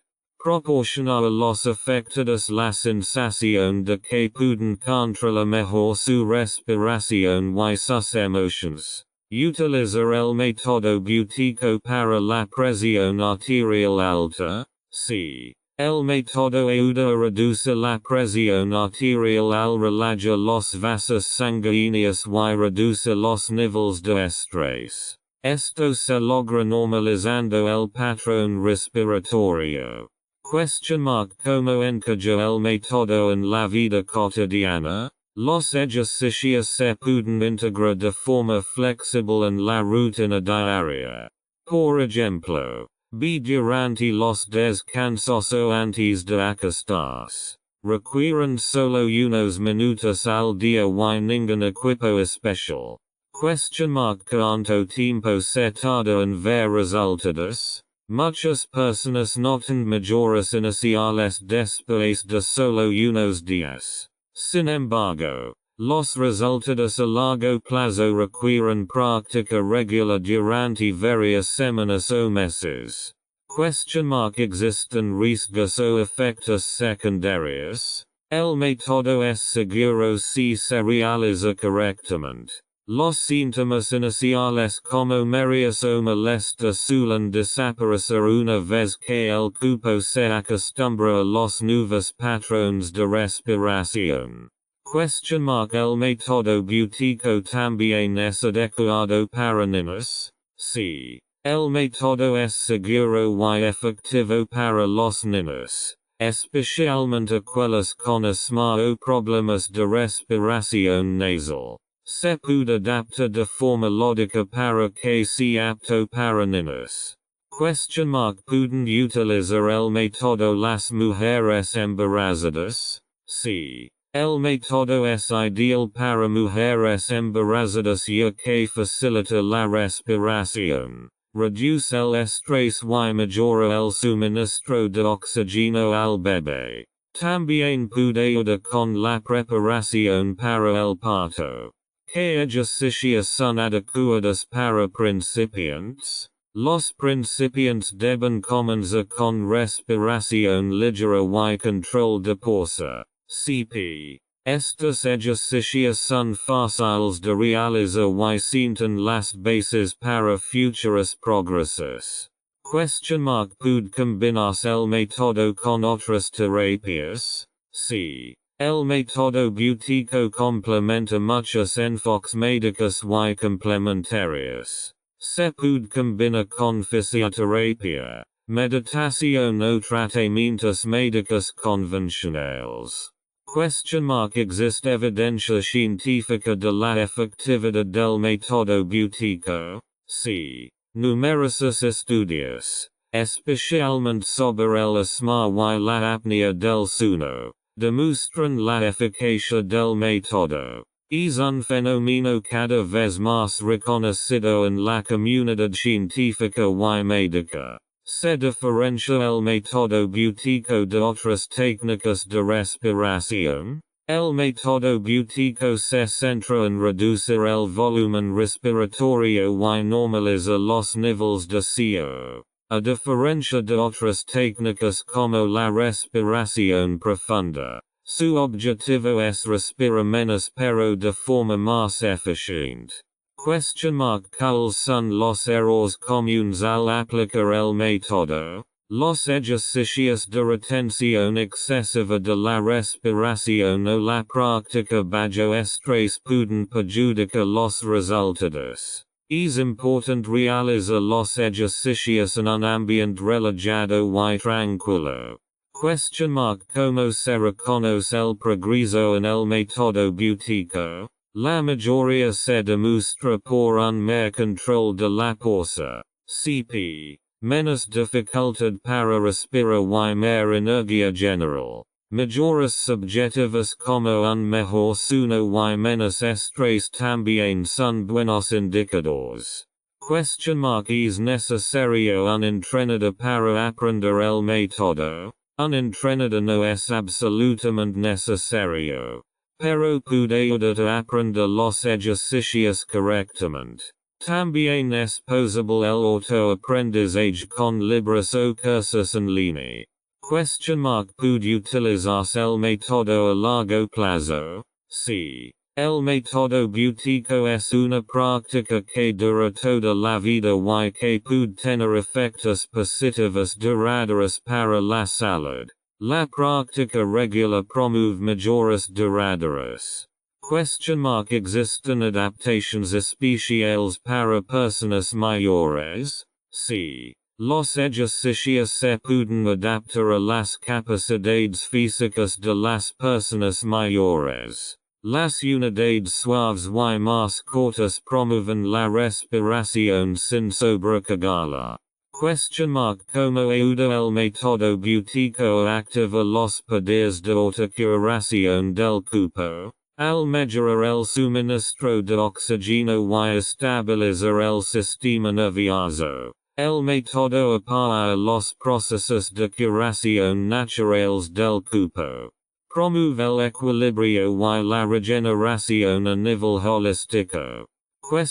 Proporciona a los afectados la sensación de que pueden controlar mejor su respiración y sus emociones. Utilizar el método Buteyko para la presión arterial alta. Sí. El método ayuda a reducir la presión arterial al relajar los vasos sanguíneos y reducir los niveles de estrés. Esto se logra normalizando el patrón respiratorio. ¿Cómo encaja el método en la vida cotidiana? Los ejercicios se pueden integrar de forma flexible en la rutina diaria. Por ejemplo, durante los descansos o antes de acostarse. Requieren solo unos minutos al día y ningún equipo especial. ¿Cuánto tiempo se tarda en ver resultados? Muchas personas notan mejoras iniciales después de solo unos días. Sin embargo, los resultados a largo plazo requieren práctica regular durante varias semanas o meses. ¿Existen riesgos o efectos secundarios? El método es seguro si se realiza correctamente. Los síntomas iniciales como mareos o molestia suelen desaparecer una vez que el cuerpo se acostumbra a los nuevos patrones de respiración. El método Buteyko también es adecuado para niños. Sí. El método es seguro y efectivo para los niños, especialmente aquellos con asma o problemas de respiración nasal. Se puede adaptar de forma lógica para que sea apto para niños. ¿Pueden utilizar el método las mujeres embarazadas? Sí. El método es ideal para mujeres embarazadas ya que facilita la respiración, reduce el estrés y mejora el suministro de oxígeno al bebé. También puede ayudar con la preparación para el parto. ¿Qué ejercicios son adecuados para principiantes? Los principiantes deben comenzar con respiración ligera y control de fuerza. CP. Estos ejercicios son fáciles de realizar y sientan las bases para futuros progresos. ¿Puede combinarse el método con otras terapias? Sí. El método Buteyko complementa muchos enfoques médicos y complementarios. se puede combinar con fisioterapia, meditación o tratamientos médicos convencionales. Existe evidencia científica de la efectividad del método Buteyko? Sí. Numerosos estudios, especialmente sobre el asma y la apnea del sueño, demuestran la eficacia del método. Es un fenómeno cada vez más reconocido en la comunidad científica y médica. Se diferencia el método Buteyko de otras técnicas de respiración. El método Buteyko se centra en reducir el volumen respiratorio y normaliza los niveles de CO. A diferencia de otras técnicas como la respiración profunda, su objetivo es respirar menos pero de forma más eficiente. ¿Cuáles son los errores comunes al aplicar el método? Los ejercicios de retención excesiva de la respiración o la práctica bajo estrés pueden perjudicar los resultados. Es importante realizar los ejercicios en un ambiente relajado y tranquilo. ¿Cómo se reconoce el progreso en el método Buteyko? La mayoría se demuestra por un mayor control de la pausa, CP, menos dificultad para respirar y mayor energía general. Mejoras subjetivas como un mejor sueño y menos estrés también son buenos indicadores. ¿Es necesario un entrenador para aprender el método? Un entrenador no es absolutamente necesario, pero puede ayudar a aprender los ejercicios correctamente. También es posible el autoaprendizaje con libros o cursos en línea. ¿Puede utilizarse el método a largo plazo? Sí. El método Buteyko es una práctica que dura toda la vida y que puede tener efectos positivos duraderos para la salud. La práctica regular promueve mejoras duraderas. ¿Existen adaptaciones especiales para personas mayores? Sí. Los ejercicios se pueden adaptar a las capacidades físicas de las personas mayores. Las unidades suaves y más cortas promueven la respiración sin sobrecargarla. ¿Cómo ayuda el método Buteyko a activar los poderes de autocuración del cuerpo? Al mejorar el suministro de oxígeno y estabilizar el sistema nervioso. El método apoya los procesos de curación naturales del cuerpo. Promueve el equilibrio y la regeneración a nivel holístico. ¿Puede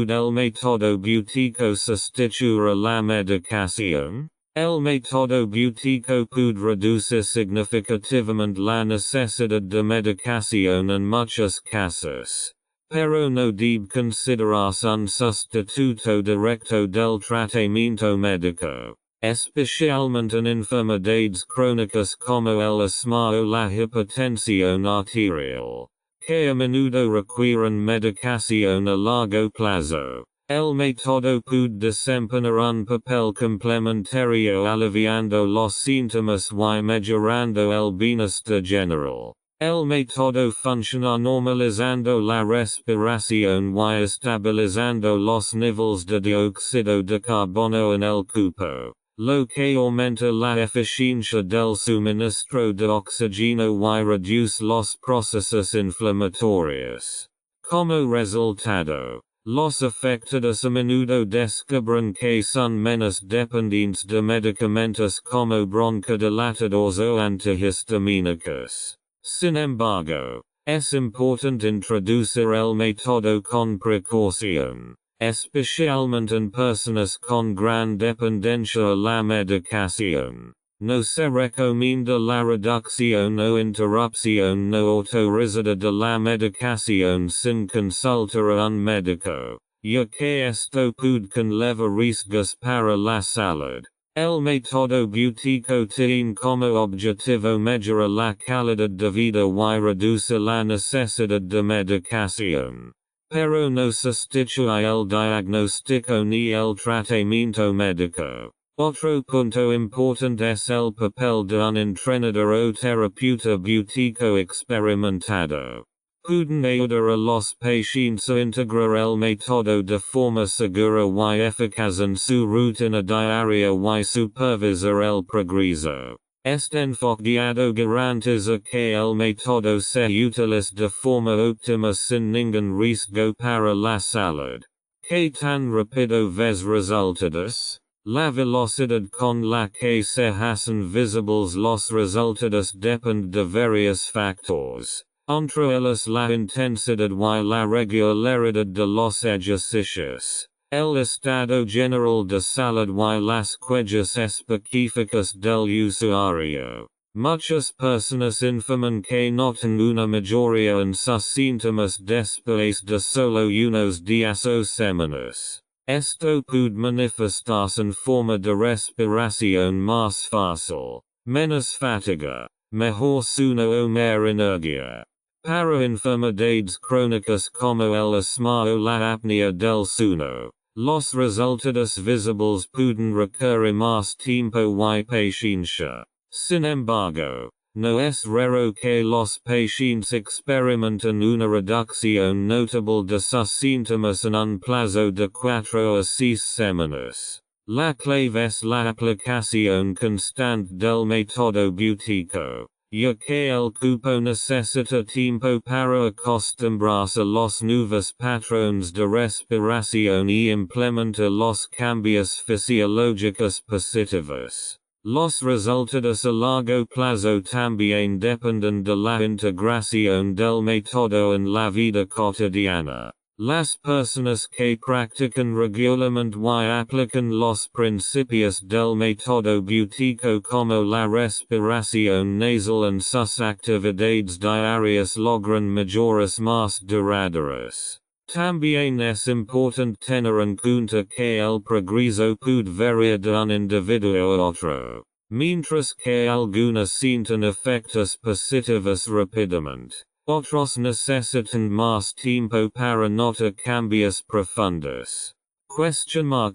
el método Buteyko sustituir a la medicación? El método Buteyko puede reducir significativamente la necesidad de medicación en muchos casos, pero no debe considerarse un sustituto directo del tratamiento médico, especialmente en enfermedades crónicas como el asma o la hipertensión arterial, que a menudo requieren medicación a largo plazo. El método puede desempeñar un papel complementario aliviando los síntomas y mejorando el bienestar general. El método funciona normalizando la respiración y estabilizando los niveles de dióxido de carbono en el cuerpo, lo que aumenta la eficiencia del suministro de oxígeno y reduce los procesos inflamatorios. Como resultado, los afectados a menudo descubren que son menos dependientes de medicamentos como broncodilatadores o antihistamínicos. Sin embargo, es importante introducir el método con precaución, especialmente en personas con gran dependencia a la medicación. No se recomienda la reducción o interrupción no autorizada de la medicación sin consultar a un médico, ya que esto puede conllevar riesgos para la salud. El método Buteyko tiene como objetivo mejorar la calidad de vida y reducir la necesidad de medicación. pero no sustituye el diagnóstico ni el tratamiento médico. Otro punto importante es el papel de un entrenador o terapeuta Buteyko experimentado. Pueden ayudar a los pacientes a integrar el método de forma segura y eficaz en su rutina diaria y supervisar el progreso. Este enfoque guiado garantiza que el método se utilice de forma óptima sin ningún riesgo para la salud. ¿Qué tan rápido ves resultados? La velocidad con la que se hacen visibles los resultados depende de varios factores, entre ellos la intensidad y la regularidad de los ejercicios, el estado general de salud y las huellas específicas del usuario. Muchas personas informan que notan una mejoría en sus síntomas después de solo unos días o semanas. Esto puede manifestarse en forma de respiración más fácil, menos fatiga, mejor sueño o más energía. Para enfermedades crónicas como el asma o la apnea del sueño, los resultados visibles pueden requerir más tiempo y paciencia. Sin embargo, no es raro que los pacientes experimenten una reducción notable de sus síntomas en un plazo de 4 a 6 semanas. La clave es la aplicación constante del método Buteyko, ya que el cuerpo necesita tiempo para acostumbrarse a los nuevos patrones de respiración y implementar los cambios fisiológicos positivos. Los resultados a largo plazo también dependen de la integración del método en la vida cotidiana. Las personas que practican regularmente y aplican los principios del método Buteyko como la respiración nasal en sus actividades diarias logran mejoras más duraderas. También es importante tener en cuenta que el progreso puede variar de un individuo a otro, mientras que algunos sienten efectos positivos rápidamente. Otros necesitan más tiempo para notar cambios profundos. Cualquiera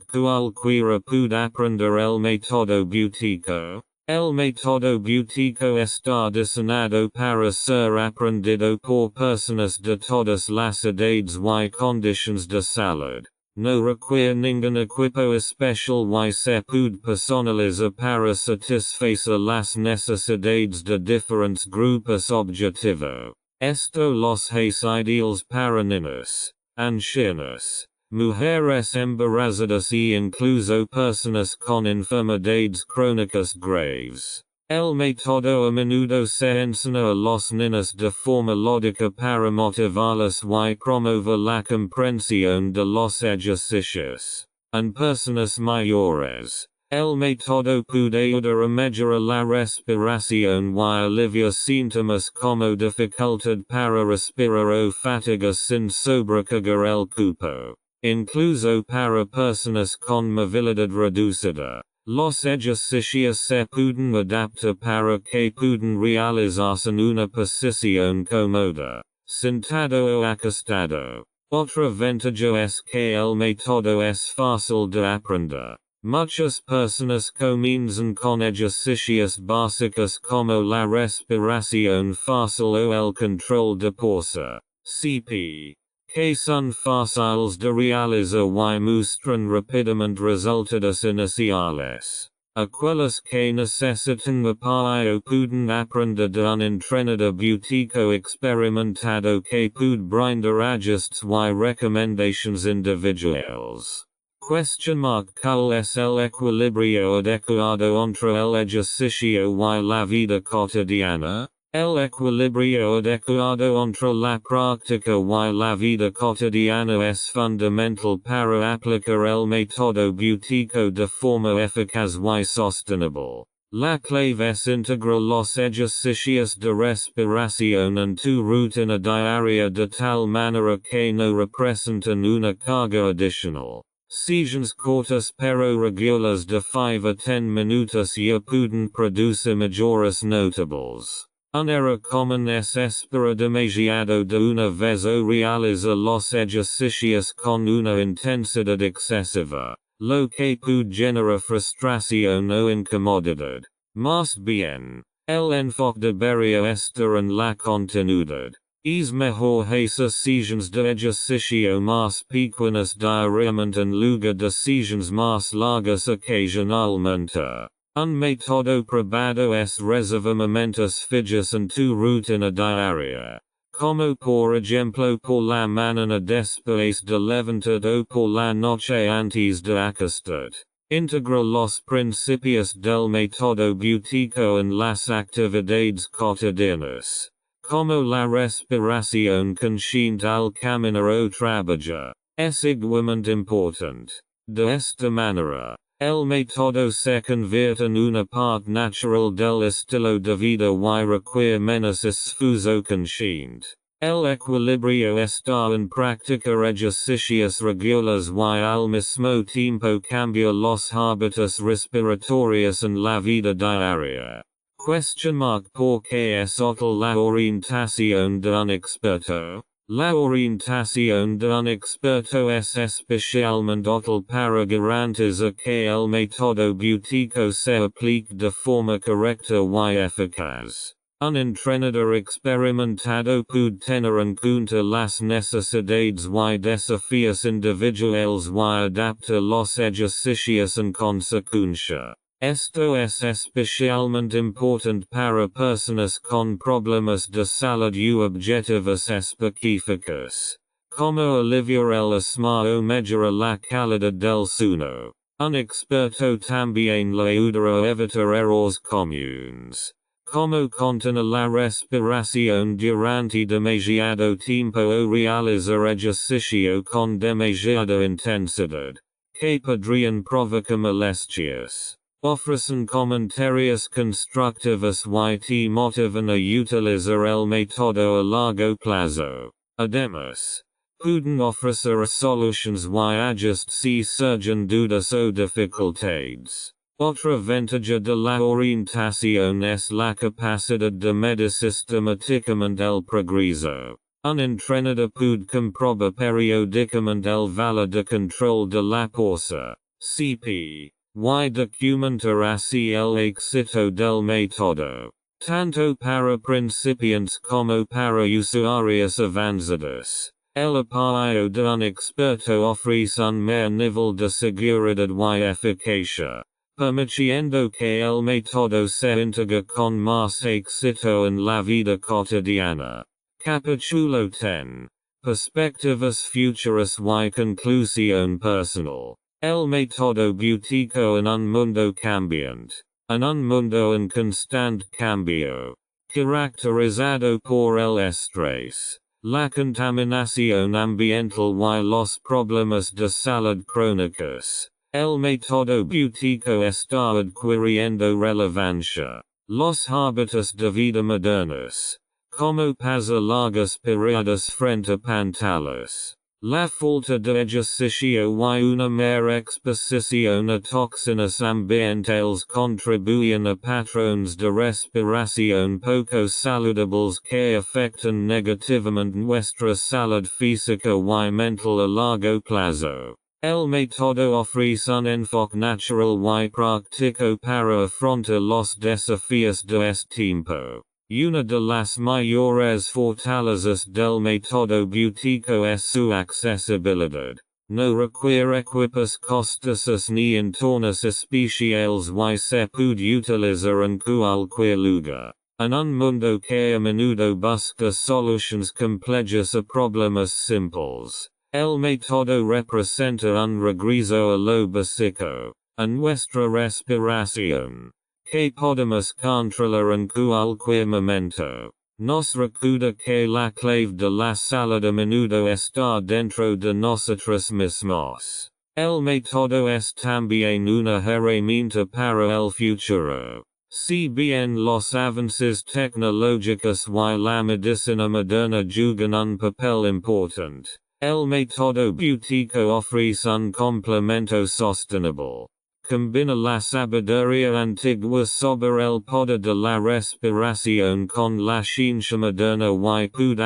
puede aprender el método Buteyko. El método Buteyko está diseñado para ser aprendido por personas de todas las edades y condiciones de salud. No requiere ningún equipo especial y se puede personalizar para satisfacer las necesidades de diferentes grupos objetivo. Esto los hace ideales para niños, ancianos, mujeres embarazadas y incluso personas con enfermedades crónicas graves. El método a menudo se enseña a los niños de forma lúdica para motivarlos y promover la comprensión de los ejercicios. En personas mayores, el método puede ayudar a mejorar la respiración y aliviar síntomas como dificultad para respirar o fatiga sin sobrecargar el cuerpo. Incluso para personas con movilidad reducida, los ejercicios se pueden adaptar para que puedan realizarse en una posición cómoda, sentado o acostado. Otra ventaja es que el método es fácil de aprender. Muchas personas comienzan con ejercicios básicos como la respiración fácil o el control de pulso, CP, que son fáciles de realizar y muestran rápidamente resultados iniciales. Aquellos que necesitan apoyo pueden aprender de un entrenador Buteyko experimentado que puede brindar ajustes y recomendaciones individuales. ¿Cuál es el equilibrio adecuado entre el ejercicio y la vida cotidiana? El equilibrio adecuado entre la práctica y la vida cotidiana es fundamental para aplicar el método Buteyko de forma eficaz y sostenible. La clave es integrar los ejercicios de respiración en tu rutina diaria de tal manera que no representen una carga adicional. Sesiones cortas pero regulares de 5 a 10 minutos ya pueden producir mejoras notables. Un era común es esperar demasiado de una vez o realiza los ejercicios con una intensidad excesiva, lo que puede generar frustración o incomodidad. Más bien, el enfoque debería estar en la continuidad. Es mejor hacer sesiones de ejercicio más pequeñas diariamente en lugar de sesiones más largas ocasionalmente. Un método probado es reservar momentos fijos en tu rutina diaria, como por ejemplo por la mañana después de levantar o por la noche antes de acostar. Integra los principios del método Buteyko en las actividades cotidianas, como la respiración consciente al caminar o trabajar. Es igualmente importante. De esta manera, el método se convierte en una parte natural del estilo de vida y requiere menos esfuerzo consciente. El equilibrio está en practicar ejercicios regulares y al mismo tiempo cambiar los hábitos respiratorios en la vida diaria. Question mark ¿Por qué es útil la orientación de un experto? La orientación de un experto es especialmente útil para garantizar que el método Buteyko se aplique de forma correcta y eficaz. Un entrenador experimentado puede tener en cuenta las necesidades y desafíos individuales y adaptar los ejercicios en consecuencia. Esto es especialmente importante para personas con problemas de salud y objetivos específicos, como aliviar el asma o mejorar la calidad del sueño. Un experto también le ayudará a evitar errores comunes, como contener la respiración durante demasiado tiempo o realizar ejercicio con demasiada intensidad, que podrían provocar molestias. Ofrecen comentarios constructivos y te motivan a utilizar el método a largo plazo. Además, pueden ofrecer soluciones y ajustes si surgen dudas o dificultades. Otra ventaja de la orientación es la capacidad de medir sistemáticamente el progreso. Un entrenador puede comprobar periódicamente el valor de control de la fuerza, CP. Y documentar así el éxito del método, tanto para principiantes como para usuarios avanzados. El apoyo de un experto ofrece un mayor nivel de seguridad y eficacia, permitiendo que el método se integre con más éxito en la vida cotidiana. Capítulo 10. Perspectivas futuras y conclusión personal. El método Buteyko en un mundo cambiante. En un mundo en constante cambio, caracterizado por el estrés, la contaminación ambiental y los problemas de salud crónicos, el método Buteyko está adquiriendo relevancia. Los hábitos de vida modernos, como pasar largos periodos frente a pantallas, la falta de ejercicio y una mera exposición a toxinas ambientales contribuyen a patrones de respiración poco saludables que afectan negativamente nuestra salud física y mental a largo plazo. El método ofrece un enfoque natural y práctico para afrontar los desafíos de este tiempo. Una de las mayores fortalezas del método Buteyko es su accesibilidad. No requiere equipos costosos ni entornos especiales y se puede utilizar en cualquier lugar. En un mundo que a menudo busca soluciones complejas a problemas simples, el método representa un regreso a lo básico, a nuestra respiración, que podemos controlar en cualquier momento. Nos recuerda que la clave de la salud a menudo está dentro de nosotros mismos. El método es también una herramienta para el futuro. Si bien los avances tecnológicos y la medicina moderna juegan un papel importante, el método Buteyko ofrece un complemento sostenible, combina la sabiduría antigua sobre el poder de la respiración con la ciencia moderna y puede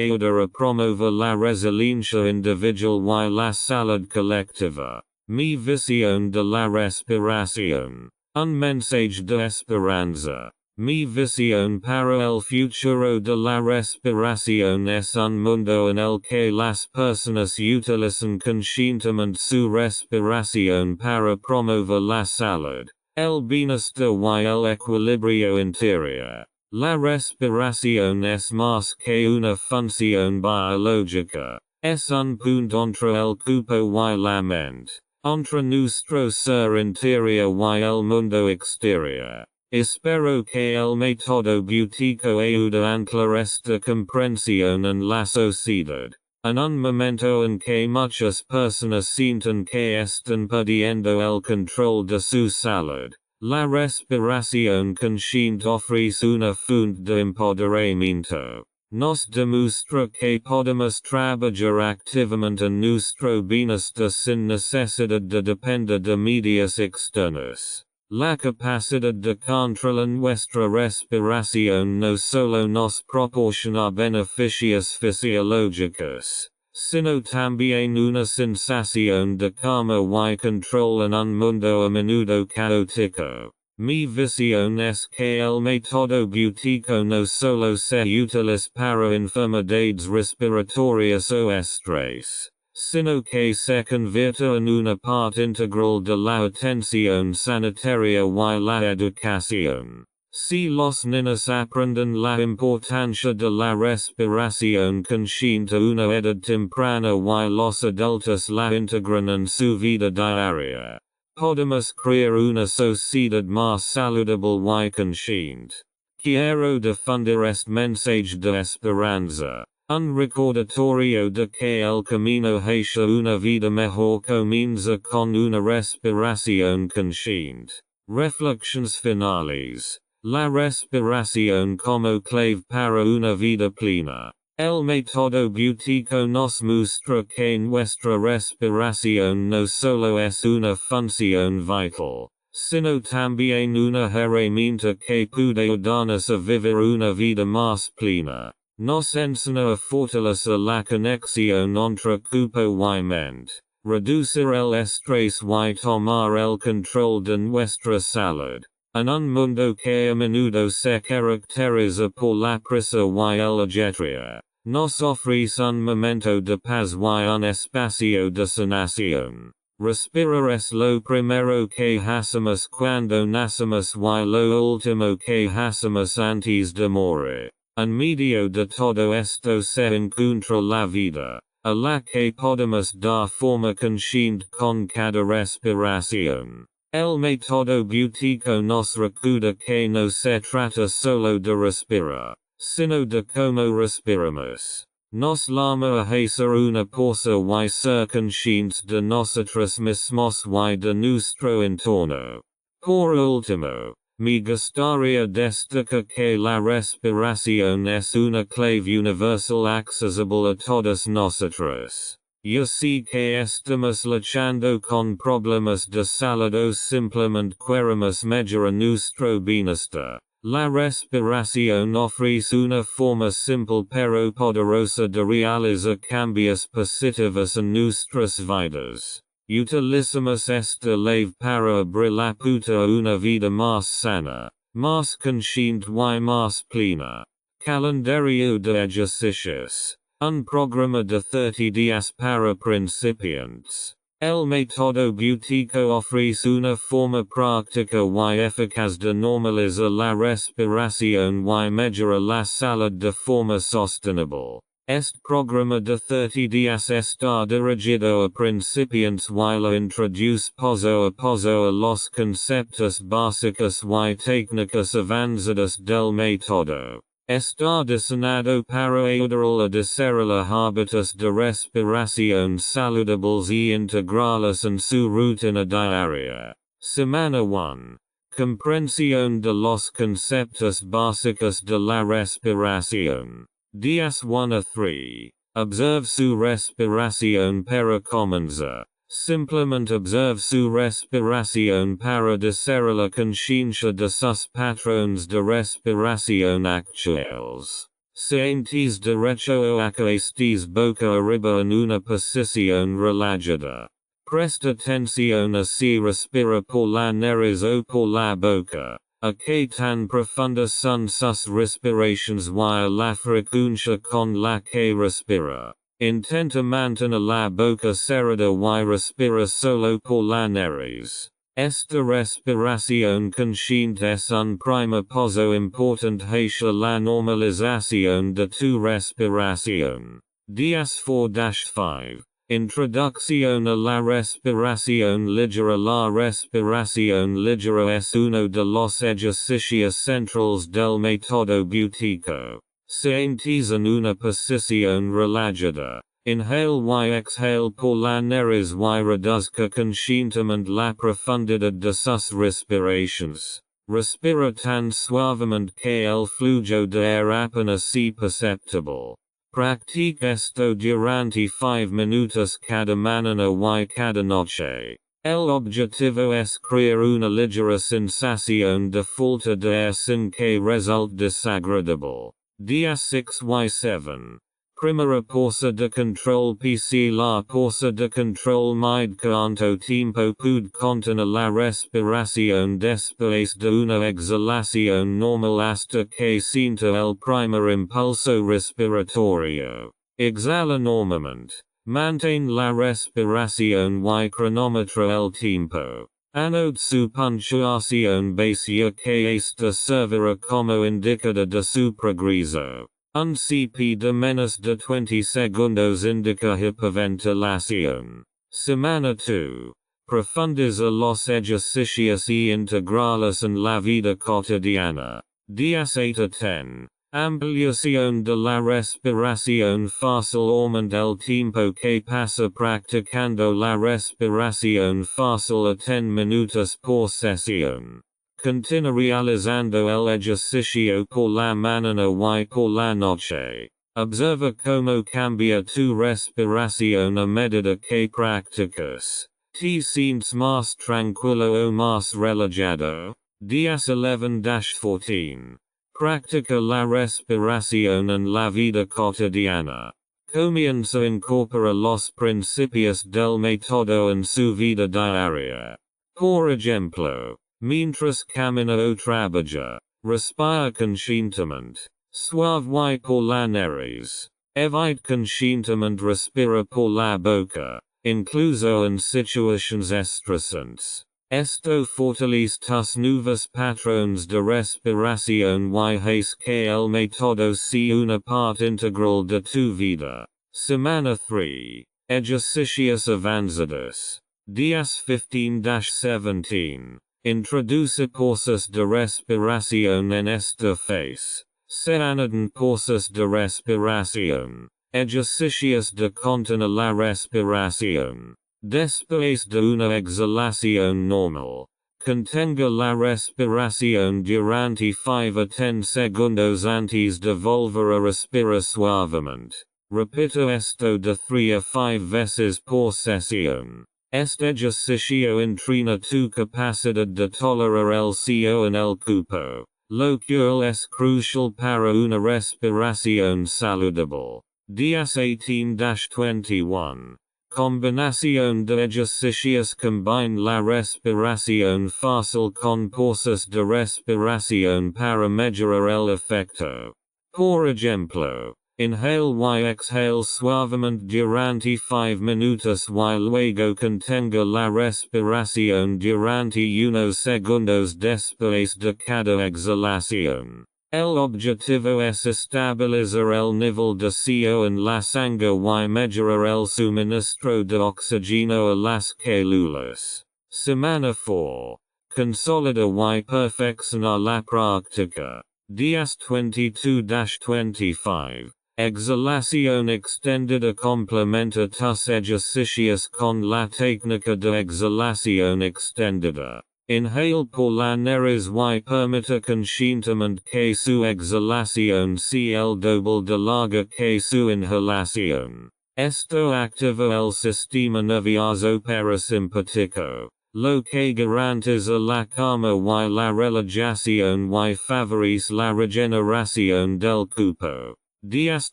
ayudar a promover la resiliencia individual y la salud colectiva. Mi visión de la respiración. Un mensaje de esperanza. Mi visión para el futuro de la respiración es un mundo en el que las personas utilizan conscientemente su respiración para promover la salud, el bienestar y el equilibrio interior. La respiración es más que una función biológica, es un punto entre el cuerpo y la mente, entre nuestro ser interior y el mundo exterior. Espero que el método Buteyko ayude a anclar esta comprensión en la sociedad. En un momento en que muchas personas sienten que están perdiendo el control de su salud, la respiración consciente ofrece una fuente de empoderamiento. Nos demuestra que podemos trabajar activamente en nuestro bienestar sin necesidad de depender de medios externos. La capacidad de controlar nuestra respiración no solo nos proporciona beneficios fisiológicos, sino también una sensación de calma y control en un mundo a menudo caótico. Mi visión es que el método Buteyko no solo se utiliza para enfermedades respiratorias o estrés, sino que se convierte en una parte integral de la atención sanitaria y la educación. Si los niños aprenden la importancia de la respiración consciente a una edad temprana y los adultos la integran en su vida diaria, podemos crear una sociedad más saludable y consciente. Quiero difundir este mensaje de esperanza. Un recordatorio de que el camino hacia una vida mejor comienza con una respiración consciente. Reflexiones finales. La respiración como clave para una vida plena. El método Buteyko nos muestra que nuestra respiración no solo es una función vital, sino también una herramienta que puede ayudarnos a vivir una vida más plena. Nos enseña a fortalecer la conexión entre cuerpo y mente, reducir el estrés y tomar el control de nuestra salud. En un mundo que a menudo se caracteriza por la prisa y el ajetrea, nos ofrece un momento de paz y un espacio de sanación. Respirar es lo primero que hacemos cuando nacemos y lo último que hacemos antes de morir. En medio de todo esto se encuentra la vida, a la que podemos dar forma consciente con cada respiración. El método Buteyko nos recuerda que no se trata solo de respirar, sino de cómo respiramos. Nos llama a hacer una pausa y ser conscientes de nosotros mismos y de nuestro entorno. Por último, me gustaría destacar que la respiración es una clave universal accesible a todos nosotros. Ya sea que estamos luchando con problemas de salud o simplemente queremos mejorar nuestro bienestar, la respiración ofrece una forma simple pero poderosa de realizar cambios positivos en nuestras vidas. Utilicemos esta ley para abrir la puerta a una vida más sana, más consciente y más plena. Calendario de ejercicios. Un programa de 30 días para principiantes. El método Buteyko ofrece una forma práctica y eficaz de normalizar la respiración y mejorar la salud de forma sostenible. Este programa de 30 días está dirigido a principiantes y lo introduce paso a paso a los conceptos básicos y técnicas avanzadas del método. Está diseñado para ayudar a desarrollar hábitos de respiración saludables y integrales en su rutina diaria. Semana 1. Comprensión de los conceptos básicos de la respiración. Días 1 a 3. Observe su respiración para comenzar. Simplement observe su respiración para discernir la conciencia de sus patrones de respiración actuales. Sientes derecho a que estés boca arriba en una posición relajada. Presta atención a si respira por la nariz o por la boca. A que tan profundas son sus respiraciones y la frecuencia con la que respira. Intenta mantener la boca cerrada y respira solo por la nariz. Esta respiración consciente es un primer paso importante hacia la normalización de tu respiración. 10.4-5 Introducción a la respiración ligera. La respiración ligera es uno de los ejercicios centrales del método Buteyko. Sientes en una posición relajada. Inhale y exhale por la nariz y reduzca conscientemente la profundidad de sus respiraciones. Respira tan suavemente que el flujo de aire apenas sea perceptible. Practica esto durante 5 minutos cada mañana y cada noche. El objetivo es crear una ligera sensación de falta de aire sin que resulte desagradable. 10.6-7 Primera pausa de control PC. La pausa de control mide cuánto tiempo puede contener la respiración después de una exhalación normal hasta que sienta el primer impulso respiratorio. Exhala normalmente. Mantén la respiración y cronometra el tiempo. Anote su puntuación base que esta servirá como indicador de su progreso. Un CP de menos de 20 segundos indica hiperventilación. Semana 2. Profundiza los ejercicios y integrales en la vida cotidiana. 10.8-10. Ampliación de la respiración fácil. Aumenta el tiempo que pasa practicando la respiración fácil a 10 minutos por sesión. Continúa realizando el ejercicio por la mañana y por la noche. Observa cómo cambia tu respiración a medida que practicas. ¿Te sientes más tranquilo o más relajado? 10.11-14. Practica la respiración en la vida cotidiana. Comienza a incorporar los principios del método en su vida diaria. Por ejemplo, mientras camina o trabaja, respira conscientemente, suave y por la nariz. Evite conscientemente respira por la boca, incluso en situaciones estresantes. Esto fortalece tus nuevos patrones de respiración y hace que el método sea una parte integral de tu vida. Semana 3. Ejercicios avanzados. 10.15-17. Introduce pausas de respiración en esta fase. Se añaden pausas de respiración. Ejercicios de contener la respiración. Después de una exhalación normal, contenga la respiración durante 5 a 10 segundos antes de volver a respirar suavemente. Repita esto de 3 a 5 veces por sesión. Este ejercicio entrena tu capacidad de tolerar el CO en el cuerpo, lo cual es crucial para una respiración saludable. 10.18-21. Combinación de ejercicios. Combine la respiración fácil con pausas de respiración para mejorar el efecto. Por ejemplo, inhale y exhale suavemente durante 5 minutos y luego contenga la respiración durante unos segundos después de cada exhalación. El objetivo es estabilizar el nivel de CO en la sangre y mejorar el suministro de oxígeno a las células. Semana 4. Consolida y perfecciona la práctica. 10.22-25. Exhalación extendida. Complementa tus ejercicios con la técnica de exhalación extendida. Inhale por la nariz y permita conscientemente que su exhalación sea el doble de larga que su inhalación. Esto activa el sistema nervioso parasimpático, lo que garantiza la calma y la relajación y favorece la regeneración del cuerpo. Días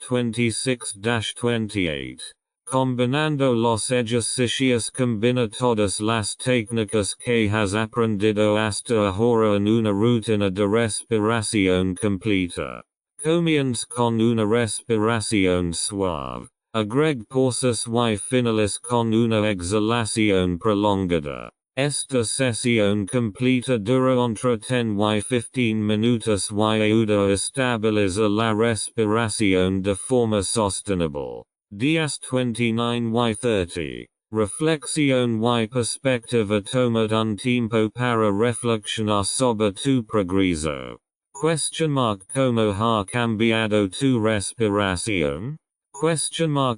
26-28. Combinando los ejercicios combina todas las técnicas que has aprendido hasta ahora en una rutina de respiración completa. Comienza con una respiración suave. Agrega pausas y finaliza con una exhalación prolongada. Esta sesión completa dura entre 10 y 15 minutos y ayuda a estabilizar la respiración de forma sostenible. Días 29 y 30. Reflexión y perspectiva. Toma un tiempo para reflexionar sobre tu progreso. ¿Cómo ha cambiado tu respiración?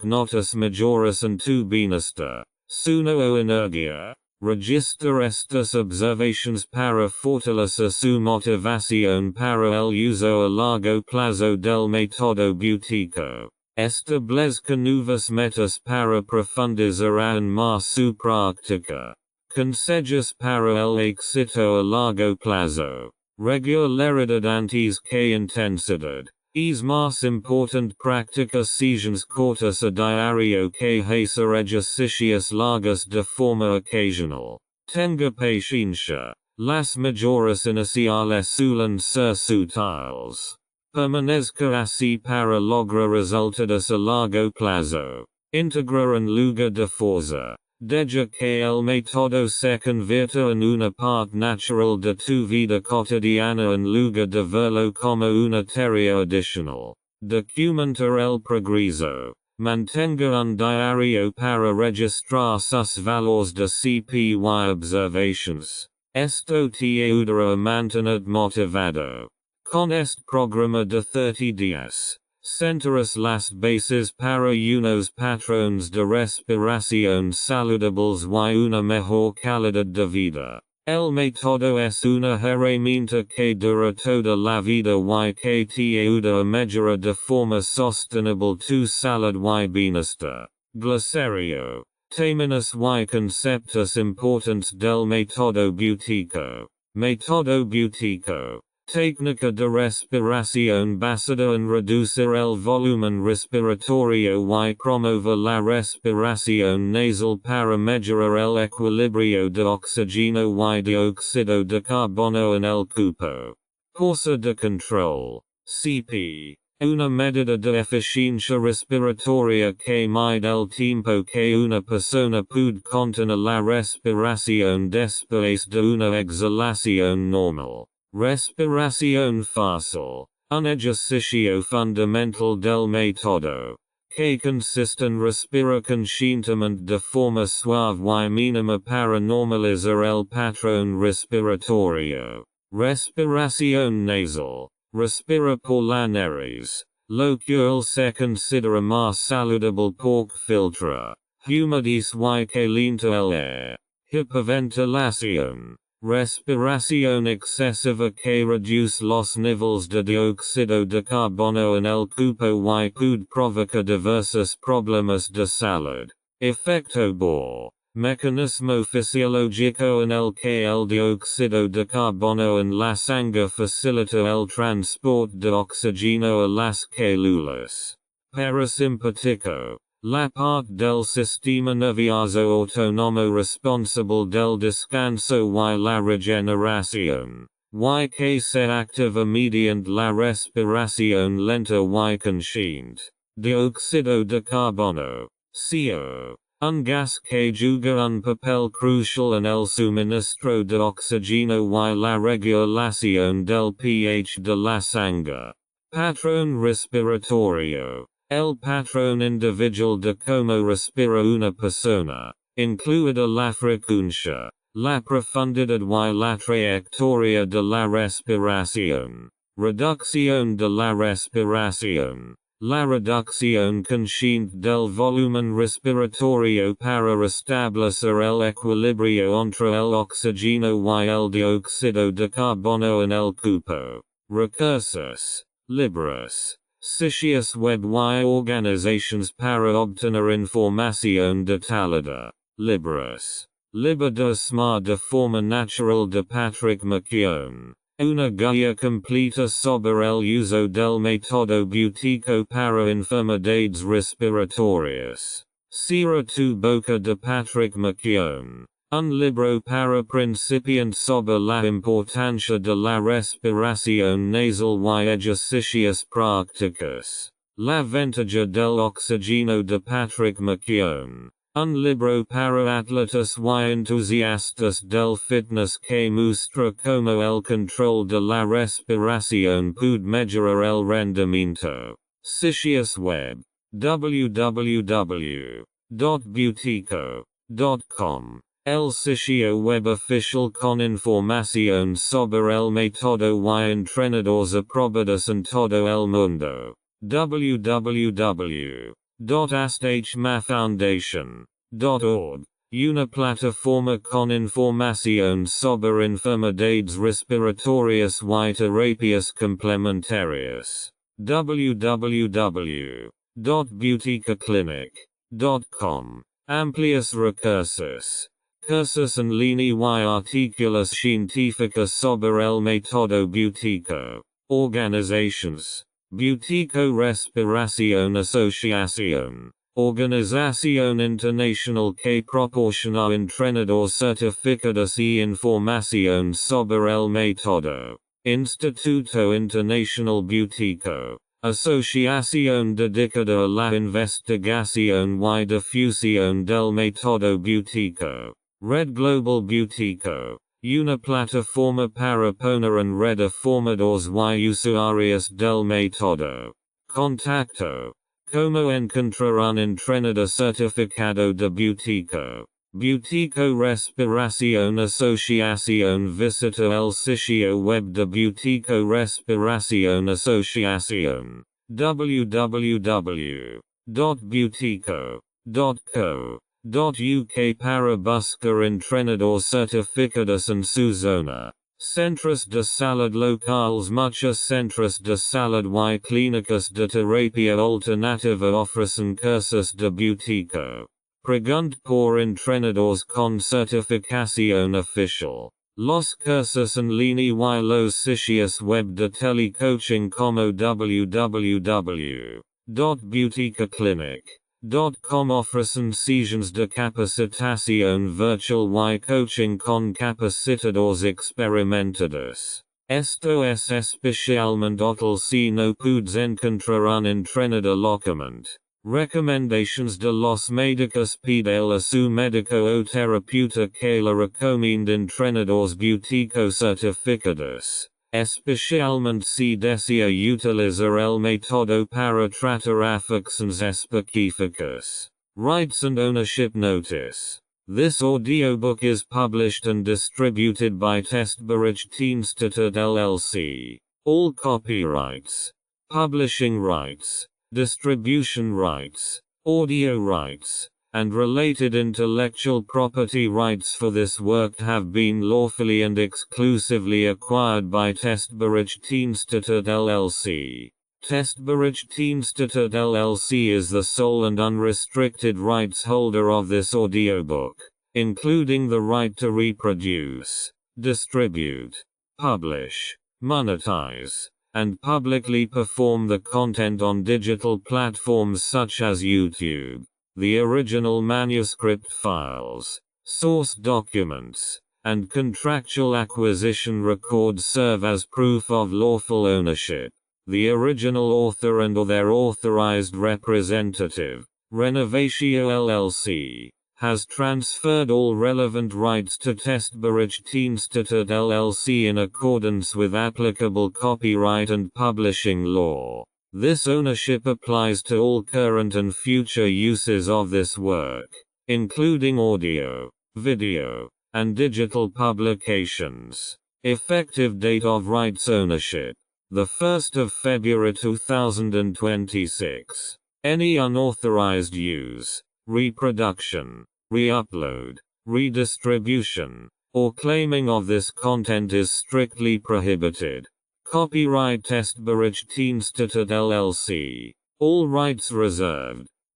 Notas mejoras en tu bienestar, sueño o energía. Registra estas observaciones para fortalecer su motivación para el uso a largo plazo del método Buteyko. Establezca nuevas metas para profundizar aún más su práctica. Consejos para el éxito a largo plazo. Regularidad antes que intensidad. Es más importante practicar sesiones cortas a diario que hacer ejercicios largos de forma ocasional. Tenga paciencia. Las mejoras iniciales suelen ser sutiles. Permanezca así para lograr resultados a largo plazo. Integrar en lugar de fuerza. Deja que el método se convierta en una parte natural de tu vida cotidiana en lugar de verlo como una tarea adicional. Documentar el progreso. Mantenga un diario para registrar sus valores de CP y observations. Esto te ayudará a mantener motivado. Con este programa de 30 días. Sentarás las bases para unos patrones de respiración saludables y una mejor calidad de vida. El método es una herramienta que dura toda la vida y que te ayuda a mejorar de forma sostenible tu salud y bienestar. Glosario. Términos y conceptos importantes del método Buteyko. Método Buteyko. Técnica de respiración basada en reducir el volumen respiratorio y promover la respiración nasal para mejorar el equilibrio de oxígeno y dióxido de carbono en el cuerpo. Pausa de control. CP. Una medida de eficiencia respiratoria que mide el tiempo que una persona puede contener la respiración después de una exhalación normal. Respiración fácil. Un ejercicio fundamental del método. Que consiste en respirar conscientemente de forma suave y mínima para normalizar el patrón respiratorio. Respiración nasal. Respira por la nariz. Lo cual se considera más saludable porque filtra, humidice y calienta el aire. Hiperventilación. Respiración excesiva que reduce los niveles de dióxido de carbono en el cuerpo y puede provocar diversos problemas de salud. Efecto Bohr. Mecanismo fisiológico en el que el dióxido de carbono en la sangre facilita el transporte de oxígeno a las células. Parasimpático. La parte del sistema nervioso autónomo responsable del descanso y la regeneración, y que se activa mediante la respiración lenta y consciente. Dióxido de carbono, CO. Un gas que juega un papel crucial en el suministro de oxígeno y la regulación del pH de la sangre. Patrón respiratorio. El patrón individual de cómo respira una persona, incluida la frecuencia, la profundidad y la trayectoria de la respiración. Reducción de la respiración. La reducción consciente del volumen respiratorio para restablecer el equilibrio entre el oxígeno y el dióxido de carbono en el cuerpo. Recursos libres. Sicherheitsweb y organizations para obtener información detallada, libres, liberadísima de forma natural de patrickmación. Una guía completa sobre el uso del método Buteyko para enfermedades respiratorias. Cierra tu boca de patrickmación. Un libro para principiantes sobre la importancia de la respiración nasal y ejercicios prácticos. La ventaja del oxígeno de patrickmación. Un libro para atletas y entusiastas del fitness que muestra cómo el control de la respiración puede mejorar el rendimiento. Sicherheitsweb. www.buteyko.com. El sitio web oficial con información sobre el método y entrenadores aprobados en todo el mundo. www.asthmafoundation.org. Una plataforma con información sobre enfermedades respiratorias y terapias complementarias. www.buteykoclinic.com. Amplios recursos. Cursos en línea y artículos científicos sobre el método Buteyko. Organizations. Buteyko Respiración Asociación. Organización internacional que proporciona entrenadores certificados y información sobre el método. Instituto Internacional Buteyko. Asociación dedicada a la investigación y difusión del método Buteyko. Red Global Buteyko. Una plataforma para poner en red a formadores y usuarios del método. Contacto. Como encontrar un entrenador certificado de Buteyko. Buteyko Respiración Asociación. Visita el sitio web de Buteyko Respiración Asociación. www.buteyko.co.uk para buscar entrenadores certificados en su zona. Centros de salud locales. Muchos centros de salud y clínicas de terapia alternativa ofrecen cursos de Buteyko. Pregunta por entrenadores con certificación oficial. Los cursos en línea y los sitios web de telecoaching como www.buteykoclinic.com ofrecen sesiones de capacitación virtual y coaching con capacitadores experimentados. Esto es especialmente útil si no puedes encontrar un entrenador localmente. Recomendations de los médicos. Pídele a su médico o terapeuta que le recomiende entrenadores Buteyko certificados, especialmente si desea utilizar el método para tratar afecciones específicas. Rights and Ownership Notice. This audiobook is published and distributed by Testberichtdienste LLC. All copyrights, publishing rights, distribution rights, audio rights, and related intellectual property rights for this work have been lawfully and exclusively acquired by Testberichtdienste LLC. Testberichtdienste LLC is the sole and unrestricted rights holder of this audiobook, including the right to reproduce, distribute, publish, monetize, and publicly perform the content on digital platforms such as YouTube. The original manuscript files, source documents, and contractual acquisition records serve as proof of lawful ownership. The original author and or their authorized representative, Renovatio LLC, has transferred all relevant rights to Testberichtdienste LLC in accordance with applicable copyright and publishing law. This ownership applies to all current and future uses of this work, including audio, video, and digital publications. Effective date of rights ownership: the 1st of February 2026. Any unauthorized use, reproduction, re-upload, redistribution, or claiming of this content is strictly prohibited. Copyright Testberichtdienststätte LLC. All rights reserved.